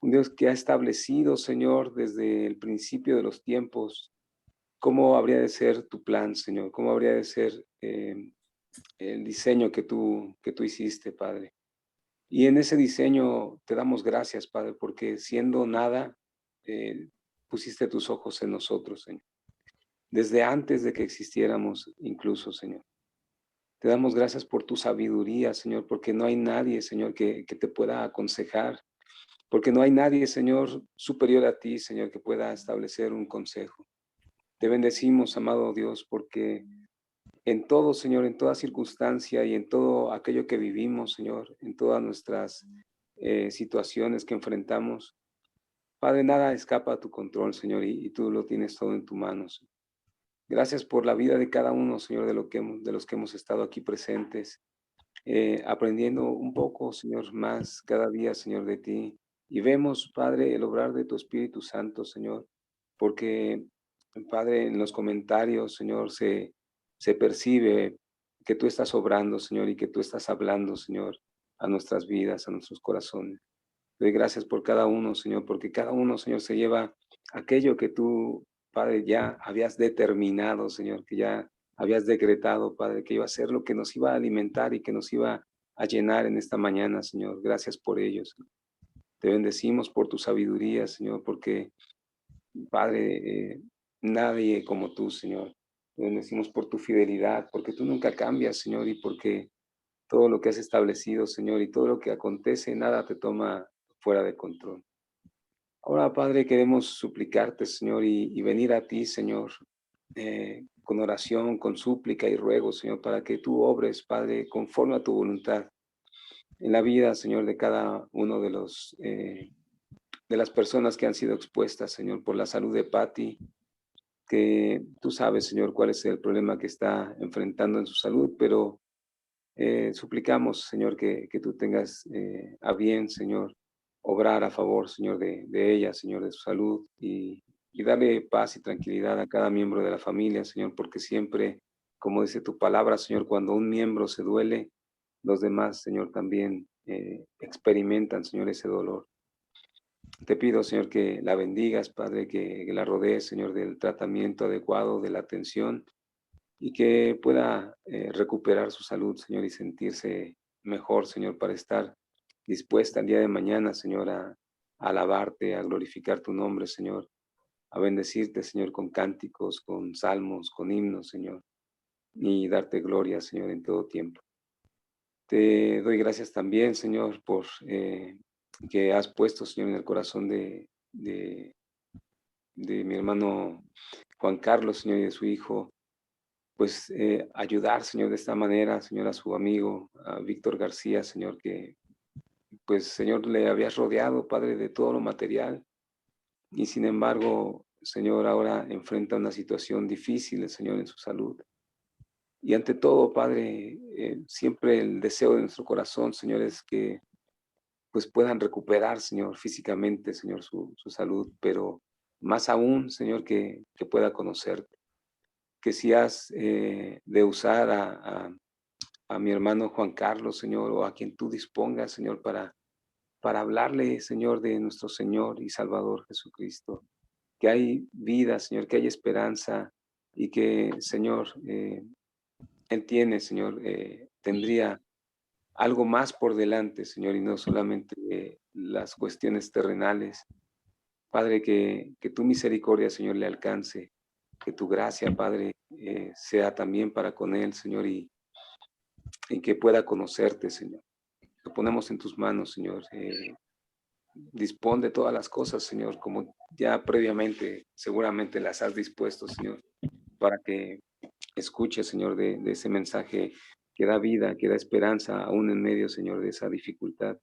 un Dios que ha establecido, Señor, desde el principio de los tiempos, cómo habría de ser tu plan, Señor, cómo habría de ser el diseño que tú hiciste, Padre. Y en ese diseño te damos gracias, Padre, porque siendo nada, pusiste tus ojos en nosotros, Señor. Desde antes de que existiéramos incluso, Señor. Te damos gracias por tu sabiduría, Señor, porque no hay nadie, Señor, que te pueda aconsejar, porque no hay nadie, Señor, superior a ti, Señor, que pueda establecer un consejo. Te bendecimos, amado Dios, porque en todo, Señor, en toda circunstancia y en todo aquello que vivimos, Señor, en todas nuestras situaciones que enfrentamos, Padre, nada escapa a tu control, Señor, y tú lo tienes todo en tu mano. Gracias por la vida de cada uno, Señor, de los que hemos estado aquí presentes, aprendiendo un poco, Señor, más cada día, Señor, de ti. Y vemos, Padre, el obrar de tu Espíritu Santo, Señor, porque, Padre, en los comentarios, Señor, se percibe que tú estás obrando, Señor, y que tú estás hablando, Señor, a nuestras vidas, a nuestros corazones. Te doy gracias por cada uno, Señor, porque cada uno, Señor, se lleva aquello que tú, Padre, ya habías determinado, Señor, que ya habías decretado, Padre, que iba a ser lo que nos iba a alimentar y que nos iba a llenar en esta mañana, Señor. Gracias por ellos. Te bendecimos por tu sabiduría, Señor, porque, Padre, nadie como tú, Señor. Te bendecimos por tu fidelidad, porque tú nunca cambias, Señor, y porque todo lo que has establecido, Señor, y todo lo que acontece, nada te toma fuera de control. Ahora, Padre, queremos suplicarte, Señor, y venir a ti, Señor, con oración, con súplica y ruego, Señor, para que tú obres, Padre, conforme a tu voluntad en la vida, Señor, de cada uno de las personas que han sido expuestas, Señor, por la salud de Patti, que tú sabes, Señor, cuál es el problema que está enfrentando en su salud, pero suplicamos, Señor, que tú tengas a bien, Señor, obrar a favor, Señor, de ella, Señor, de su salud y darle paz y tranquilidad a cada miembro de la familia, Señor, porque siempre, como dice tu palabra, Señor, cuando un miembro se duele, los demás, Señor, también experimentan, Señor, ese dolor. Te pido, Señor, que la bendigas, Padre, que la rodees, Señor, del tratamiento adecuado, de la atención y que pueda recuperar su salud, Señor, y sentirse mejor, Señor, para estar dispuesta el día de mañana, Señor, a alabarte, a glorificar tu nombre, Señor, a bendecirte, Señor, con cánticos, con salmos, con himnos, Señor, y darte gloria, Señor, en todo tiempo. Te doy gracias también, Señor, por que has puesto, Señor, en el corazón de mi hermano Juan Carlos, Señor, y de su hijo, pues ayudar, Señor, de esta manera, Señor, a su amigo, a Víctor García, Señor, que pues, Señor, le habías rodeado, Padre, de todo lo material, y sin embargo, Señor, ahora enfrenta una situación difícil, Señor, en su salud. Y ante todo, Padre, siempre el deseo de nuestro corazón, Señor, es que pues puedan recuperar, Señor, físicamente, Señor, su salud, pero más aún, Señor, que pueda conocerte. Que si has de usar a mi hermano Juan Carlos, Señor, o a quien tú dispongas, Señor, para hablarle, Señor, de nuestro Señor y Salvador Jesucristo. Que hay vida, Señor, que hay esperanza y que, Señor, Él tiene, Señor, tendría algo más por delante, Señor, y no solamente las cuestiones terrenales. Padre, que tu misericordia, Señor, le alcance, que tu gracia, Padre, sea también para con él, Señor, y que pueda conocerte, Señor. Lo ponemos en tus manos, Señor. Dispón de todas las cosas, Señor, como ya previamente seguramente las has dispuesto, Señor, para que escuche, Señor, de ese mensaje que da vida, que da esperanza, aún en medio, Señor, de esa dificultad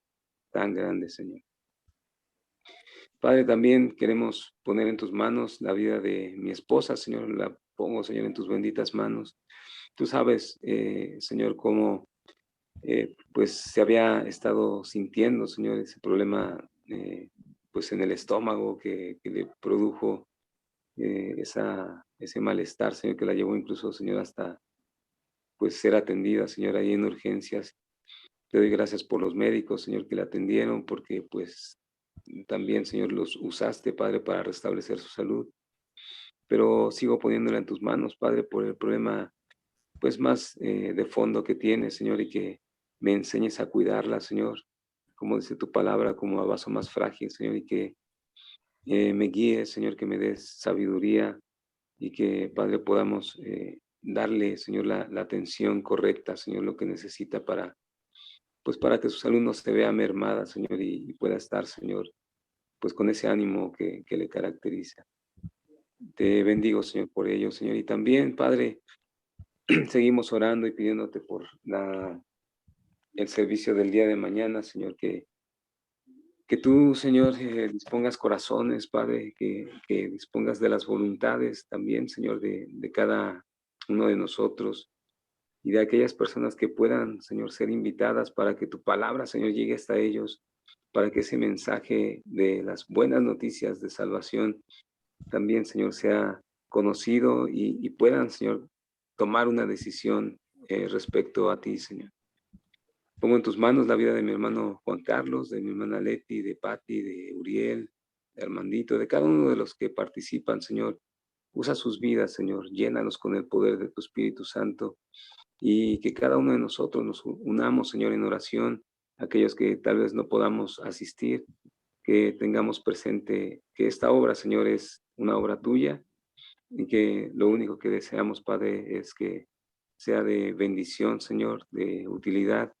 tan grande, Señor. Padre, también queremos poner en tus manos la vida de mi esposa, Señor, la pongo, Señor, en tus benditas manos. Tú sabes, Señor, cómo pues se había estado sintiendo, Señor, ese problema pues en el estómago que le produjo ese malestar, Señor, que la llevó incluso, Señor, hasta pues ser atendida, Señor, ahí en urgencias. Te doy gracias por los médicos, Señor, que la atendieron, porque pues también, Señor, los usaste, Padre, para restablecer su salud. Pero sigo poniéndola en tus manos, Padre, por el problema pues más de fondo que tiene, Señor, y que me enseñes a cuidarla, Señor, como dice tu palabra, como a vaso más frágil, Señor, y que me guíes, Señor, que me des sabiduría y que, Padre, podamos darle, Señor, la atención correcta, Señor, lo que necesita para que su salud no se vea mermada, Señor, y pueda estar, Señor, pues con ese ánimo que le caracteriza. Te bendigo, Señor, por ello, Señor, y también, Padre, seguimos orando y pidiéndote por el servicio del día de mañana, Señor, que tú, Señor, dispongas corazones, Padre, que dispongas de las voluntades también, Señor, de cada uno de nosotros y de aquellas personas que puedan, Señor, ser invitadas para que tu palabra, Señor, llegue hasta ellos, para que ese mensaje de las buenas noticias de salvación también, Señor, sea conocido y puedan, Señor, tomar una decisión respecto a ti, Señor. Pongo en tus manos la vida de mi hermano Juan Carlos, de mi hermana Leti, de Patti, de Uriel, de Armandito, de cada uno de los que participan, Señor. Usa sus vidas, Señor, llénalos con el poder de tu Espíritu Santo y que cada uno de nosotros nos unamos, Señor, en oración, aquellos que tal vez no podamos asistir, que tengamos presente que esta obra, Señor, es una obra tuya y que lo único que deseamos, Padre, es que sea de bendición, Señor, de utilidad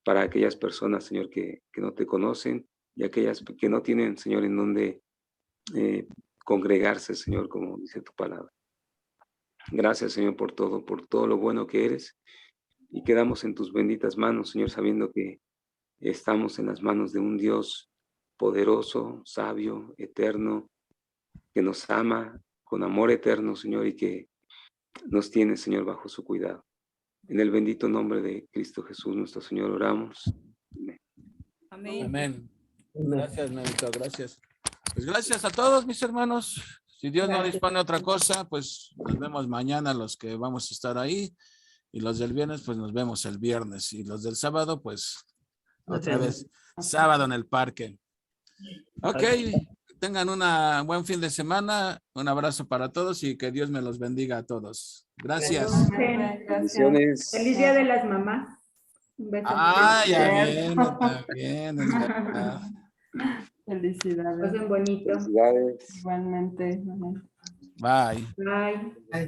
para aquellas personas, Señor, que no te conocen y aquellas que no tienen, Señor, en donde congregarse, Señor, como dice tu palabra. Gracias, Señor, por todo lo bueno que eres y quedamos en tus benditas manos, Señor, sabiendo que estamos en las manos de un Dios poderoso, sabio, eterno, que nos ama con amor eterno, Señor, y que nos tiene, Señor, bajo su cuidado. En el bendito nombre de Cristo Jesús, nuestro Señor, oramos. Amén. Amén. Gracias, Nenito, gracias. Pues gracias a todos, mis hermanos. Si Dios no dispone otra cosa, pues nos vemos mañana los que vamos a estar ahí. Y los del viernes, pues nos vemos el viernes. Y los del sábado, pues otra vez, sábado en el parque. Ok, tengan un buen fin de semana. Un abrazo para todos y que Dios me los bendiga a todos. Gracias. Bendiciones. Feliz Día de las Mamás. Un beso. Ah, ya Cierto. viene, es verdad. Felicidades. Pasen bonito. Felicidades. Igualmente. Bye. Bye.